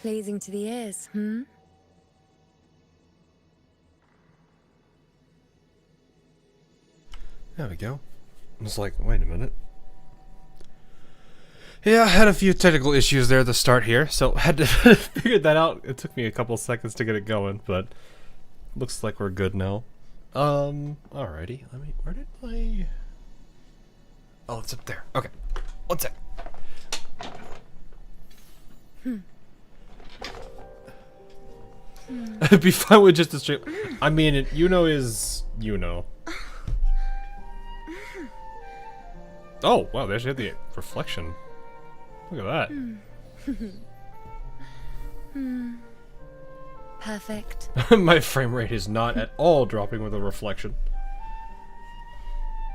Pleasing to the ears, There we go. I was like, wait a minute. Yeah, I had a few technical issues there at the start here, so had to figure that out. It took me a couple seconds to get it going, but looks like we're good now. Alrighty. Where did my... Oh, it's up there. Okay. One sec. I'd be fine with just a straight... I mean, is... Oh, wow, they actually had the reflection. Look at that. Perfect. My frame rate is not at all dropping with a reflection.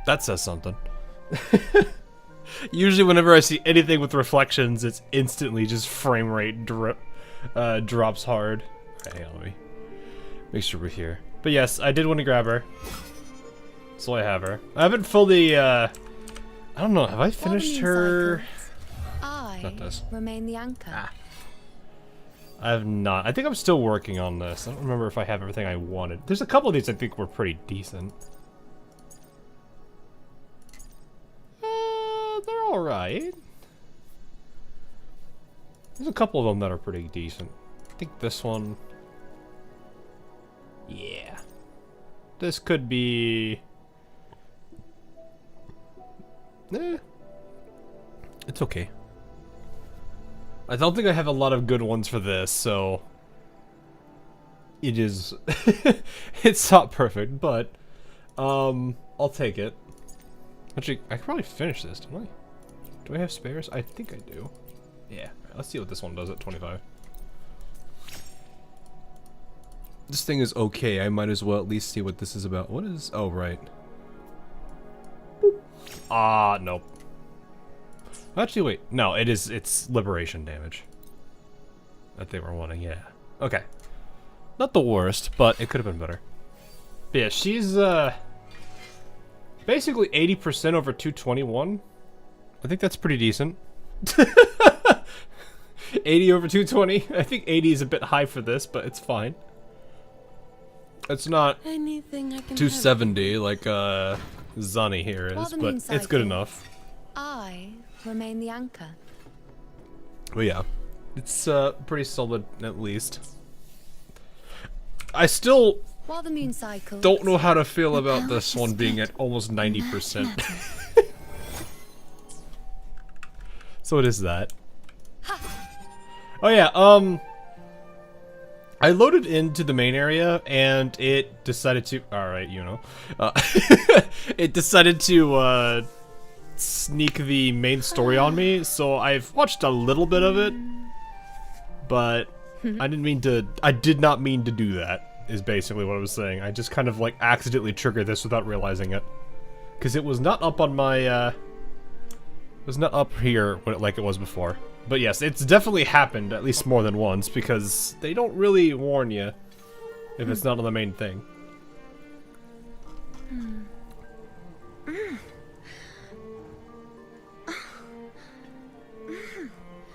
That says something. Usually whenever I see anything with reflections, it's instantly just frame rate drops hard. Okay, hang on, let me make sure we're here. But yes, I did want to grab her. So I have her. I haven't fully, I don't know, have I finished her? I remain the anchor. I have not. I think I'm still working on this. I don't remember if I have everything I wanted. There's a couple of these I think were pretty decent. They're alright. There's a couple of them that are pretty decent. I think this one... Yeah. This could be... It's okay. I don't think I have a lot of good ones for this, so... It is... It's not perfect, but... I'll take it. Actually, I could probably finish this, don't I? Do I have spares? I think I do. Yeah. Right, let's see what this one does at 25. This thing is okay. I might as well at least see what this is about. What is... Oh, right. Nope. Actually, wait. No, it's liberation damage that they were wanting, yeah. Okay. Not the worst, but it could have been better. But yeah, she's, basically 80% over 221. I think that's pretty decent. 80 over 220. I think 80 is a bit high for this, but it's fine. It's not Anything I can 270 like, Zani here is, but it's good enough. I remain the anchor. But yeah, it's pretty solid at least. I still While the moon cycles, don't know how to feel about this one being at almost 90%. So it is that. Oh yeah, I loaded into the main area and it decided to, alright, it decided to sneak the main story on me, so I've watched a little bit of it, but I did not mean to do that, is basically what I was saying. I just kind of like accidentally triggered this without realizing it. Because it was not up on my, it was not up here like it was before. But yes, it's definitely happened at least more than once, because they don't really warn you if it's not on the main thing.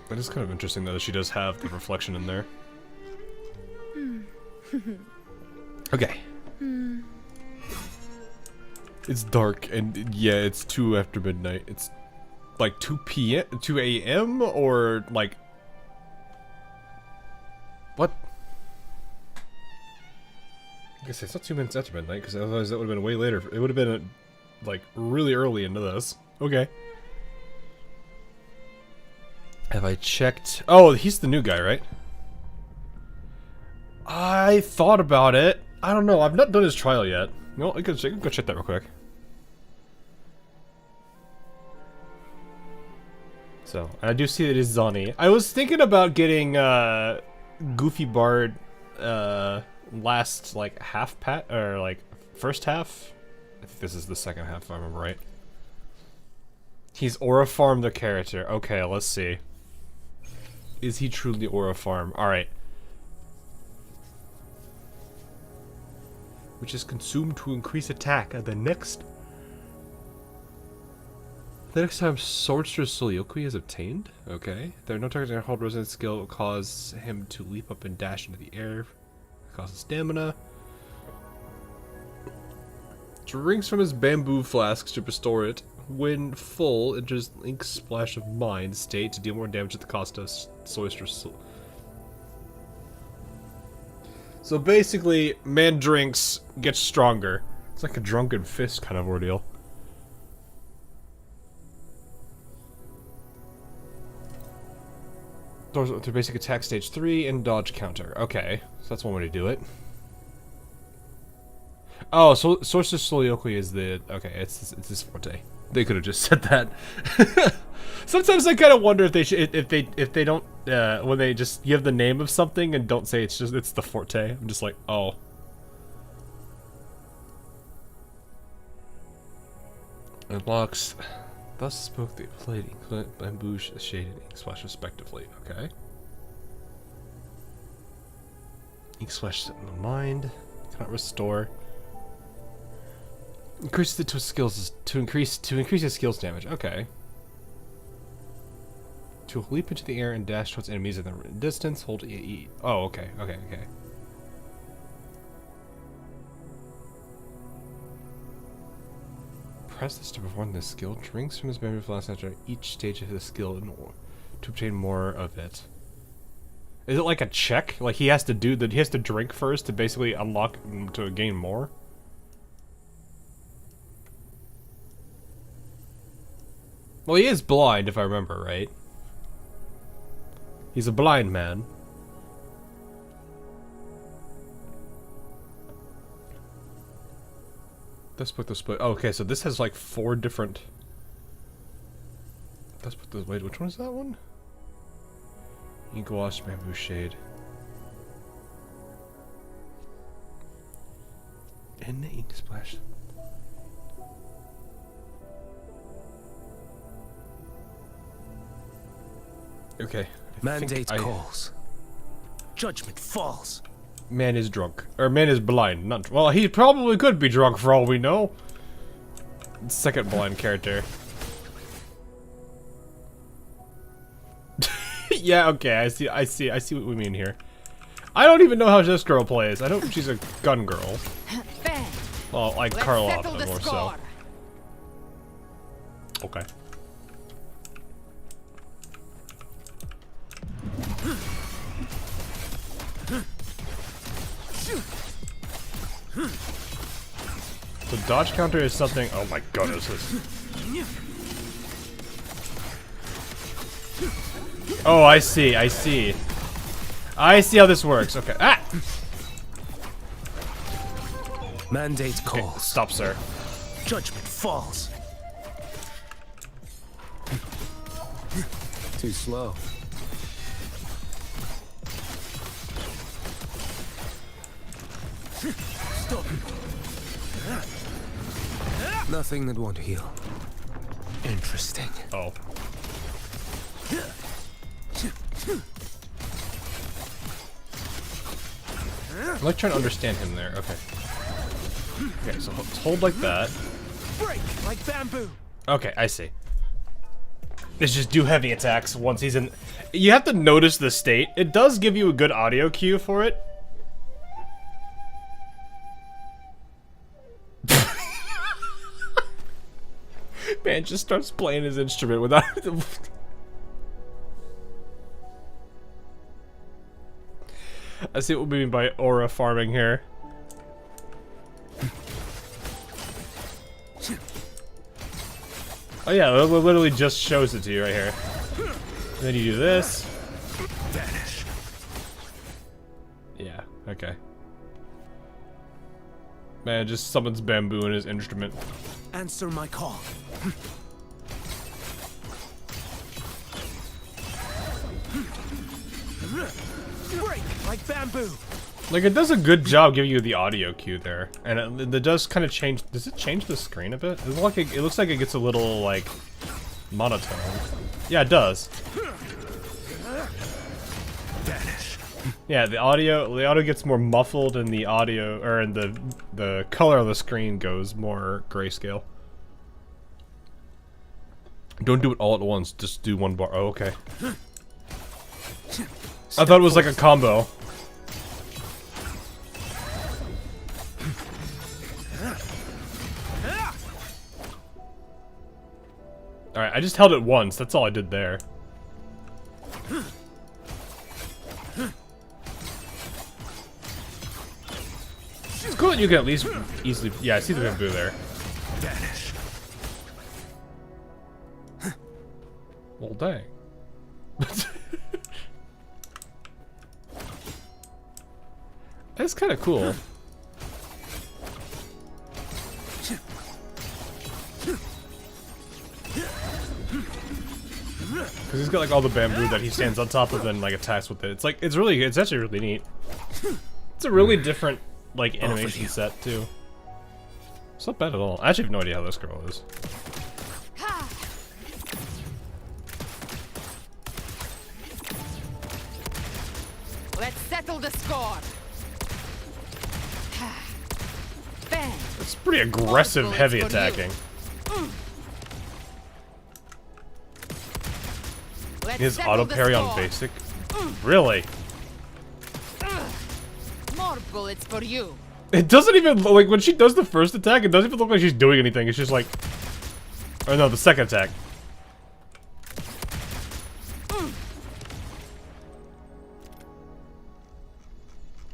It is kind of interesting though that she does have the reflection in there. Okay. It's dark and yeah, it's 2 after midnight. It's like 2 p.m. 2 a.m. or like what? I guess it's not 2 minutes after midnight because otherwise that would have been way later. It would have been like really early into this. Okay. Have I checked? Oh, he's the new guy, right? I thought about it. I don't know. I've not done his trial yet. No, I can go check that real quick. So, I do see that it's Zani. I was thinking about getting Goofy Bard last like half pat or like first half. I think this is the second half if I remember right. He's Aura Farm the character. Okay, let's see. Is he truly Aura Farm? Alright. Which is consumed to increase attack at the next time Sorcerer's Soliloquy is obtained. Okay. There are no targets in hold resonant skill will cause him to leap up and dash into the air. Causes stamina. Drinks from his bamboo flasks to restore it. When full, enters Ink Splash of Mind state to deal more damage at the cost of Sorcerer's. So basically, man drinks, gets stronger. It's like a drunken fist kind of ordeal. Doors to basic attack stage 3 and dodge counter. Okay, so that's one way to do it. Oh, so Sorcerer's Soliloquy is the... Okay, it's this forte. They could have just said that. Sometimes I kind of wonder if they should, if they don't, when they just give the name of something and don't say it's the forte. I'm just like, oh. Unlocks. Thus spoke the plating, bamboo shaded ink splash respectively. Okay. Ink splash set in the mind. Cannot restore. Increases it to skills to increase his skills damage. Okay. To leap into the air and dash towards enemies in the distance, hold E. Oh, okay, okay. Press this to perform this skill. Drinks from his bamboo flask after each stage of his skill in order to obtain more of it. Is it like a check? Like he has to do that? He has to drink first to basically unlock to gain more. Well, he is blind, if I remember right. He's a blind man. Let's put the split. Oh, okay, so this has like 4 different. Let's put the. Wait, which one is that one? Ink wash, bamboo shade. And the ink splash. Okay. Mandate calls. Judgment falls. Man is drunk. Or man is blind. Not well, he probably could be drunk for all we know. Second blind character. Yeah, okay, I see what we mean here. I don't even know how this girl plays. I know she's a gun girl. Well, like Karloff, but more so. Okay. The dodge counter is something. Oh my goodness. Oh, I see. I see how this works. Okay. Ah! Mandate calls. Okay, stop, sir. Judgment falls. Too slow. Stop. Nothing that won't heal. Interesting. Oh. I'm like trying to understand him there. Okay. Okay, so hold like that. Break like bamboo. Okay, I see. It's just do heavy attacks once he's in. You have to notice the state. It does give you a good audio cue for it. Man just starts playing his instrument without. I see what we mean by aura farming here. Oh yeah, it literally just shows it to you right here. And then you do this. Vanish. Yeah, okay. Man, it just summons bamboo in his instrument. Answer my call. Break like bamboo. Like, it does a good job giving you the audio cue there. And it does kind of change. Does it change the screen a bit? It looks like it gets a little, like, monotone. Yeah, it does. Yeah, the audio gets more muffled, and the audio, or in the color of the screen goes more grayscale. Don't do it all at once. Just do one bar. Oh, okay. I thought it was like a combo. Alright, I just held it once. That's all I did there. It's cool that you can at least easily... Yeah, I see the bamboo there. Vanish. Well, dang. That's kind of cool. Because he's got like all the bamboo that he stands on top of and like attacks with it. It's like, it's actually really neat. It's a really different like animation set too. It's not bad at all. I actually have no idea how this girl is. Let's settle the score. Bang. It's pretty aggressive, heavy attacking. He has auto parry on basic. Really? More bullets for you. It doesn't even like when she does the first attack. It doesn't even look like she's doing anything. It's just like, or no, the second attack.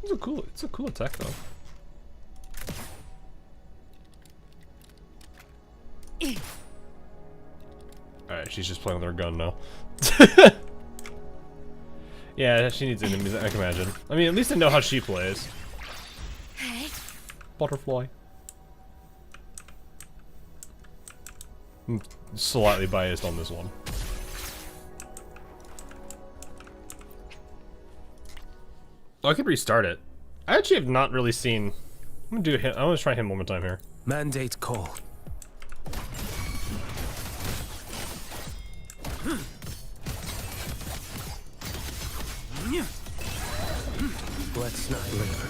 It's a cool attack though. Alright, she's just playing with her gun now. Yeah, she needs enemies, I can imagine. I mean, at least I know how she plays. Hey. Butterfly. I'm slightly biased on this one. Oh, I could restart it. I actually have not really seen... I'm gonna do him. I want to try him one more time here. Mandate call. Let's not linger.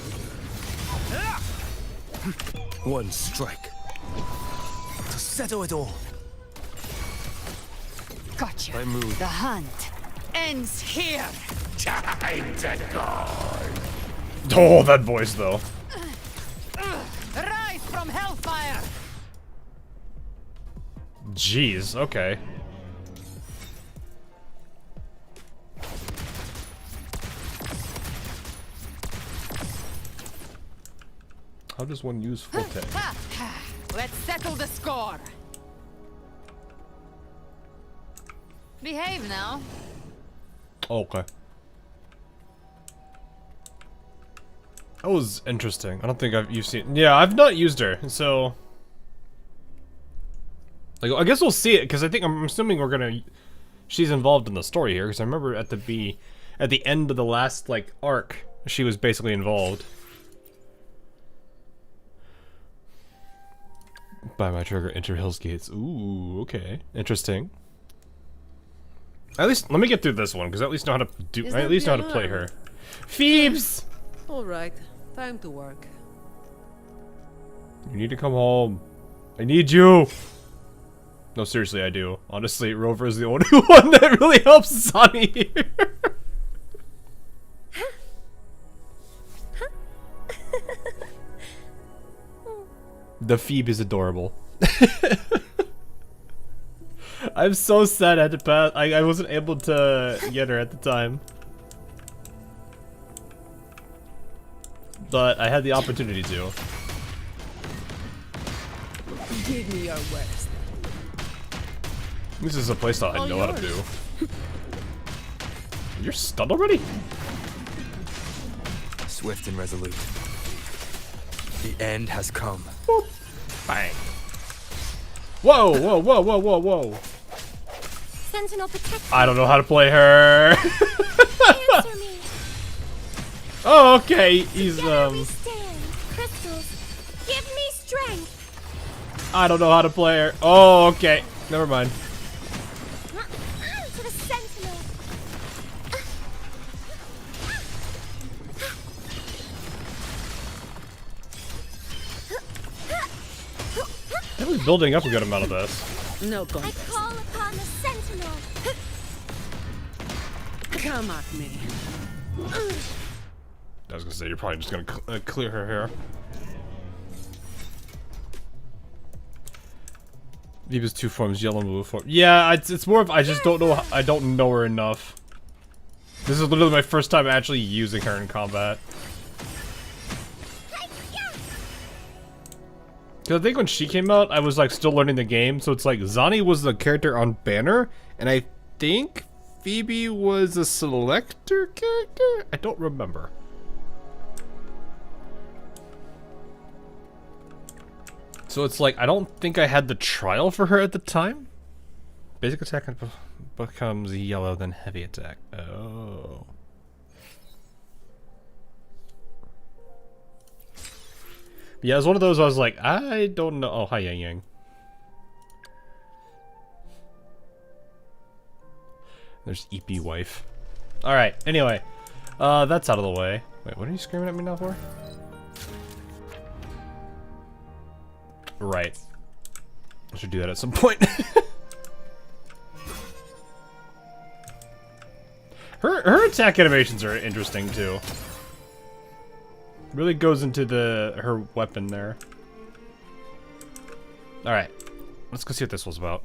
One strike to settle it all. Gotcha. I move. The hunt ends here. Time to go. Oh, that voice though. Rise from hellfire. Jeez. Okay. How does one use full tag? Let's settle the score. Behave now. Oh, okay. That was interesting. I don't think you've seen. Yeah, I've not used her, so like I guess we'll see it because I'm assuming we're gonna. She's involved in the story here because I remember at the end of the last like arc, she was basically involved. By my trigger, enter Hell's Gates. Ooh, okay, interesting. At least let me get through this one because I at least know how to do. I at least know how to play her. Phoebes. All right, time to work. You need to come home. I need you. No, seriously, I do. Honestly, Rover is the only one that really helps Sonny here. The Phoebe is adorable. I'm so sad I had to pass. I wasn't able to get her at the time. But I had the opportunity to. Give me your worst. This is a playstyle I All know how to yours. do. You're stunned already? Swift and resolute. The end has come. Boop. Bang. Whoa, whoa, whoa, whoa, whoa, whoa. Sentinel protect I don't know how to play her. answer me. Oh, okay. He's, Together we stand. Crystals, give me strength. I don't know how to play her. Oh, okay. Never mind. To the Sentinel. been building up a good amount of this. No I contest. call upon the sentinel. Come at me. I was gonna say, you're probably just gonna clear her hair. Viva's two forms, yellow and blue form. Yeah, it's more of, I just don't know, I don't know her enough. This is literally my first time actually using her in combat. Cause I think when she came out, I was like still learning the game, so it's like Zani was the character on Banner, and I think Phoebe was a selector character? I don't remember. So it's like, I don't think I had the trial for her at the time. Basic attack becomes yellow, then heavy attack. Oh. Yeah, it was one of those I was like, I don't know. Oh, hi, Yang Yang. There's EP wife. Alright, anyway. That's out of the way. Wait, what are you screaming at me now for? Right. I should do that at some point. Her attack animations are interesting too. Really goes into her weapon there. All right, let's go see what this was about.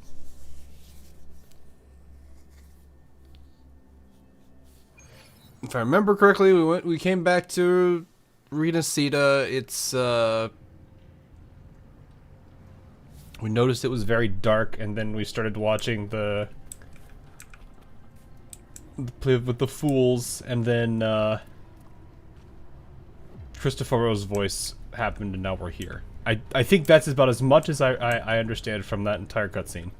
If I remember correctly, we came back to Renacita. It's we noticed it was very dark, and then we started watching the play with the fools, and then Christopher Rowe's voice happened, and now we're here. I think that's about as much as I understand from that entire cutscene.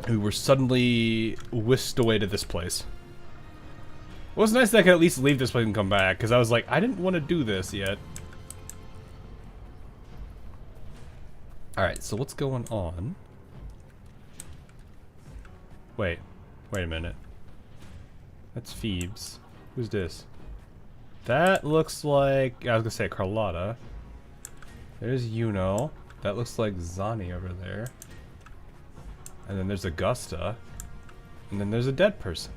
We were suddenly whisked away to this place. It was nice that I could at least leave this place and come back, because I was like, I didn't want to do this yet. Alright, so what's going on? Wait a minute. That's Phoebes. Who's this? That looks like, I was gonna say Carlotta. There's Yuno. That looks like Zani over there. And then there's Augusta. And then there's a dead person.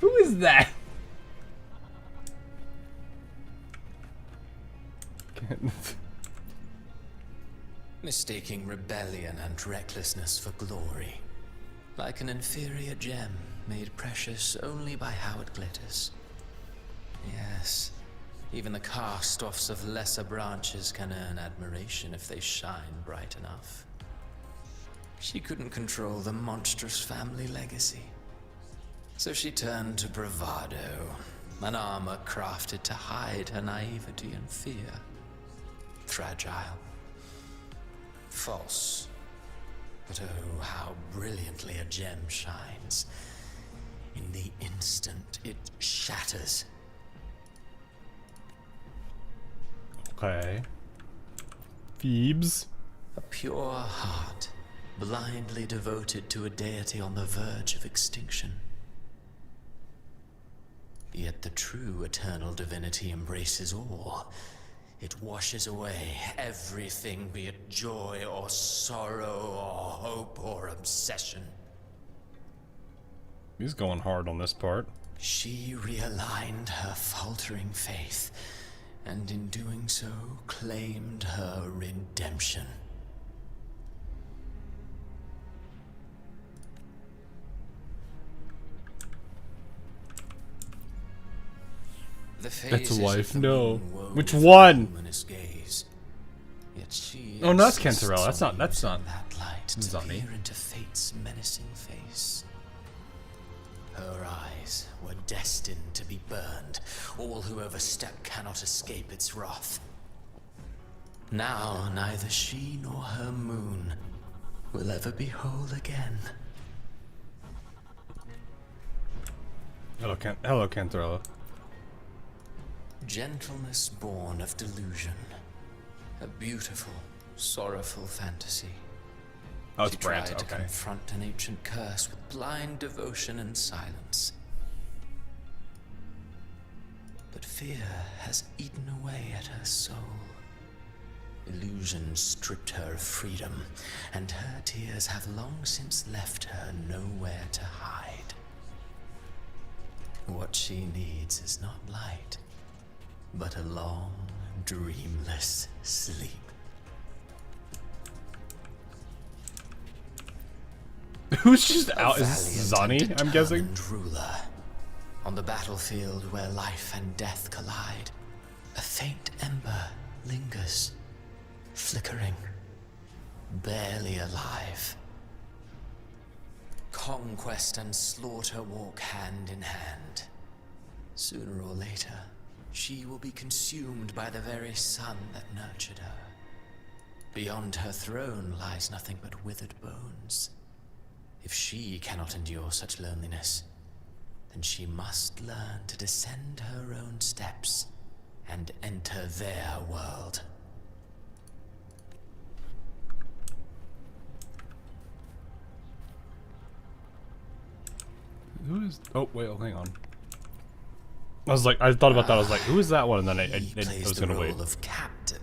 Who is that? Mistaking rebellion and recklessness for glory. Like an inferior gem, made precious only by how it glitters. Yes, even the cast-offs of lesser branches can earn admiration if they shine bright enough. She couldn't control the monstrous family legacy. So she turned to bravado, an armor crafted to hide her naivety and fear. Fragile. False. But oh, how brilliantly a gem shines. In the instant it shatters. Okay. Phoebes? A pure heart, blindly devoted to a deity on the verge of extinction. Yet the true eternal divinity embraces all. It washes away everything, be it joy or sorrow or hope or obsession. He's going hard on this part. She realigned her faltering faith, and in doing so, claimed her redemption. That's a wife, no. Which one? Oh, no, that's Cantarell. That's not that Zani. peer into fate's menacing face. Her eyes were destined to be burned. All who overstep cannot escape its wrath. Now neither she nor her moon will ever be whole again. Hello, Cantarella. Gentleness born of delusion. A beautiful, sorrowful fantasy. Oh, it's She Brant, tried to okay. confront an ancient curse with blind devotion and silence. but fear has eaten away at her soul. Illusion stripped her of freedom, and her tears have long since left her nowhere to hide. What she needs is not light, but a long, dreamless sleep. Who's just out? A Is valiant Zani, and I'm guessing? determined ruler. On the battlefield where life and death collide, a faint ember lingers, flickering, barely alive. Conquest and slaughter walk hand in hand. Sooner or later, she will be consumed by the very sun that nurtured her. Beyond her throne lies nothing but withered bones. If she cannot endure such loneliness, then she must learn to descend her own steps and enter their world. Who is? Oh wait, hang on. I was like, I thought about that. I was like, who is that one? And then I Plays was the gonna role wait. of captain.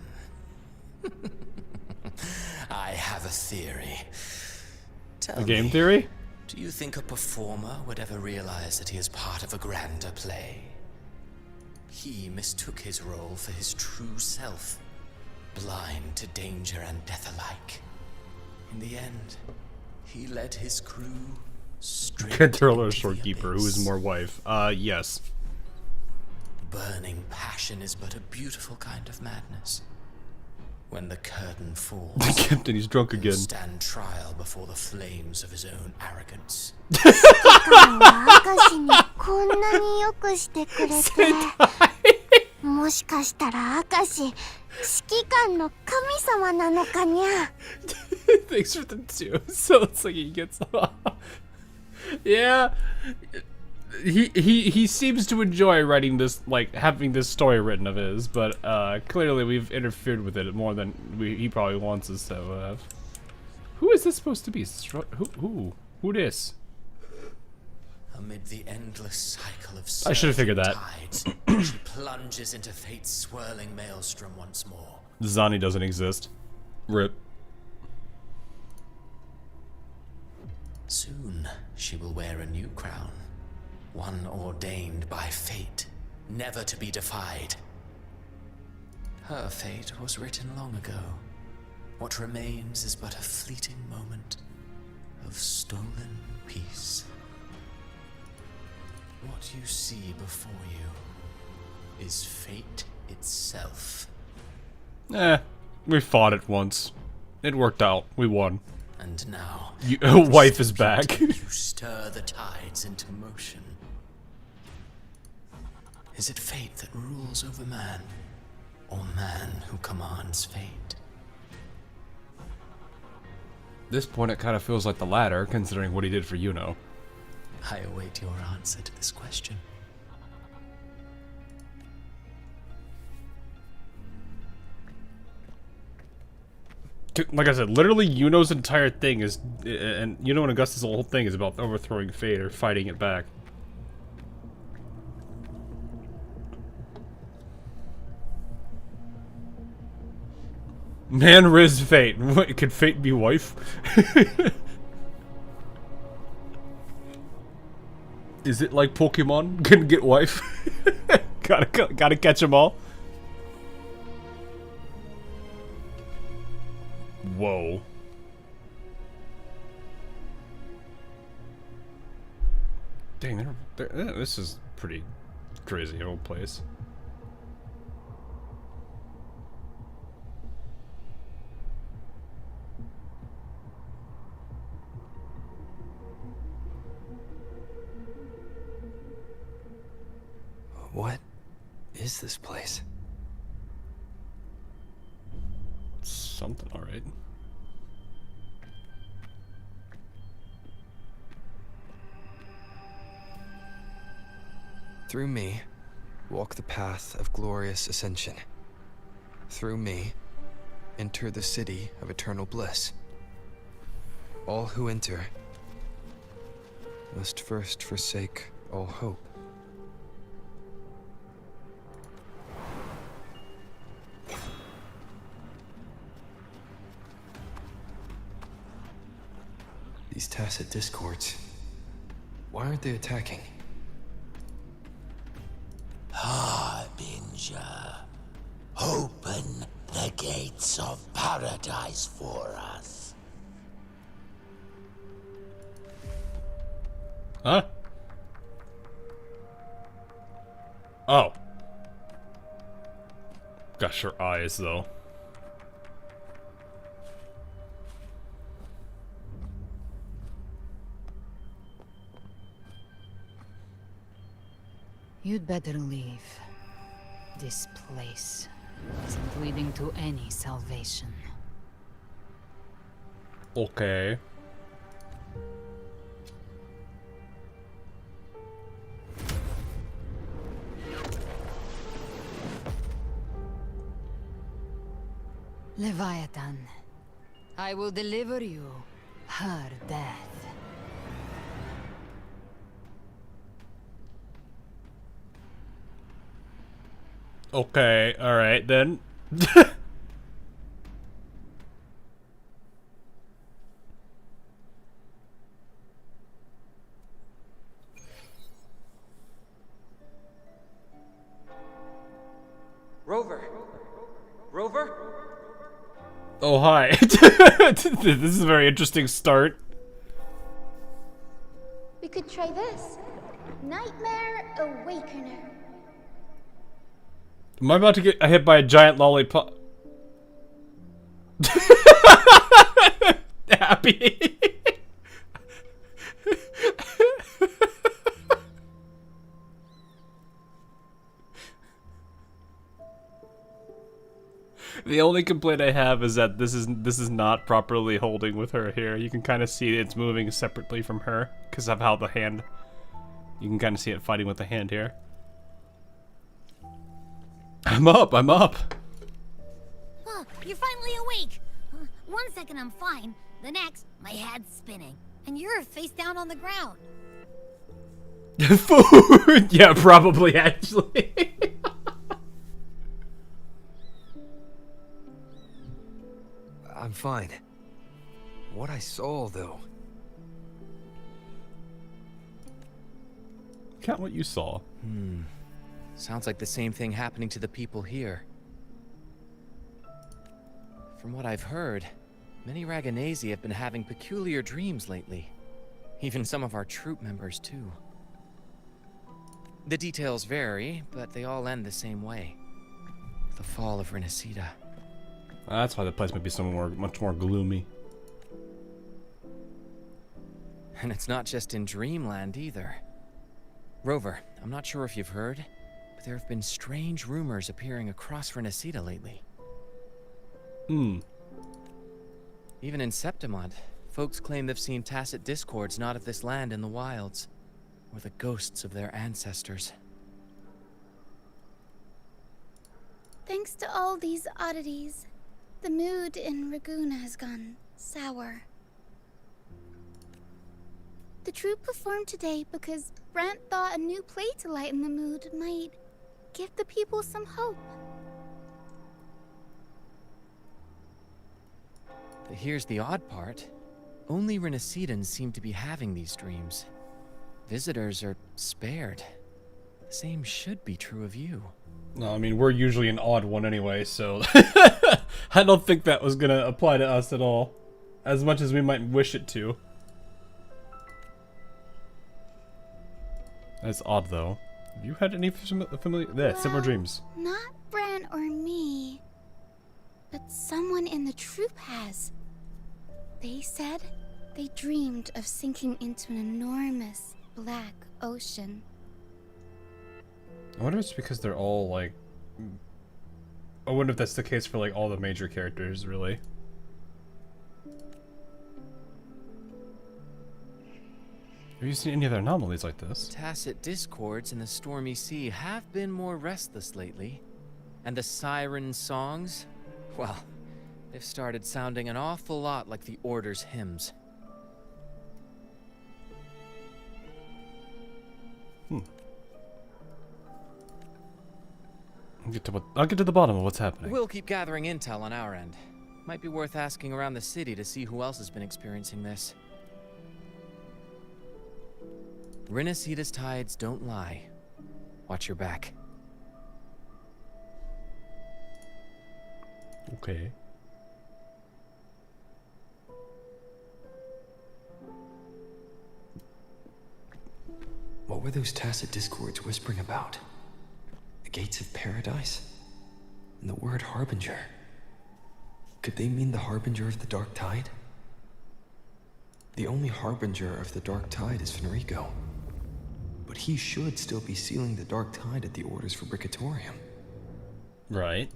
I have a theory. Tell A game me, theory? do you think a performer would ever realize that he is part of a grander play? He mistook his role for his true self, blind to danger and death alike. In the end, he led his crew straight Controller into the storekeeper, who is abyss. more wife. Yes. Burning passion is but a beautiful kind of madness. When the curtain falls, The captain, he's drunk he'll again. stand trial before the flames of his own arrogance. 明石にこんなによくしてくれて、もしかしたら明石、指揮官の神様なのかにゃ。Thanks for the two. So it's like he gets off. Yeah. He seems to enjoy writing this, like having this story written of his, but clearly we've interfered with it more than he probably wants us to have. Who is this supposed to be? Who this? Amid the endless cycle of I should have figured that. tides, she plunges into fate's swirling maelstrom once more. Zani doesn't exist. Rip. Soon she will wear a new crown, one ordained by fate, never to be defied. Her fate was written long ago. What remains is but a fleeting moment of stolen peace. What you see before you is fate itself. We fought it once. It worked out. We won. And now, Wife is back. you stir the tides into motion. Is it fate that rules over man, or man who commands fate? At this point, it kind of feels like the latter, considering what he did for Yuno. I await your answer to this question. Like I said, literally Yuno's entire thing is, and Yuno and Augustus' whole thing is about overthrowing fate or fighting it back. Man riz fate. What, could fate be wife? Is it like Pokemon? Couldn't get wife? gotta catch them all. Whoa. Dang, this is pretty crazy old place. What is this place? Something, alright. Through me, walk the path of glorious ascension. Through me, enter the city of eternal bliss. All who enter must first forsake all hope. These tacit discords. Why aren't they attacking? Harbinger, open the gates of paradise for us. Huh? Oh. Gosh, her eyes, though. You'd better leave. This place isn't leading to any salvation. Okay. Leviathan, I will deliver you her death. Okay, alright then. Rover! Rover? Oh, hi. This is a very interesting start. We could try this. Nightmare Awakener. Am I about to get hit by a giant lollipop? Happy. The only complaint I have is that this is not properly holding with her here. You can kind of see it's moving separately from her because of how the hand. You can kind of see it fighting with the hand here. I'm up. I'm up. Huh, you're finally awake. 1 second I'm fine. The next, my head's spinning. And you're face down on the ground. Food. Yeah, probably actually. I'm fine. What I saw, though. Count what you saw. Sounds like the same thing happening to the people here. From what I've heard, many Ragunasi have been having peculiar dreams lately. Even some of our troop members, too. The details vary, but they all end the same way. The fall of Renacida. That's why the place might be much more gloomy. And it's not just in Dreamland either. Rover, I'm not sure if you've heard, but there have been strange rumors appearing across Renacida lately. Even in Septimont, folks claim they've seen tacit discords not of this land in the wilds, or the ghosts of their ancestors. Thanks to all these oddities, the mood in Raguna has gone sour. The troupe performed today because Brent thought a new play to lighten the mood might give the people some hope. But here's the odd part. Only Renacidans seem to be having these dreams. Visitors are spared. The same should be true of you. No, I mean, we're usually an odd one anyway, so I don't think that was gonna apply to us at all. As much as we might wish it to. That's odd, though. Have you had any similar dreams? Not Bran or me, but someone in the troupe has. They said they dreamed of sinking into an enormous black ocean. I wonder if it's because they're all, like... I wonder if that's the case for, like, all the major characters, really. Have you seen any other anomalies like this? Tacit discords in the stormy sea have been more restless lately. And the siren songs, well, they've started sounding an awful lot like the Order's hymns. I'll get to the bottom of what's happening. We'll keep gathering intel on our end. Might be worth asking around the city to see who else has been experiencing this. Renacita's tides don't lie. Watch your back. Okay. What were those tacit discords whispering about? The gates of paradise? And the word harbinger? Could they mean the harbinger of the dark tide? The only harbinger of the dark tide is Fenrico. But he should still be sealing the dark tide at the orders for Bricatorium. Right.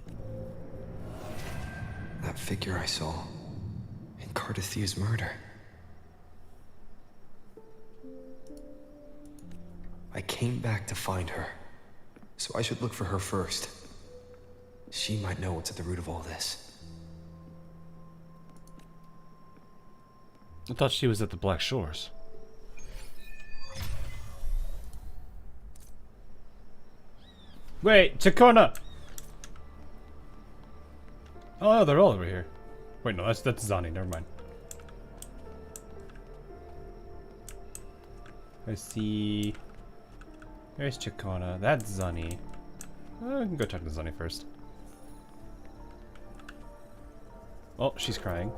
That figure I saw in Cardathia's murder. I came back to find her, so I should look for her first. She might know what's at the root of all this. I thought she was at the Black Shores. Wait, Chacona! Oh, they're all over here. Wait, no, that's Zani, never mind. I see... There's Chacona, that's Zani. I can go talk to Zani first. Oh, she's crying.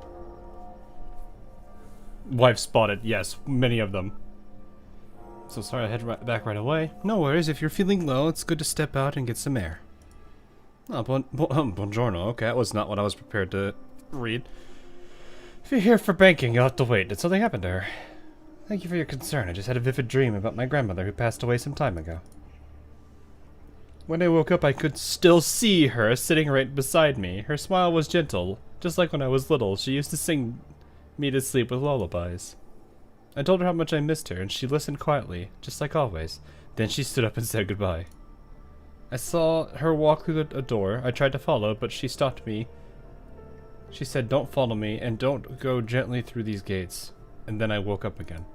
Wife spotted, yes, many of them. So sorry I head back right away. No worries, if you're feeling low, it's good to step out and get some air. Oh, buongiorno. Okay, that was not what I was prepared to read. If you're here for banking, you'll have to wait. Did something happen to her? Thank you for your concern. I just had a vivid dream about my grandmother who passed away some time ago. When I woke up, I could still see her sitting right beside me. Her smile was gentle, just like when I was little. She used to sing me to sleep with lullabies. I told her how much I missed her, and she listened quietly, just like always. Then she stood up and said goodbye. I saw her walk through a door. I tried to follow, but she stopped me. She said, "Don't follow me, and don't go gently through these gates." And then I woke up again.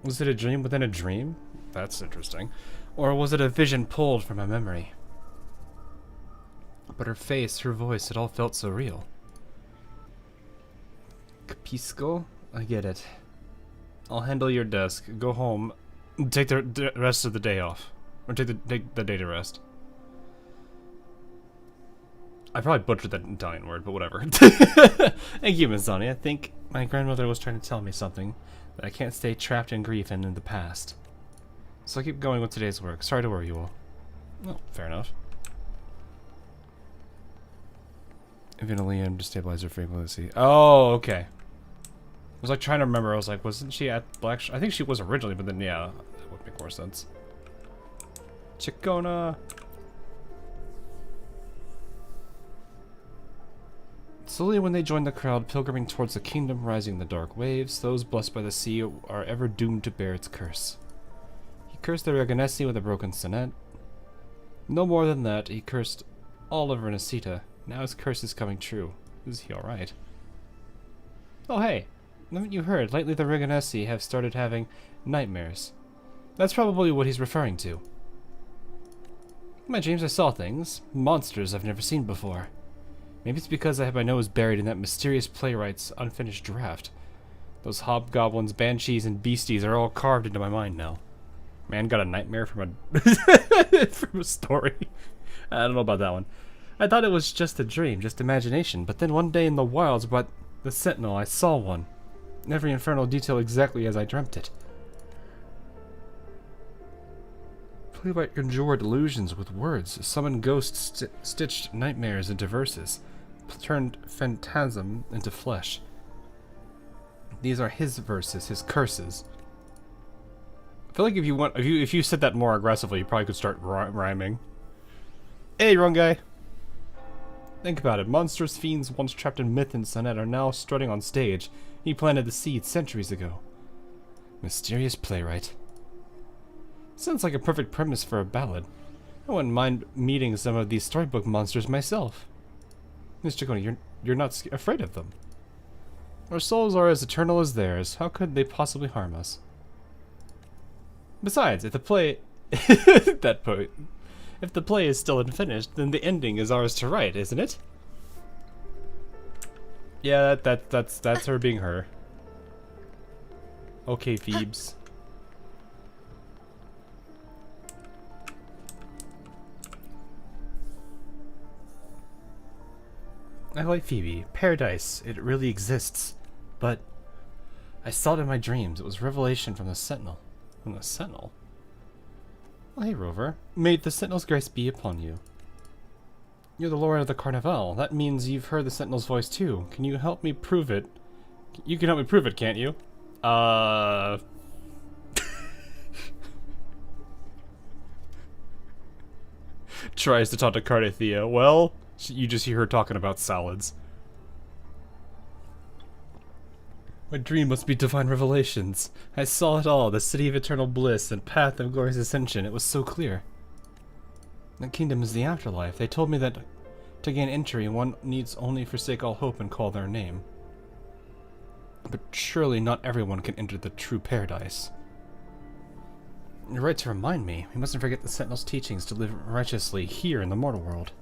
Was it a dream within a dream? That's interesting. Or was it a vision pulled from my memory? But her face, her voice, it all felt so real. Capisco? I get it. I'll handle your desk. Go home. Take the rest of the day off. Or take the day to rest. I probably butchered that Italian word, but whatever. Thank you, Miss Zani. I think my grandmother was trying to tell me something, but I can't stay trapped in grief and in the past. So I'll keep going with today's work. Sorry to worry you all. No, fair enough. Vinilium destabilizer frequency. Oh, okay. I was like trying to remember. I was like, wasn't she at Black? I think she was originally, but then yeah, that would make more sense. Chacona. Slowly, when they join the crowd pilgriming towards the kingdom rising in the dark waves, those blessed by the sea are ever doomed to bear its curse. He cursed the Ragunesi with a broken sonnet. No more than that, he cursed all of Renacita. Now his curse is coming true. Is he alright? Oh hey, haven't you heard? Lately the Ragunesi have started having nightmares. That's probably what he's referring to. In my dreams I saw things, monsters I've never seen before. Maybe it's because I have my nose buried in that mysterious playwright's unfinished draft. Those hobgoblins, banshees, and beasties are all carved into my mind now. Man got a nightmare from a from a story. I don't know about that one. I thought it was just a dream, just imagination, but then one day in the wilds by the Sentinel I saw one. Every infernal detail exactly as I dreamt it. Playwright conjured illusions with words, summoned ghosts, stitched nightmares into verses, turned phantasm into flesh. These are his verses, his curses. I feel like if you said that more aggressively, you probably could start rhyming. Hey, wrong guy. Think about it. Monstrous fiends once trapped in myth and sonnet are now strutting on stage. He planted the seed centuries ago. Mysterious playwright. Sounds like a perfect premise for a ballad. I wouldn't mind meeting some of these storybook monsters myself. Mr. Coney, you're not afraid of them. Our souls are as eternal as theirs. How could they possibly harm us? Besides, if the play... that point. If the play is still unfinished, then the ending is ours to write, isn't it? Yeah, that's her being her. Okay, Phoebes. I like Phoebe. Paradise, it really exists. But I saw it in my dreams. It was revelation from the Sentinel. From the Sentinel? Well, hey, Rover. May the Sentinel's grace be upon you. You're the Lord of the Carnival. That means you've heard the Sentinel's voice too. Can you help me prove it? You can help me prove it, can't you? Tries to talk to Cardathea. Well, you just hear her talking about salads. My dream must be divine revelations. I saw it all, the city of eternal bliss and path of glorious ascension. It was so clear. The kingdom is the afterlife. They told me that to gain entry, one needs only forsake all hope and call their name. But surely not everyone can enter the true paradise. You're right to remind me. We mustn't forget the Sentinel's teachings to live righteously here in the mortal world.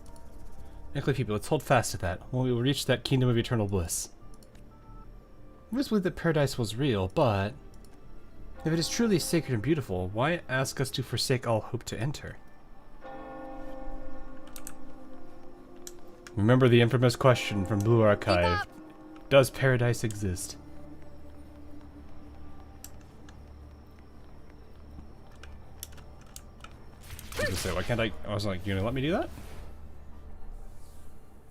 Nickly people, let's hold fast to that, when we will reach that kingdom of eternal bliss. I always believed that paradise was real, but if it is truly sacred and beautiful, why ask us to forsake all hope to enter? Remember the infamous question from Blue Archive. Does paradise exist? I was gonna say, why can't I was like, you gonna let me do that?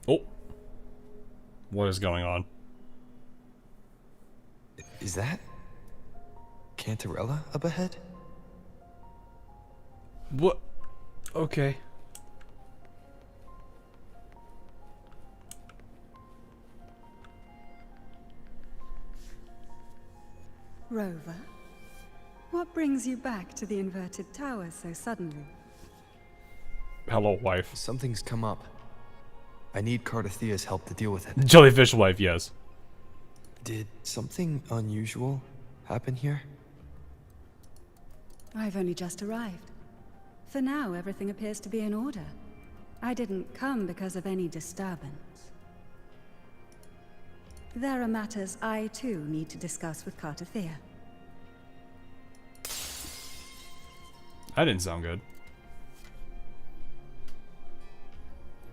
Oh. What is going on? Is that Cantarella up ahead? What? Okay. Rover, what brings you back to the inverted tower so suddenly? Hello, wife. Something's come up. I need Cardathea's help to deal with it. Jellyfish wife, yes. Did something unusual happen here? I've only just arrived. For now, everything appears to be in order. I didn't come because of any disturbance. There are matters I, too, need to discuss with Cardathea. That didn't sound good.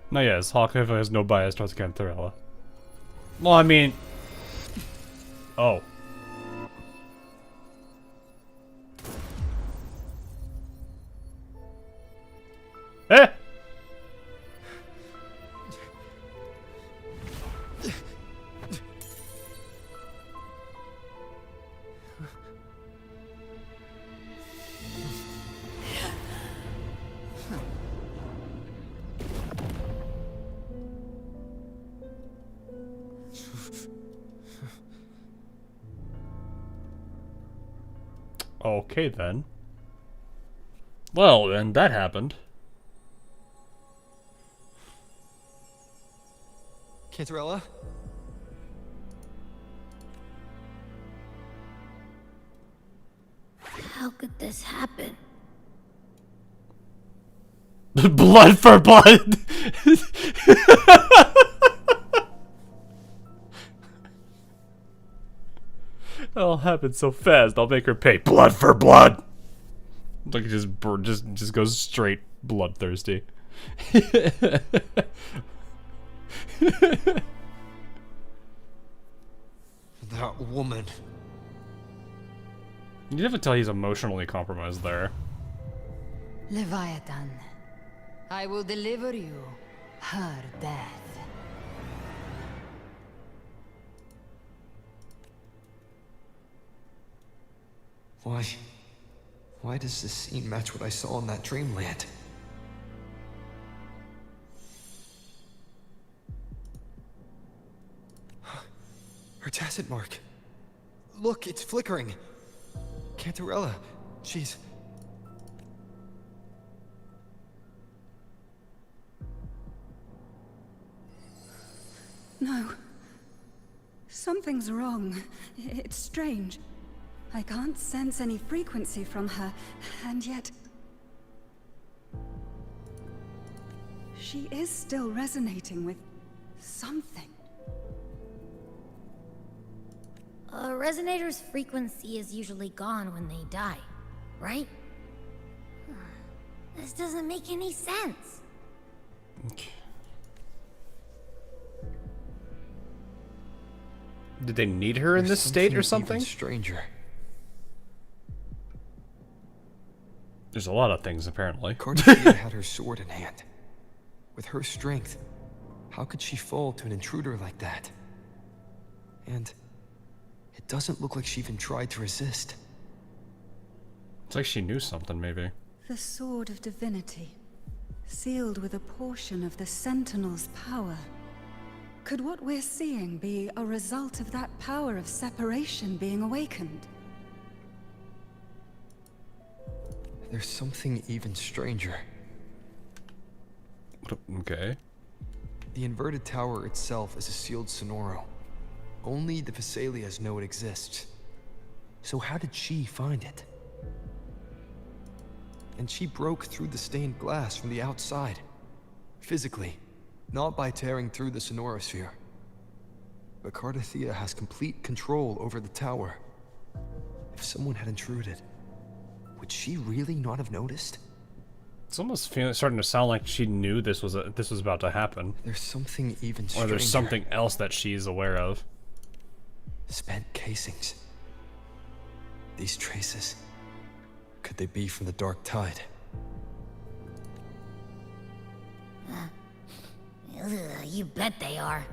No, yes, Hawkeye has no bias towards Cantarella. Well, I mean... Oh. Eh! Okay, then. Well, then that happened. Cantarella? How could this happen? Blood for blood! It all happened so fast, I'll make her pay blood for blood! Like it just goes straight bloodthirsty. That woman. You have to tell he's emotionally compromised there. Leviathan, I will deliver you her death. Why does this scene match what I saw in that dreamland? Her tacit mark. Look, it's flickering. Cantarella, she's... No. Something's wrong. It's strange. I can't sense any frequency from her, and yet... she is still resonating with something. A resonator's frequency is usually gone when they die, right? This doesn't make any sense. Okay. Did they need her in There's this state or even something? stranger. There's a lot of things, apparently. Cartier had her sword in hand. With her strength, how could she fall to an intruder like that? And it doesn't look like she even tried to resist. It's like she knew something, maybe. The Sword of Divinity, sealed with a portion of the Sentinel's power. Could what we're seeing be a result of that power of separation being awakened? There's something even stranger. Okay. The inverted tower itself is a sealed sonoro. Only the Vesalias know it exists. So how did she find it? And she broke through the stained glass from the outside. Physically, not by tearing through the sonorosphere. But Cardathea has complete control over the tower. If someone had intruded, would she really not have noticed? It's almost starting to sound like she knew this was about to happen. There's something even stranger. Or there's something else that she's aware of. Spent casings. These traces. Could they be from the Dark Tide? You bet they are.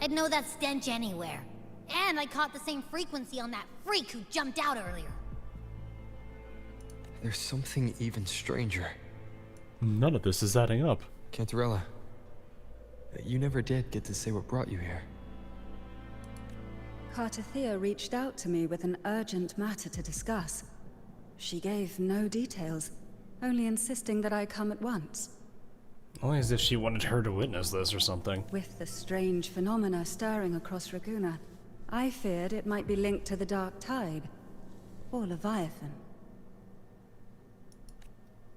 I'd know that stench anywhere. And I caught the same frequency on that freak who jumped out earlier. There's something even stranger. None of this is adding up. Cantarella, you never did get to say what brought you here. Cartathea reached out to me with an urgent matter to discuss. She gave no details, only insisting that I come at once. Only as if she wanted her to witness this or something. With the strange phenomena stirring across Raguna, I feared it might be linked to the Dark Tide, or Leviathan.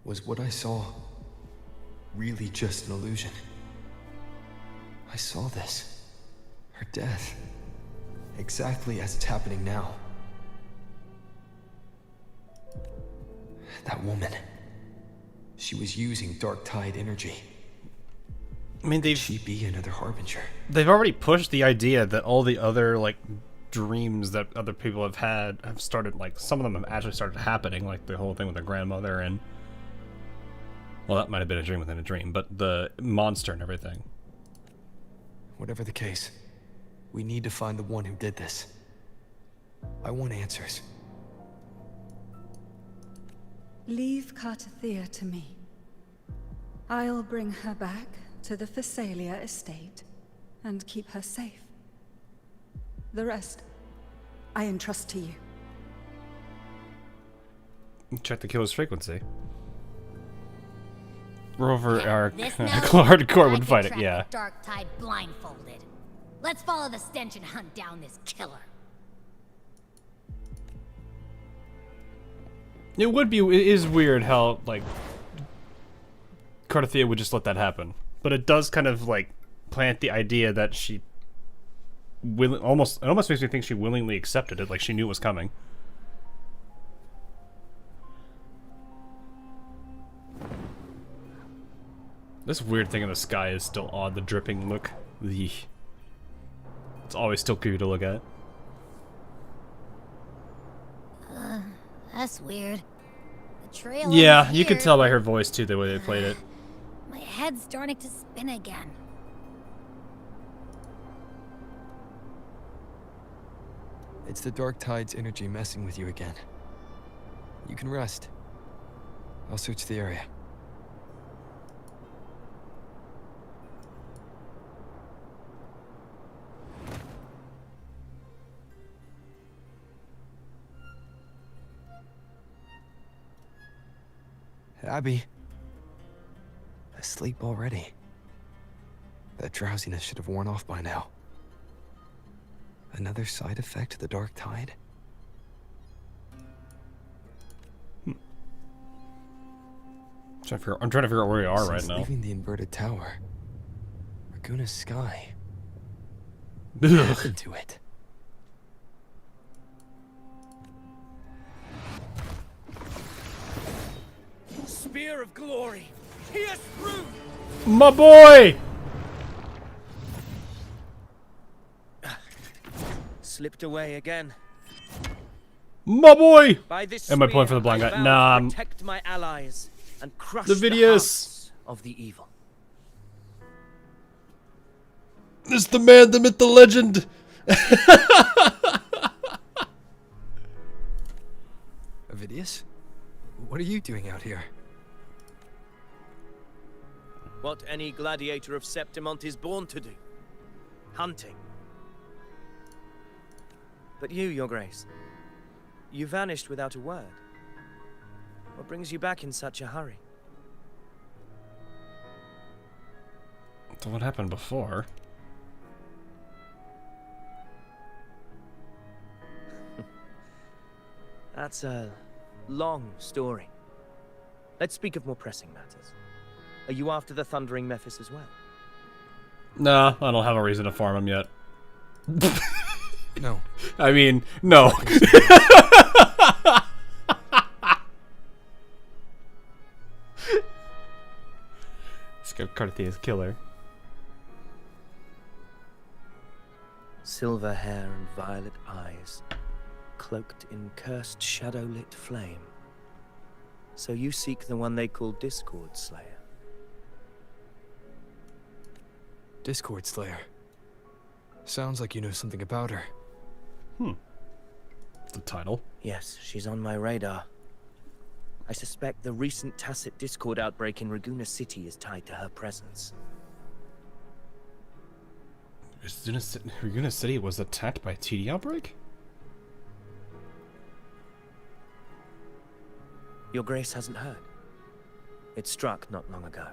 Was what I saw really just an illusion? I saw this. Her death. Exactly as it's happening now. That woman. She was using Dark Tide energy. I mean, Could she be another Harbinger? They've already pushed the idea that all the other, like, dreams that other people have had have started, like, some of them have actually started happening, like the whole thing with their grandmother and... Well, that might have been a dream within a dream, but the monster and everything. Whatever the case, we need to find the one who did this. I want answers. Leave Cartathea to me. I'll bring her back to the Phasalia estate and keep her safe. The rest, I entrust to you. Check the killer's frequency. Rover, our This now hardcore I would can fight it, track yeah. the Dark Tide blindfolded. Let's follow the stench and hunt down this killer. It is weird how, like, Cartathea would just let that happen. But it does kind of, like, plant the idea that she... it almost makes me think she willingly accepted it, like she knew it was coming. This weird thing in the sky is still odd, the dripping look. It's always still creepy to look at. That's weird. The trail Yeah, ends you could here. tell by her voice too, the way they played it. My head's starting to spin again. It's the Dark Tide's energy messing with you again. You can rest. I'll search the area. Abby. Asleep already. That drowsiness should have worn off by now. Another side effect of the Dark Tide? I'm trying to figure out where we are right Since now. leaving the inverted tower, Raguna's sky. Ugh. What happened to it? Spear of glory! Pierce through! My boy! slipped away again. My boy! By this Am I pulling for the spear, blind I guy? vow Nah, to protect my allies and crush the the videos. hearts of the evil. This the man, the myth, the legend! Avidius? What are you doing out here? What any gladiator of Septimont is born to do. Hunting. But you, Your Grace, you vanished without a word. What brings you back in such a hurry? So what happened before? That's a long story. Let's speak of more pressing matters. Are you after the Thundering Mephis as well? Nah, I don't have a reason to farm him yet. No. I mean, no. Let's go Carthia's killer. Silver hair and violet eyes, cloaked in cursed shadow-lit flame. So you seek the one they call Discord Slayer. Discord Slayer. Sounds like you know something about her. The title. Yes, she's on my radar. I suspect the recent Tacit Discord outbreak in Raguna City is tied to her presence. Raguna City was attacked by a TD outbreak? Your Grace hasn't heard. It struck not long ago.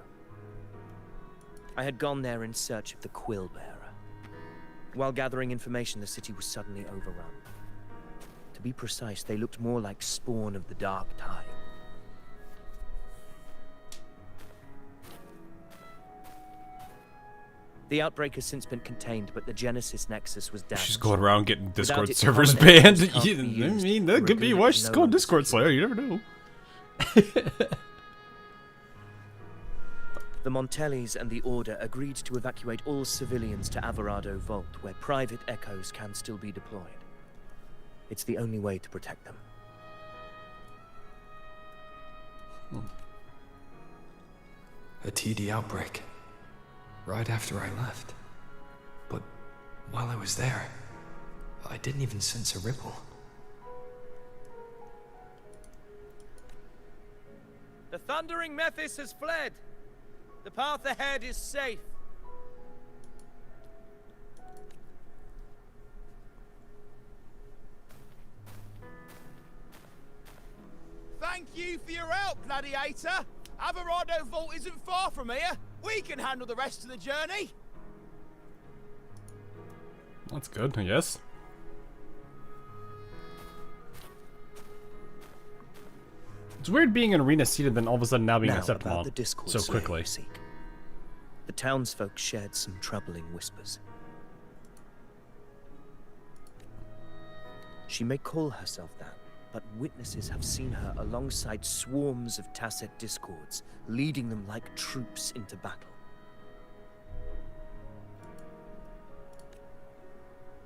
I had gone there in search of the Quill Bearer. While gathering information, the city was suddenly overrun. To be precise, they looked more like spawn of the Dark Tide. The outbreak has since been contained, but the Genesis Nexus was damaged. She's going around getting Discord its servers common banned. enemies can't be I used, mean, that could be Raguna why is she's no called longer Discord secure. Slayer. You never know. The Montellis and the Order agreed to evacuate all civilians to Averado Vault, where private echoes can still be deployed. It's the only way to protect them. A TD outbreak. Right after I left. But while I was there, I didn't even sense a ripple. The Thundering Mephis has fled. The path ahead is safe. Thank you for your help, Gladiator. Averado Vault isn't far from here. We can handle the rest of the journey. That's good, I guess. It's weird being in Arena seated, then all of a sudden now being Now, accepted about the Discord so Slayer quickly. you seek. The townsfolk shared some troubling whispers. She may call herself that, but witnesses have seen her alongside swarms of Tacit Discords, leading them like troops into battle.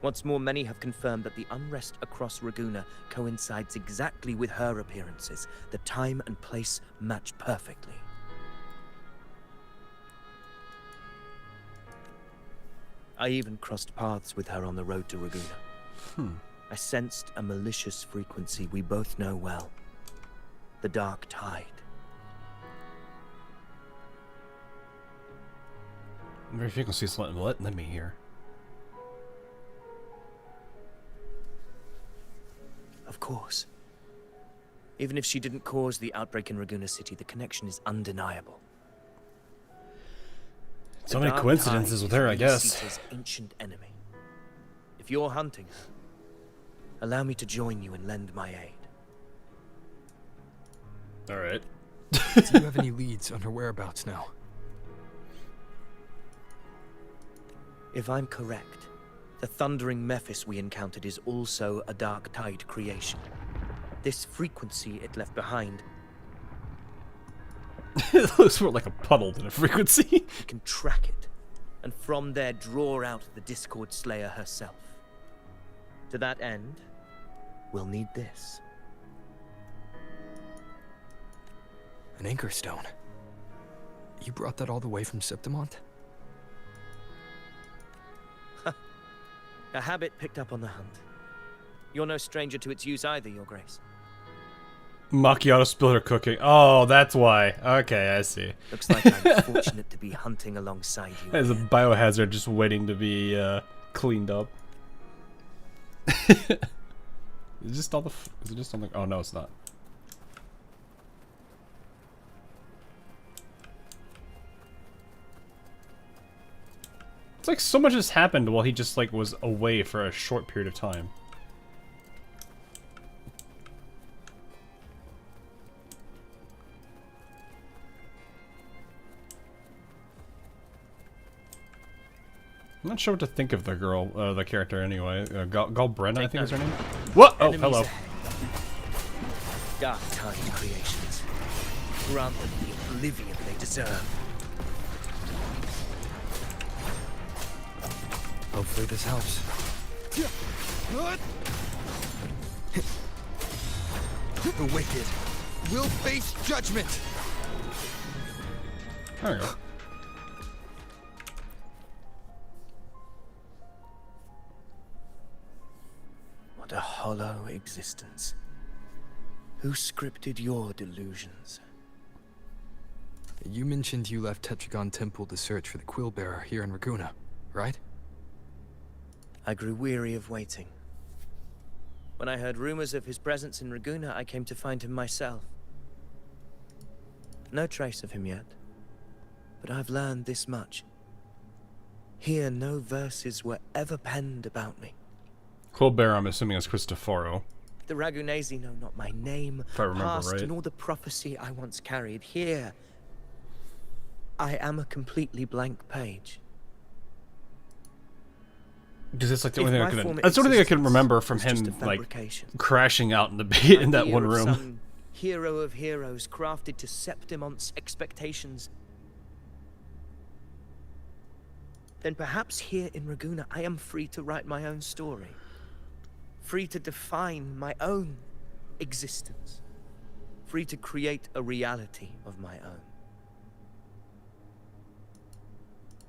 What's more, many have confirmed that the unrest across Raguna coincides exactly with her appearances. The time and place match perfectly. I even crossed paths with her on the road to Raguna. I sensed a malicious frequency we both know well. The Dark Tide. Very frequencies let me hear. Of course. Even if she didn't cause the outbreak in Raguna City, the connection is undeniable. So The many Dark coincidences Tide with is her, I Rune guess. Sita's ancient enemy. If you're hunting her, allow me to join you and lend my aid. Alright. Do you have any leads on her whereabouts now? If I'm correct, the Thundering Mephis we encountered is also a Dark Tide creation. This frequency it left behind... It looks more like a puddle than a frequency. We can track it, and from there draw out the Discord Slayer herself. To that end, we'll need this. An anchor stone. You brought that all the way from Septimont? A habit picked up on the hunt. You're no stranger to its use either, Your Grace. Macchiato spilled her cooking. Oh, that's why. Okay, I see. Looks like I'm fortunate to be hunting alongside you. As a biohazard just waiting to be cleaned up. Is it just on the... Is it just on the... Oh, no, it's not. It's like so much has happened while he just like was away for a short period of time. I'm not sure what to think of the girl, the character anyway. Galbrena, I think is her name. What? Oh, hello. Dark time creations. Grant them the oblivion they deserve. Hopefully this helps. The wicked will face judgment. There we go. What a hollow existence. Who scripted your delusions? You mentioned you left Tetragon Temple to search for the Quill Bearer here in Raguna, right? I grew weary of waiting. When I heard rumors of his presence in Raguna, I came to find him myself. No trace of him yet, but I've learned this much. Here, no verses were ever penned about me. Quill Bearer, I'm assuming, is Cristoforo. The Ragunesi know not my name, If I remember past, right. nor the prophecy I once carried. Here, I am a completely blank page. Because it's like the If only thing my I can. former That's the only thing I can existence remember from was just him, a like fabrication. crashing out in the in that Idea one of room. some hero of heroes crafted to Septimont's expectations. Then perhaps here in Raguna I am free to write my own story. Free to define my own existence. Free to create a reality of my own.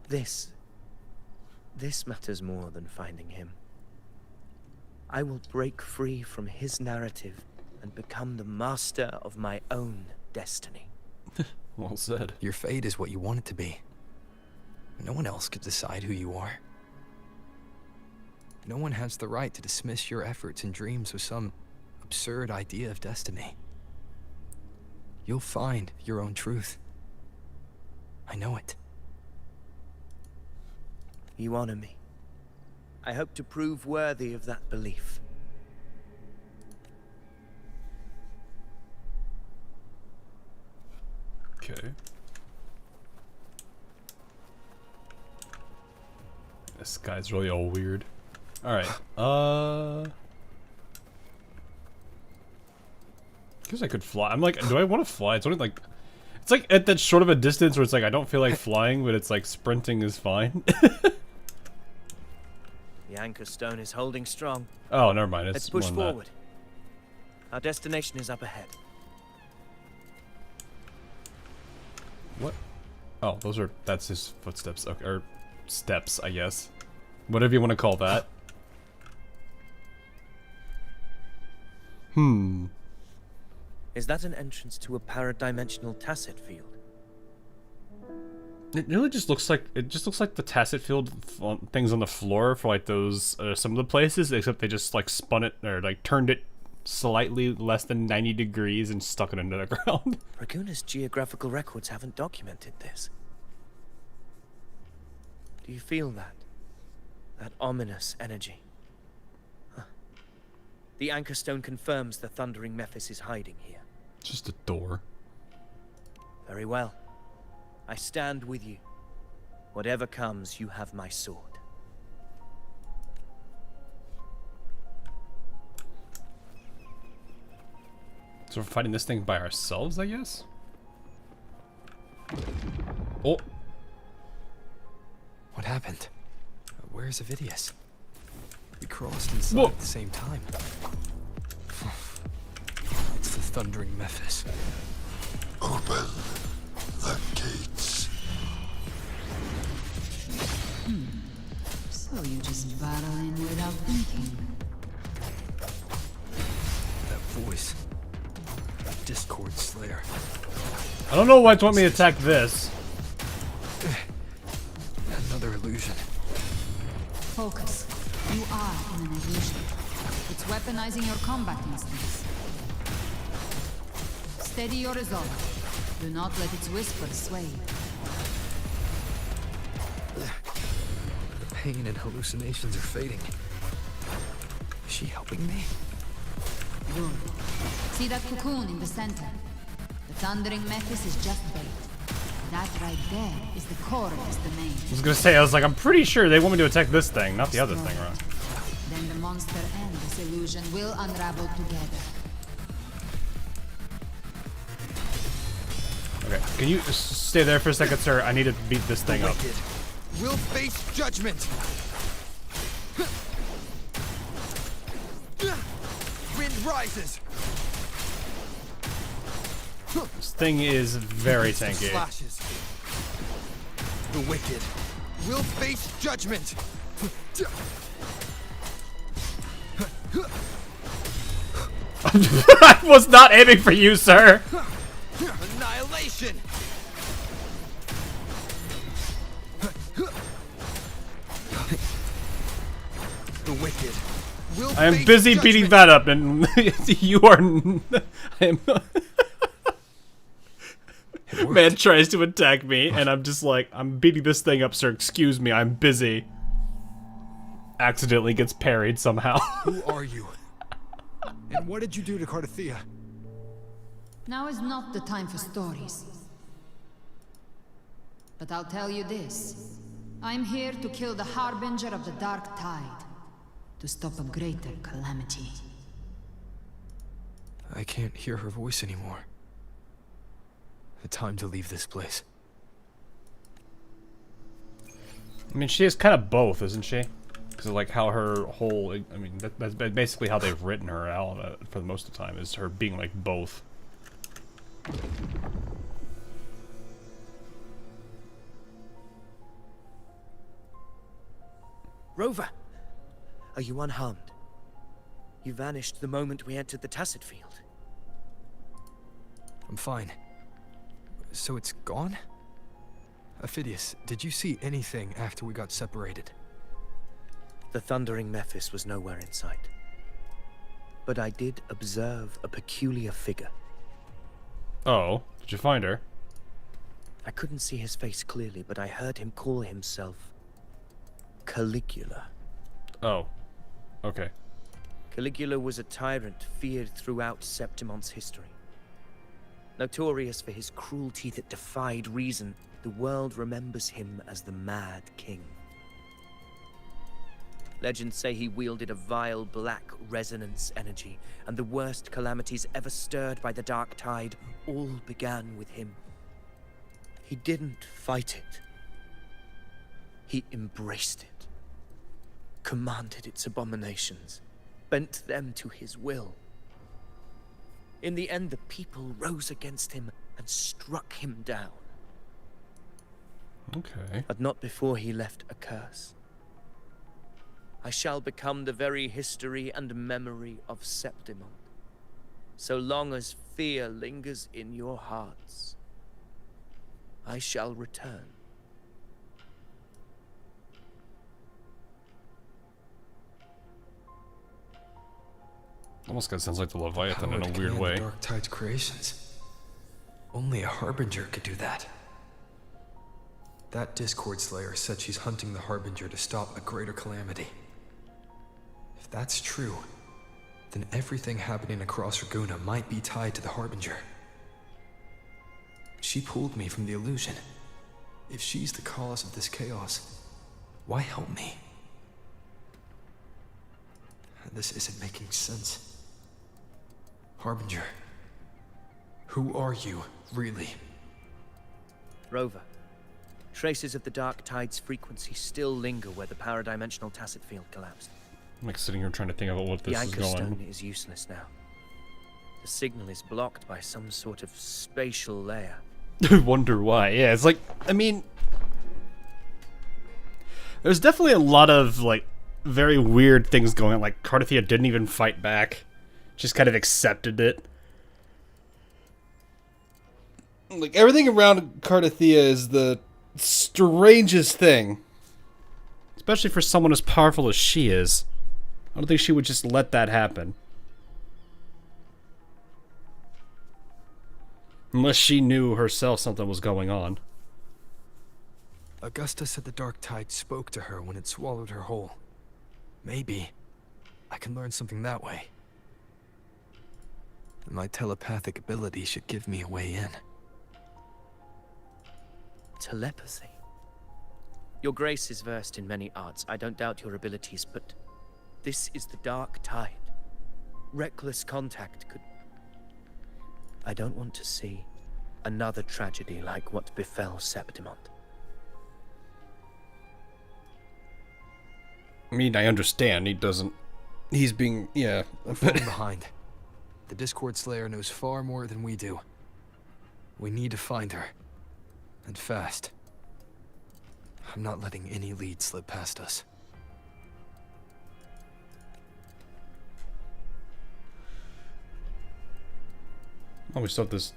This matters more than finding him. I will break free from his narrative and become the master of my own destiny. Well said. Your fate is what you want it to be. No one else could decide who you are. No one has the right to dismiss your efforts and dreams with some absurd idea of destiny. You'll find your own truth. I know it. You honor me. I hope to prove worthy of that belief. Okay. This guy's really all weird. Alright, guess I could fly. I'm like, do I want to fly? It's only like, it's like at that short of a distance where it's like, I don't feel like flying, but it's like sprinting is fine. The anchor stone is holding strong. Oh, never mind. It's Let's push more than forward. Our destination is up ahead. that. What? Oh, that's his footsteps. Okay, or steps, I guess. Whatever you want to call that. Is that an entrance to a paradimensional tacit field? It really just looks like the tacit field things on the floor for like those some of the places, except they just like spun it or like turned it slightly less than 90 degrees and stuck it into the ground. Raguna's geographical records haven't documented this. Do you feel that? That ominous energy? Huh. The anchor stone confirms the thundering Mephis is hiding here. Just a door. Very well. I stand with you. Whatever comes, you have my sword. So we're fighting this thing by ourselves, I guess? Oh. What happened? Where's Avidius? We crossed inside Whoa. at the same time. It's the thundering Mephis. Open the gates. So you just barrel in without thinking. That voice. Discord Slayer. I don't know why it's want me to attack this. Another illusion. Focus. You are in an illusion. It's weaponizing your combat instincts. Steady your resolve. Do not let its whispers sway you. The pain and hallucinations are fading. Is she helping me? Good. See that cocoon in the center? The thundering Mephis is just bait. That right there is the core of his domain. I was gonna say, I was like, I'm pretty sure they want me to attack this thing, not the other thing, right? Then the monster and this illusion will unravel together. Okay, can you stay there for a second, sir? I need to beat this thing up. We'll face judgment. Wind rises. This thing is very tanky. Slashes. The wicked will face judgment. I was not aiming for you, sir. Annihilation. The wicked will I am face busy judgment. beating that up, and you are. I am. Man tries to attack me, and I'm just like, I'm beating this thing up, sir. Excuse me, I'm busy. Accidentally gets parried somehow. Who are you? And what did you do to Cardathea? Now is not the time for stories. But I'll tell you this. I'm here to kill the Harbinger of the Dark Tide. To stop a greater calamity. I can't hear her voice anymore. The time to leave this place. I mean, she is kind of both, isn't she? Because of like how her whole, I mean, that's basically how they've written her out for the most of the time, is her being like both. Rover! Are you unharmed? You vanished the moment we entered the Tacit Field. I'm fine. So it's gone? Ophidius, did you see anything after we got separated? The thundering Mephis was nowhere in sight. But I did observe a peculiar figure. Oh, did you find her? I couldn't see his face clearly, but I heard him call himself Caligula. Oh, okay. Caligula was a tyrant feared throughout Septimon's history. Notorious for his cruelty that defied reason, the world remembers him as the Mad King. Legends say he wielded a vile black resonance energy, and the worst calamities ever stirred by the Dark Tide all began with him. He didn't fight it. He embraced it, commanded its abominations, bent them to his will. In the end, the people rose against him and struck him down. Okay. But not before he left a curse. I shall become the very history and memory of Septimon. So long as fear lingers in your hearts, I shall return. Almost kind of sounds like the Leviathan in a weird way. The Dark Tide's creations. Only a Harbinger could do that. That Discord Slayer said she's hunting the Harbinger to stop a greater calamity. If that's true, then everything happening across Raguna might be tied to the Harbinger. She pulled me from the illusion. If she's the cause of this chaos, why help me? This isn't making sense. Harbinger, who are you, really? Rover, traces of the Dark Tide's frequency still linger where the paradimensional Tacit Field collapsed. I'm like sitting here trying to think about what The this is anchor going. stone is useless now. The signal is blocked by some sort of spatial layer. I wonder why. Yeah, it's like, I mean, there's definitely a lot of like very weird things going on. Like Cardathia didn't even fight back, just kind of accepted it. Like everything around Cardathia is the strangest thing, especially for someone as powerful as she is. I don't think she would just let that happen. Unless she knew herself something was going on. Augusta said the Dark Tide spoke to her when it swallowed her whole. Maybe I can learn something that way. And my telepathic ability should give me a way in. Telepathy. Your Grace is versed in many arts. I don't doubt your abilities, but this is the Dark Tide. Reckless contact could... I don't want to see another tragedy like what befell Septimont. I mean, I understand. He doesn't... He's being... Yeah. We're falling behind. The Discord Slayer knows far more than we do. We need to find her. And fast. I'm not letting any lead slip past us. Oh, we still have this...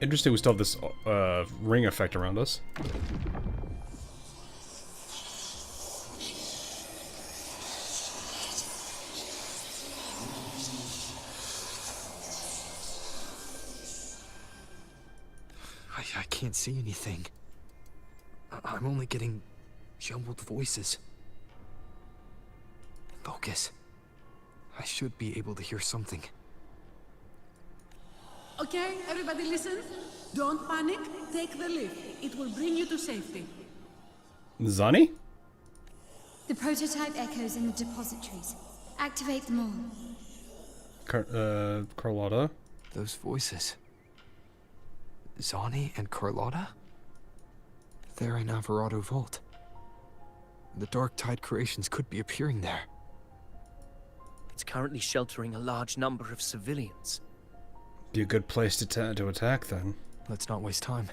Interesting, we still have this ring effect around us. I can't see anything. I'm only getting jumbled voices. Focus. I should be able to hear something. Okay, everybody listen. Don't panic. Take the lift. It will bring you to safety. Zani? The prototype echoes in the depositories. Activate them all. Carlotta? Those voices. Zani and Carlotta? They're in Alvarado Vault. The Dark Tide creations could be appearing there. It's currently sheltering a large number of civilians. Be a good place to attack then. Let's not waste time.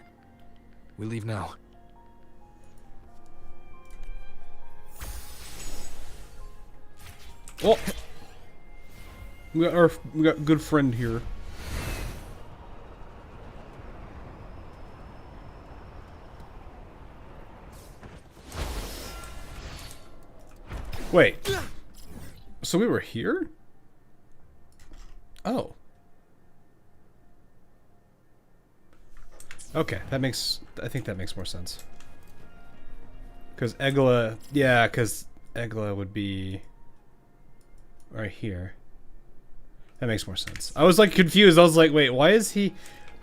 We leave now. Oh! We got a good friend here. Wait. So we were here? Oh. Okay, that makes... I think that makes more sense. Because Egla... Yeah, because Egla would be... right here. That makes more sense. I was like confused. I was like, wait, why is he...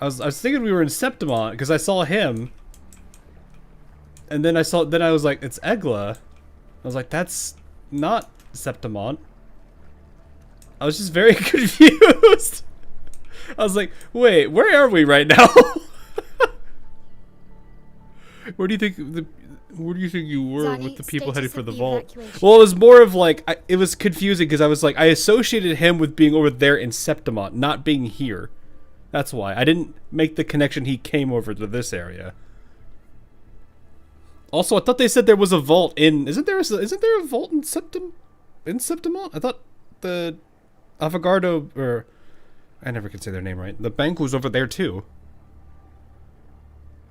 I was thinking we were in Septimont, because I saw him. And then I was like, it's Egla. I was like, that's not Septimont. I was just very confused. I was like, wait, where are we right now? Where do you think you were Zani, with the people headed for the vault? evacuation. Well, it was more of like it was confusing because I was like I associated him with being over there in Septimont, not being here. That's why I didn't make the connection. He came over to this area. Also, I thought they said there was a vault in. Isn't there a vault in Septimont? I thought the Avogardo, or I never could say their name right. The bank was over there too.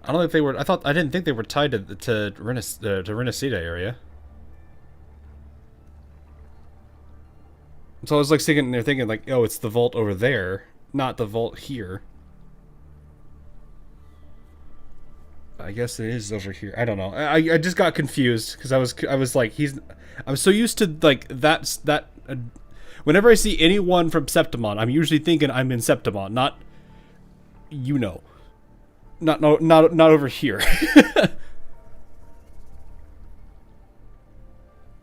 I don't know if they were. I didn't think they were tied to Renacida area. So I was like sitting there thinking like, oh, it's the vault over there, not the vault here. I guess it is over here. I don't know. I just got confused because I was like I'm so used to like that. Whenever I see anyone from Septimont, I'm usually thinking I'm in Septimont, not not over here.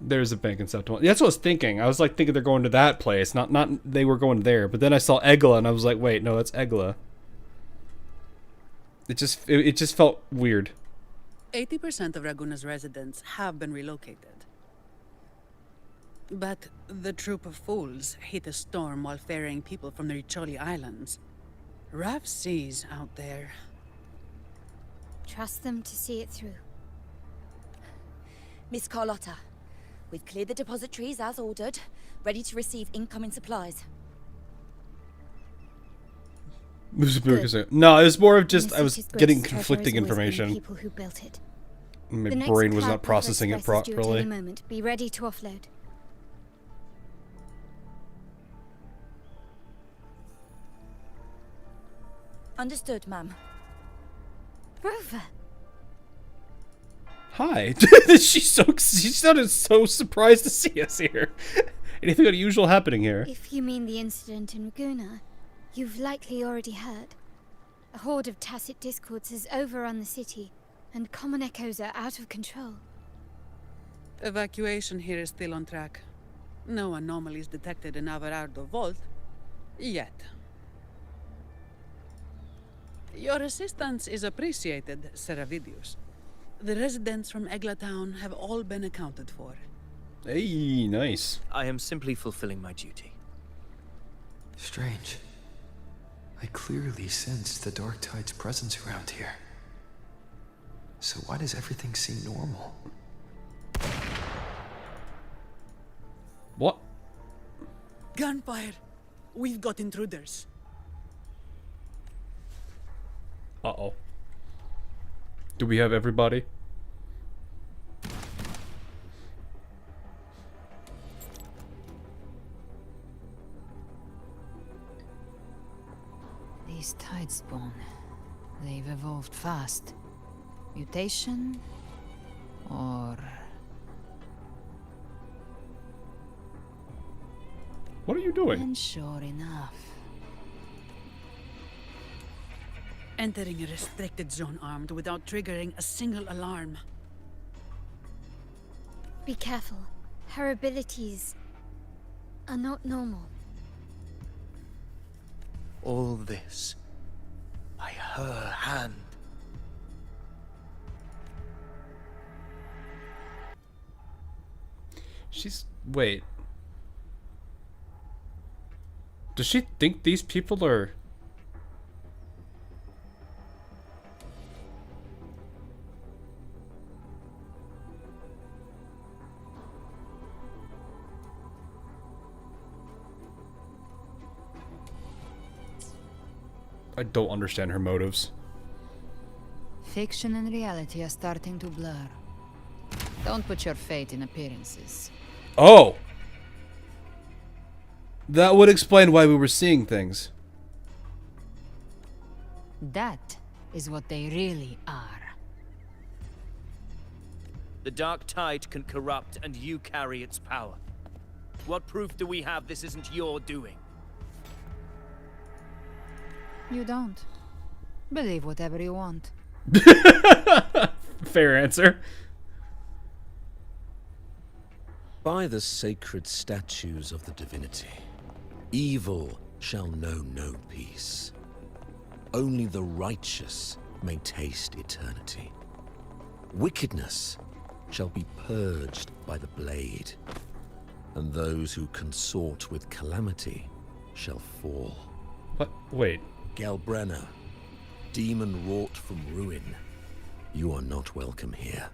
There's a bank in Septimont. That's what I was thinking. I was like thinking they're going to that place, not they were going there. But then I saw Egla and I was like, wait, no, that's Egla. It just felt weird. 80% of Raguna's residents have been relocated. But the troop of fools hit a storm while ferrying people from the Riccioli Islands. Rough seas out there. Trust them to see it through. Miss Carlotta, we've cleared the depositories as ordered, ready to receive incoming supplies. No, it was more of just I was City's getting greatest conflicting treasure has always been the information. people who built it. My The next brain was cloud not processing it Express is due at properly. any moment. Be ready to offload. Understood, ma'am. Rover! Hi. She sounded so surprised to see us here. Anything unusual happening here? If you mean the incident in Raguna, you've likely already heard. A horde of tacit discords has overrun the city, and common echoes are out of control. Evacuation here is still on track. No anomalies detected in Averardo Vault. Yet. Your assistance is appreciated, Seravidius. The residents from Eglatown have all been accounted for. Hey, nice. I am simply fulfilling my duty. Strange. I clearly sensed the Dark Tide's presence around here. So why does everything seem normal? What? Gunfire! We've got intruders. Uh-oh. Do we have everybody? These Tidespawn, they've evolved fast. Mutation? Or... What are you doing? And sure enough. Entering a restricted zone armed without triggering a single alarm. Be careful. Her abilities are not normal. All this by her hand. Wait. Does she think these people are... I don't understand her motives. Fiction and reality are starting to blur. Don't put your fate in appearances. Oh! That would explain why we were seeing things. That is what they really are. The Dark Tide can corrupt, and you carry its power. What proof do we have this isn't your doing? You don't. Believe whatever you want. Fair answer. By the sacred statues of the divinity, evil shall know no peace. Only the righteous may taste eternity. Wickedness shall be purged by the blade, and those who consort with calamity shall fall. What? Wait. Galbrena, demon wrought from ruin, you are not welcome here.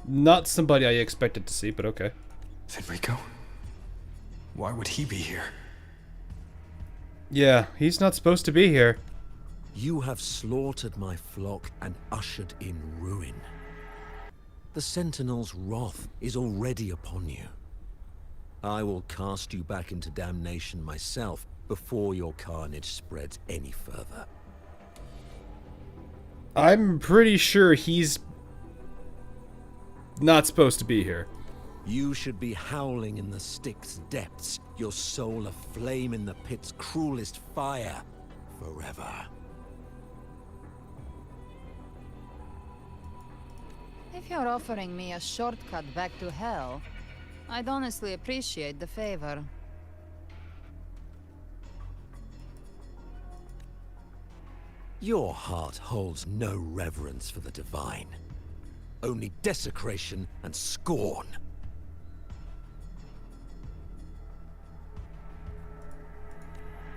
Not somebody I expected to see, but okay. Enrico? Why would he be here? Yeah, he's not supposed to be here. You have slaughtered my flock and ushered in ruin. The Sentinel's wrath is already upon you. I will cast you back into damnation myself before your carnage spreads any further. I'm pretty sure he's not supposed to be here. You should be howling in the Styx's depths, your soul aflame in the pit's cruelest fire, forever. If you're offering me a shortcut back to hell, I'd honestly appreciate the favor. Your heart holds no reverence for the divine. only desecration and scorn.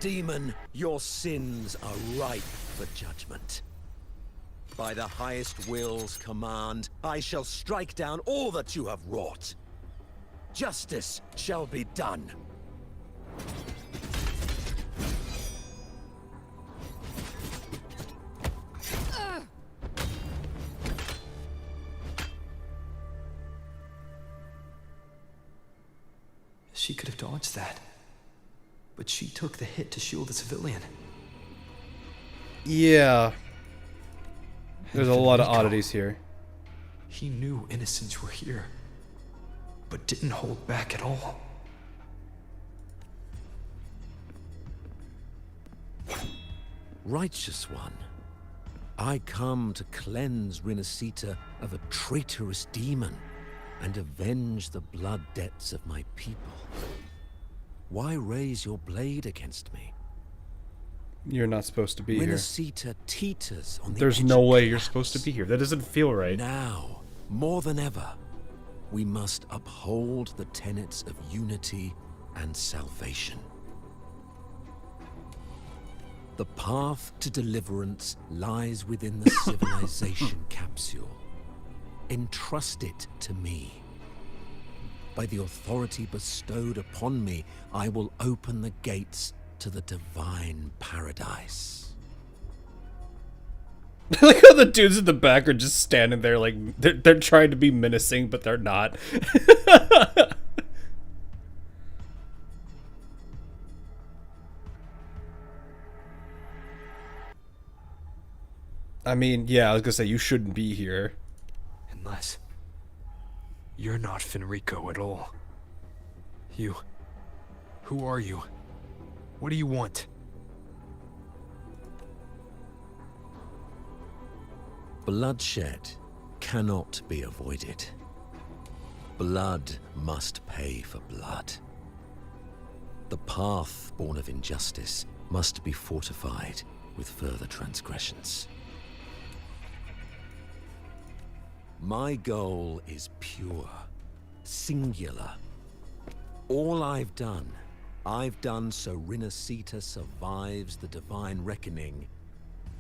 Demon, your sins are ripe for judgment. By the highest will's command, I shall strike down all that you have wrought. Justice shall be done. She could have dodged that. But she took the hit to shield the civilian. Yeah. There's a lot of Federico. oddities here. He knew innocents were here, but didn't hold back at all. Righteous one, I come to cleanse Rinascita of a traitorous demon and avenge the blood debts of my people. Why raise your blade against me? You're not supposed to be here. Rinascita teeters on the There's edge no of way you're collapse. supposed to be here. That doesn't feel right. Now, more than ever, we must uphold the tenets of unity and salvation. The path to deliverance lies within the civilization capsule. Entrust it to me. By the authority bestowed upon me, I will open the gates to the divine paradise. I like how the dudes in the back are just standing there like they're trying to be menacing, but they're not. I mean, yeah, I was gonna say you shouldn't be here. Unless you're not Fenrico at all. Who are you? What do you want? Bloodshed cannot be avoided. Blood must pay for blood. The path born of injustice must be fortified with further transgressions. My goal is pure, singular. All I've done so Rinascita survives the divine reckoning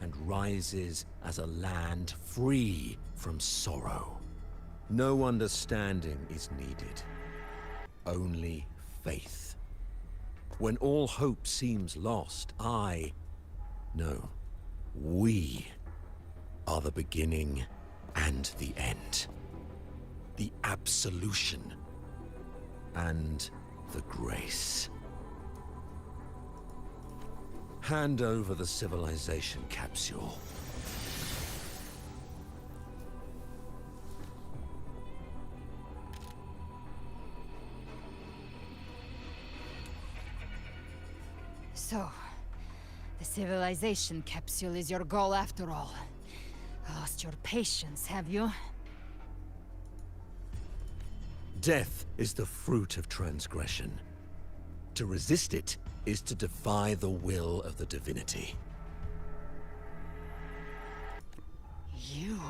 and rises as a land free from sorrow. No understanding is needed, only faith. When all hope seems lost, we are the beginning and the end. The absolution and the grace. Hand over the civilization capsule. So, the civilization capsule is your goal after all. Lost your patience, have you? Death is the fruit of transgression. To resist it is to defy the will of the divinity. You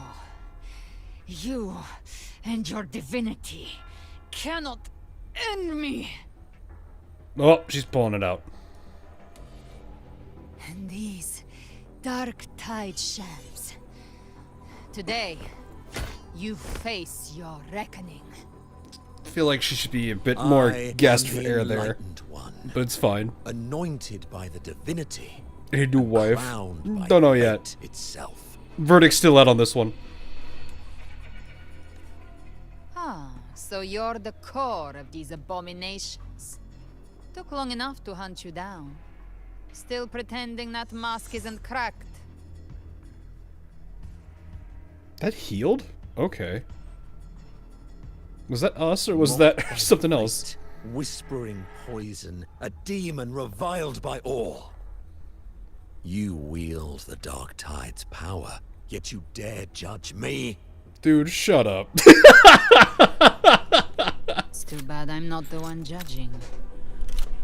and your divinity cannot end me. Oh, she's pulling it out. And these dark tide shams. Today, you face your reckoning. I feel like she should be a bit more gasped for air there, one, but it's fine. Anointed by the divinity. Hey, new wife. Crowned by Don't know fate yet. Itself. Verdict's still out on this one. Ah, so you're the core of these abominations. Took long enough to hunt you down. Still pretending that mask isn't cracked. That healed? Okay. Was that us, or was that something else? Whispering poison, a demon reviled by all. You wield the Dark Tide's power, yet you dare judge me? Dude, shut up. It's too bad I'm not the one judging.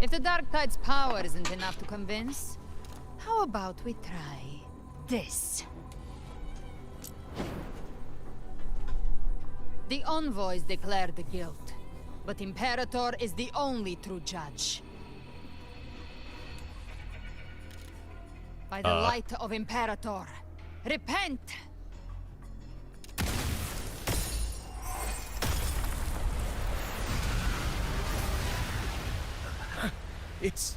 If the Dark Tide's power isn't enough to convince, how about we try this? The envoys declare the guilt, but Imperator is the only true judge. By the light of Imperator, repent! It's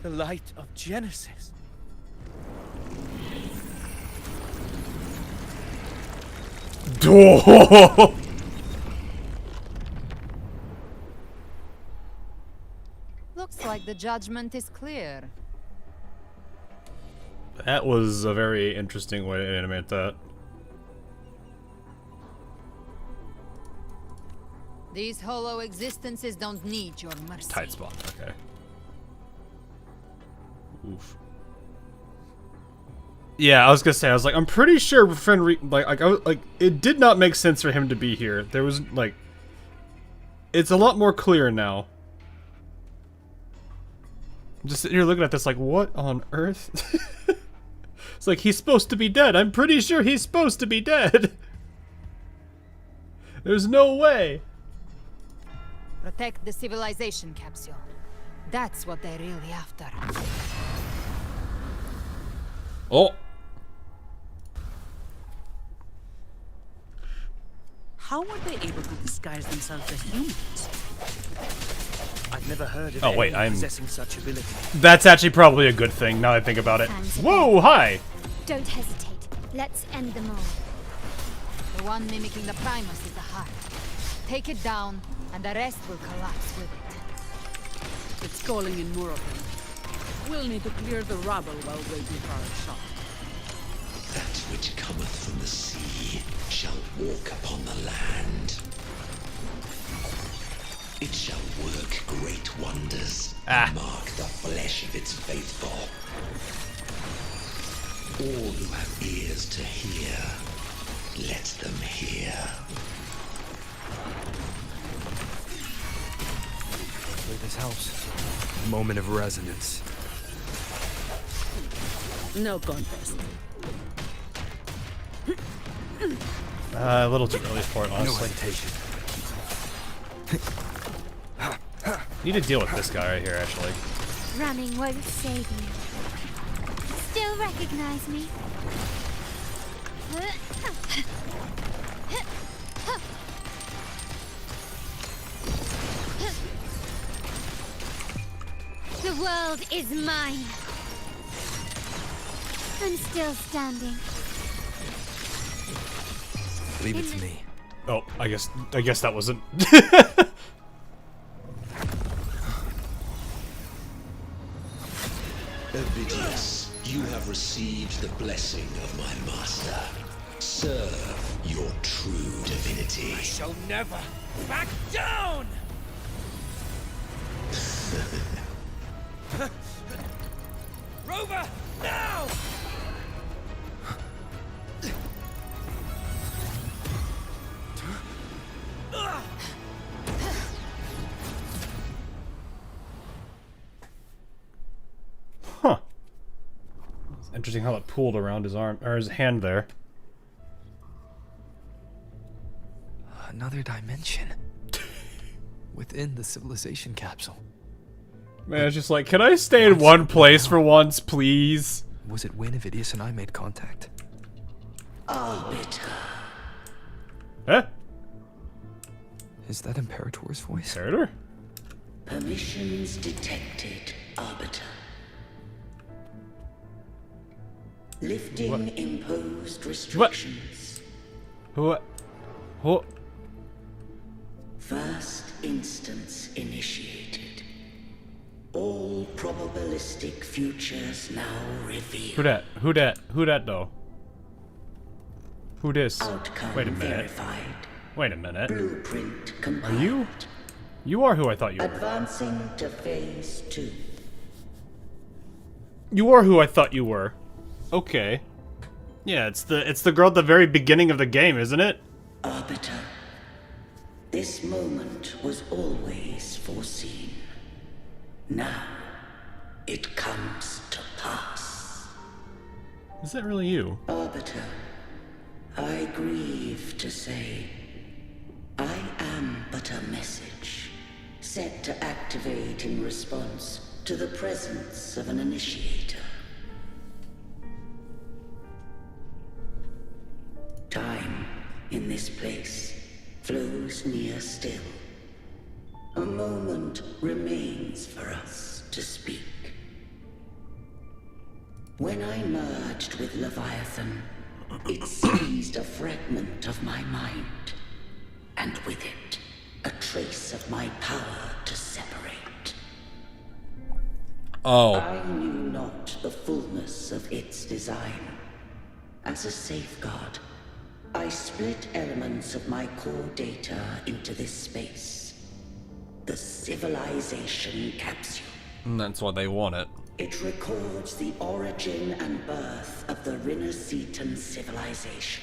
the light of Genesis. Looks like the judgment is clear. That was a very interesting way to animate that. These hollow existences don't need your mercy. Tight spot, okay. Oof. Yeah, I was gonna say, I was like, I'm pretty sure it did not make sense for him to be here. There was, like, it's a lot more clear now. I'm just sitting here looking at this like, what on earth? It's like, he's supposed to be dead. I'm pretty sure he's supposed to be dead. There's no way. Protect the civilization capsule. That's what they're really after. Oh. How were they able to disguise themselves as humans? I've never heard of I'm possessing such ability. That's actually probably a good thing now that I think about it. Whoa, hi. Don't hesitate. Let's end them all. The one mimicking the Primus is the heart. Take it down, and the rest will collapse with it. It's calling in more of them. We'll need to clear the rubble while waiting for our shot. That which cometh from the sea shall walk upon the land. It shall work great wonders, and mark the flesh of its faithful. All who have ears to hear, let them hear. This helps. Moment of resonance. No contest. A little too early for it, honestly. No hesitation. Need to deal with this guy right here, actually. Running won't save you. Still recognize me? The world is mine. I'm still standing. Leave it to me. Oh, I guess that wasn't. Ovidius, you have received the blessing of my master. Serve your true divinity. I shall never back down! Rover, now! Huh. It's interesting how it pooled around his arm or his hand there. Another dimension. Within the civilization capsule. Man, it's just like, can I stay in one place for once, please? Was it when Ovidius and I made contact? Arbiter. Huh? Is that Imperator's voice? Imperator? Permissions detected, Arbiter. Lifting imposed restrictions. What? What? First instance initiated. All probabilistic futures now revealed. Who dat? Who dat? Who dat though? Who this? Outcome Wait a minute. verified. Wait a minute. Blueprint compiled. Are you? You are who I thought you were. Advancing to phase 2. You are who I thought you were. Okay. Yeah, it's the girl at the very beginning of the game, isn't it? Arbiter. This moment was always foreseen. Now, it comes to pass. Is that really you? Arbiter, I grieve to say, but a message, set to activate in response to the presence of an initiator. Time in this place flows near still. A moment remains for us to speak. When I merged with Leviathan, it seized a fragment of my mind, and with it, a trace of my power to separate. Oh. I knew not the fullness of its design. As a safeguard, I split elements of my core data into this space. The civilization capsule. And that's why they want it. It records the origin and birth of the Renacetan civilization,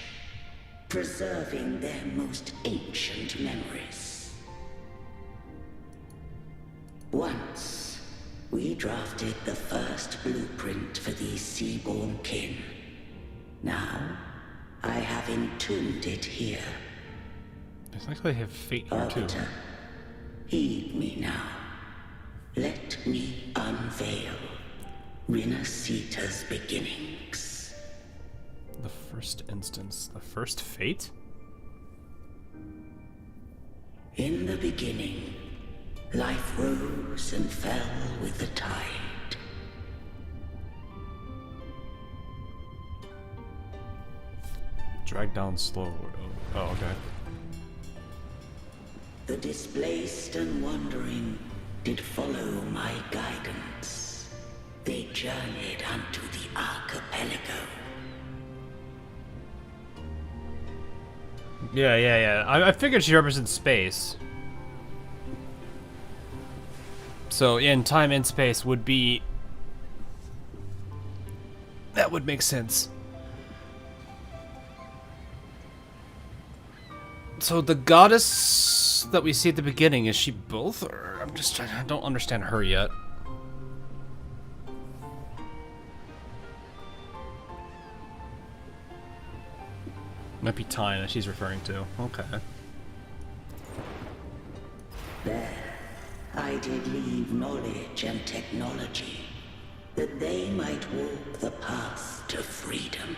preserving their most ancient memories. Once, we drafted the first blueprint for these seaborn kin. Now, I have entombed it here. It's like they have fate here too. Arbiter, heed me now. Let me unveil Renacita's beginnings. The first instance. The first fate? In the beginning, life rose and fell with the tide. Drag down slow. Oh, okay. The displaced and wandering did follow my guidance. They journeyed unto the archipelago. Yeah. I figured she represents space. So, in time and space would be... That would make sense. So the goddess that we see at the beginning, is she both? Or I don't understand her yet. Might be time that she's referring to. Okay. There, I did leave knowledge and technology, that they might walk the path to freedom.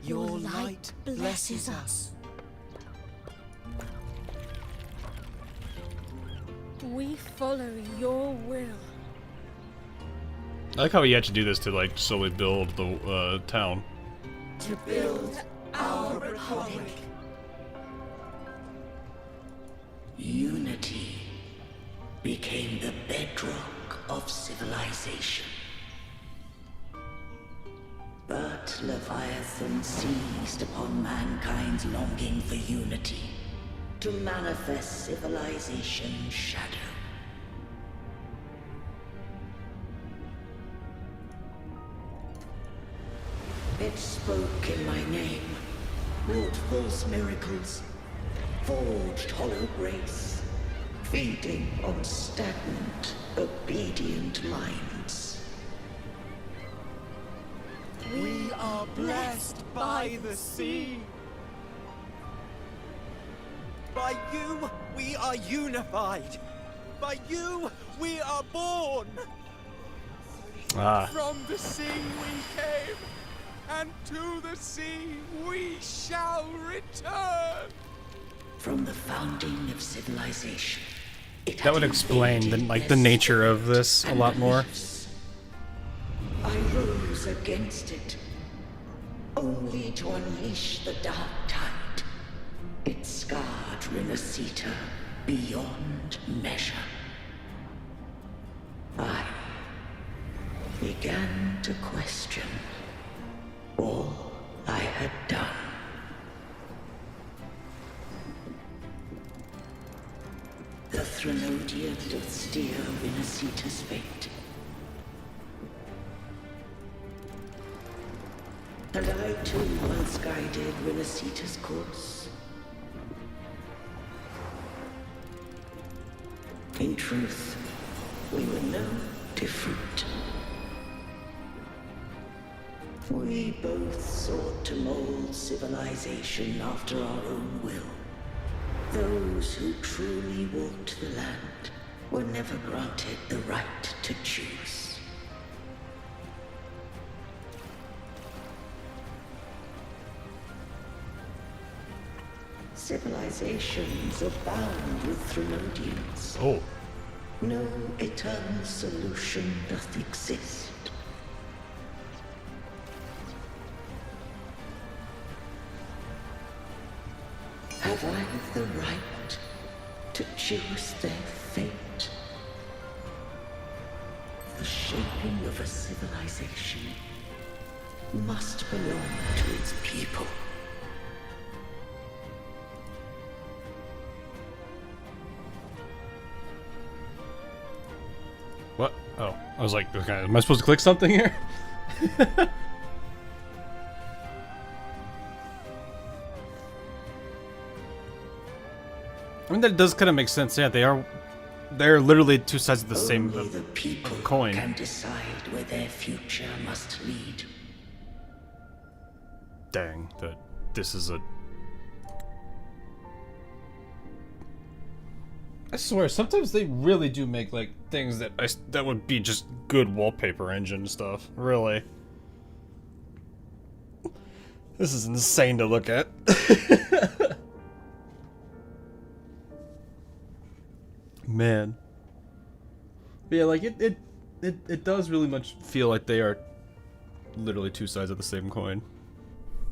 Your light blesses us. We follow your will. I like how he had to do this to like slowly build the town. To build our republic. Unity became the bedrock of civilization. But Leviathan seized upon mankind's longing for unity to manifest civilization's shadow. It spoke in my name, wrought false miracles, forged hollow grace, feeding on stagnant, obedient minds. We are blessed by the sea. By you, we are unified. By you, we are born. From the sea we came, and to the sea we shall return. From the founding of civilization, That would explain the nature of this a lot more. I rose against it, only to unleash the dark tide. It scarred Renacita beyond measure. I began to question all I had done. The Threnodian doth steer Renacita's fate. And I too once guided Renacita's course. In truth, we were no different. We both sought to mold civilization after our own will. Those who truly walked the land were never granted the right to choose. Civilizations abound with Thrunodians. Oh. No eternal solution doth exist. Have I the right to choose their fate? The shaping of a civilization must belong to its people. What? Oh, I was like, okay, am I supposed to click something here? I mean, that does kind of make sense. Yeah, they're literally two sides of the same coin. Can decide where their future must lead. Dang, this is a... I swear, sometimes they really do make, like, things that would be just good wallpaper engine stuff. Really. This is insane to look at. Man. But yeah, like, it does really much feel like they are literally two sides of the same coin.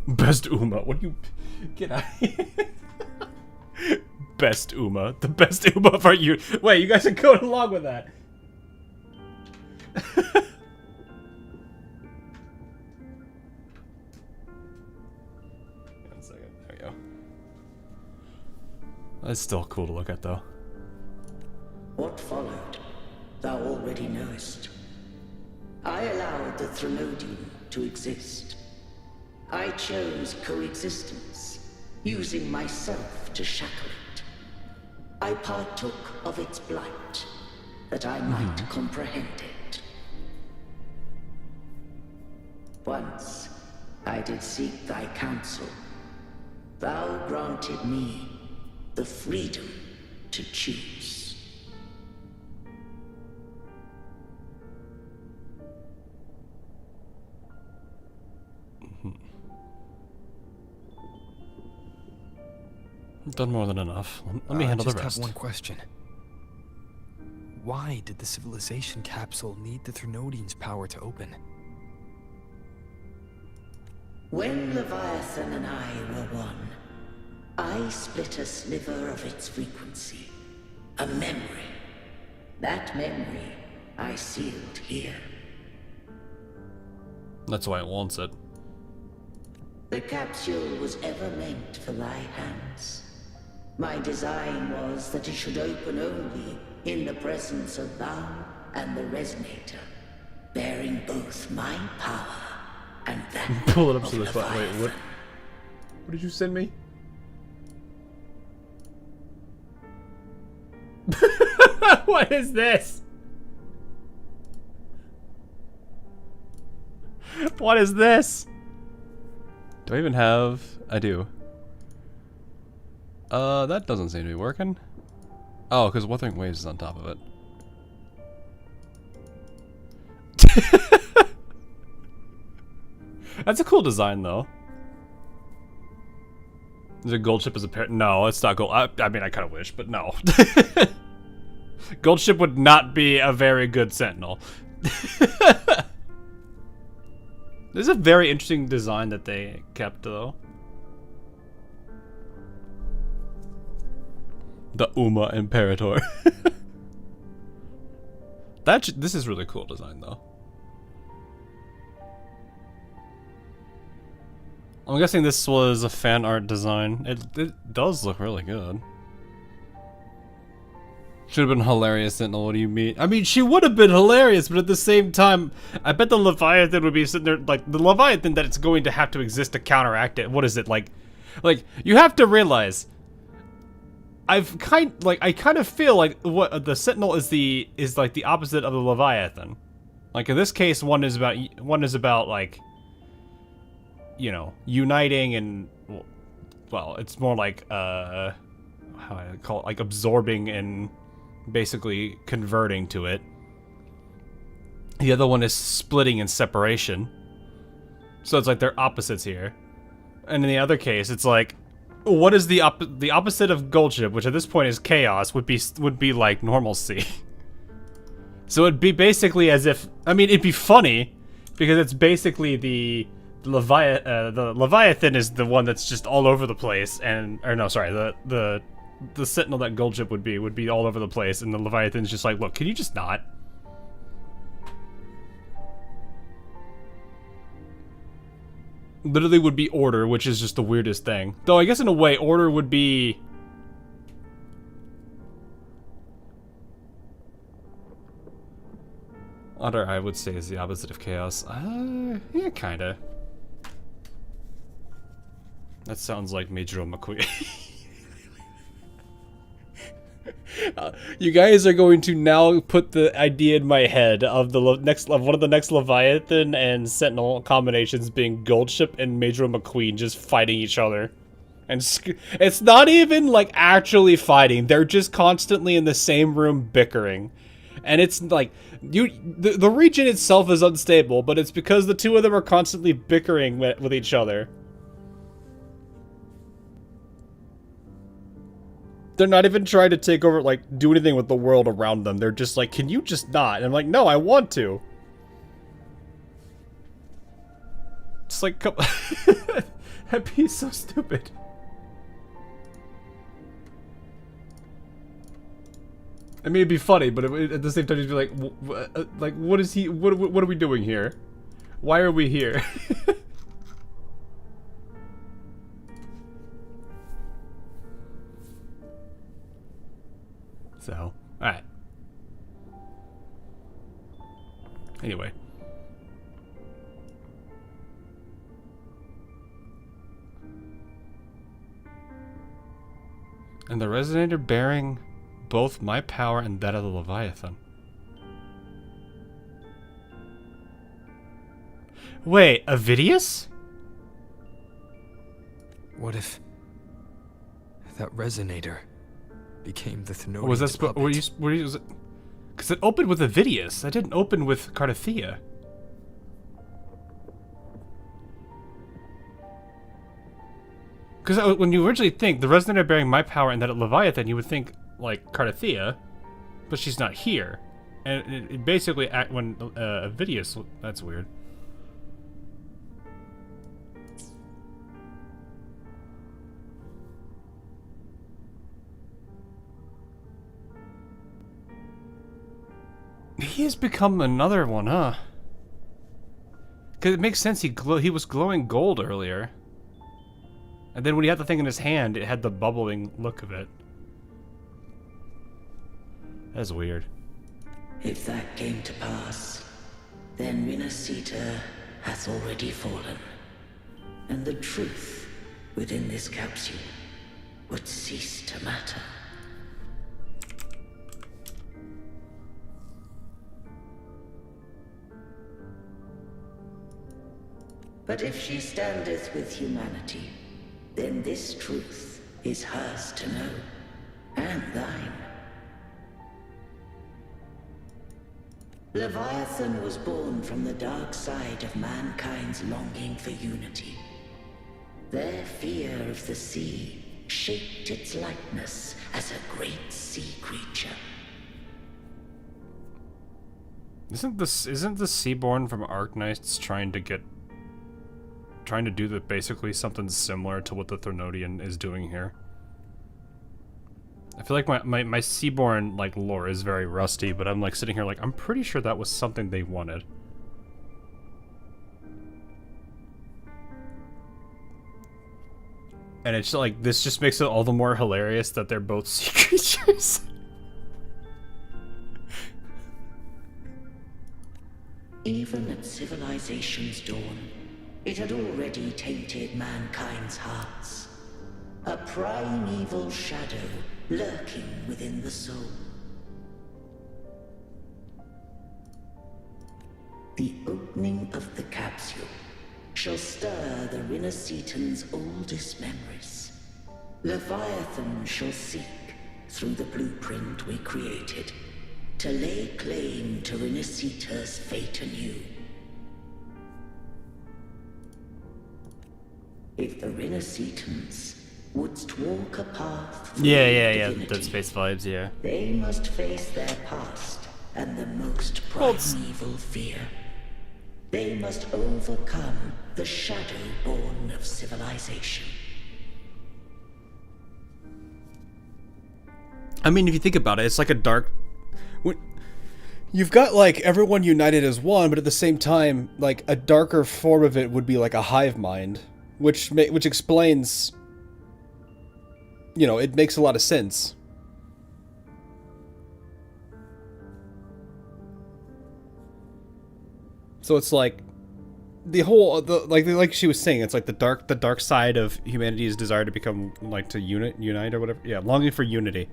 Best Uma. What do you... Get out of here. Best Uma. The best Uma for you. Wait, you guys are going along with that. One second. There we go. That's still cool to look at, though. What followed, thou already knowest. I allowed the Thrunodian to exist. I chose coexistence, using myself to shackle it. I partook of its blight, that I might comprehend it. Once, I did seek thy counsel. Thou granted me the freedom to choose. Done more than enough. Let me handle the rest. I just have one question. Why did the civilization capsule need the Thrunodian's power to open? When Leviathan and I were one, I split a sliver of its frequency. A memory. That memory I sealed here. That's why it wants it. The capsule was ever meant for thy hands. My design was that it should open only in the presence of thou and the Resonator, bearing both my power and that Pull it up of to the spot. Wait, Leviathan. What did you send me? What is this? What is this? Do I even have... I do. That doesn't seem to be working. Oh, because Wuthering Waves is on top of it. That's a cool design, though. Is it gold ship as a pair? No, it's not gold. I mean, I kind of wish, but no. Gold ship would not be a very good sentinel. This is a very interesting design that they kept, though. The Uma Imperator. This is really cool design, though. I'm guessing this was a fan art design. It does look really good. Should have been hilarious, Sentinel. What do you mean? I mean, she would have been hilarious, but at the same time, I bet the Leviathan would be sitting there, like, the Leviathan that it's going to have to exist to counteract it. What is it, like, you have to realize, I kind of feel like what the Sentinel is like the opposite of the Leviathan. Like, in this case, one is about, like, you know, uniting and, well, it's more like, how I call it, like absorbing and basically converting to it. The other one is splitting and separation. So it's like they're opposites here. And in the other case, it's like, what is the opposite of goldship, which at this point is chaos, would be like normalcy. So it'd be basically as if, I mean, it'd be funny because it's basically the Leviathan is the one that's just all over the place, and or no, sorry, the Sentinel that goldship would be all over the place, and the Leviathan's just like, look, can you just not? Literally would be order, which is just the weirdest thing. Though I guess in a way, order would be... Order, I would say, is the opposite of chaos. Yeah, kinda. That sounds like Major McQueen. You guys are going to now put the idea in my head of the one of the next Leviathan and Sentinel combinations being Goldship and Major McQueen just fighting each other. And it's not even like actually fighting. They're just constantly in the same room bickering. And it's like the region itself is unstable, but it's because the two of them are constantly bickering with each other. They're not even trying to take over, like, do anything with the world around them. They're just like, can you just not? And I'm like, no, I want to. It's like, that'd be so stupid. I mean, it'd be funny, but at the same time, you'd be like, what is he, what are we doing here? Why are we here? So, alright. Anyway. And the Resonator bearing both my power and that of the Leviathan. Wait, Avidius? What if that Resonator became the Thenodian's Was that puppet? Because it opened with Avidius. That didn't open with Cardathea. Because when you originally think the Resonator bearing my power and that of Leviathan, you would think like Cardathea, but she's not here. And it basically when Avidius, that's weird. He has become another one, huh? Because it makes sense. He was glowing gold earlier, and then when he had the thing in his hand, it had the bubbling look of it. That's weird. If that came to pass, then Renacita hath already fallen, and the truth within this capsule would cease to matter. But if she standeth with humanity, then this truth is hers to know, and thine. Leviathan was born from the dark side of mankind's longing for unity. Their fear of the sea shaped its likeness as a great sea creature. Isn't the Seaborn from Arknights trying to do basically something similar to what the Thenodian is doing here? I feel like my Seaborn like lore is very rusty, but I'm like sitting here like I'm pretty sure that was something they wanted. And it's like this just makes it all the more hilarious that they're both sea creatures. Even at civilization's dawn, it had already tainted mankind's hearts. A primeval shadow lurking within the soul. The opening of the capsule shall stir the Rinascitan's oldest memories. Leviathan shall seek, through the blueprint we created, to lay claim to Rinascita's fate anew. If the Rinascitans wouldst walk a path through divinity, Dead Space vibes, yeah. they must face their past and the most primeval fear. They must overcome the shadow born of civilization. I mean, if you think about it, it's like a dark... You've got, like, everyone united as one, but at the same time, like, a darker form of it would be like a hive mind, which explains... You know, it makes a lot of sense. So it's like... like she was saying, it's like the dark side of humanity's desire to become, like, to unite or whatever. Yeah, longing for unity.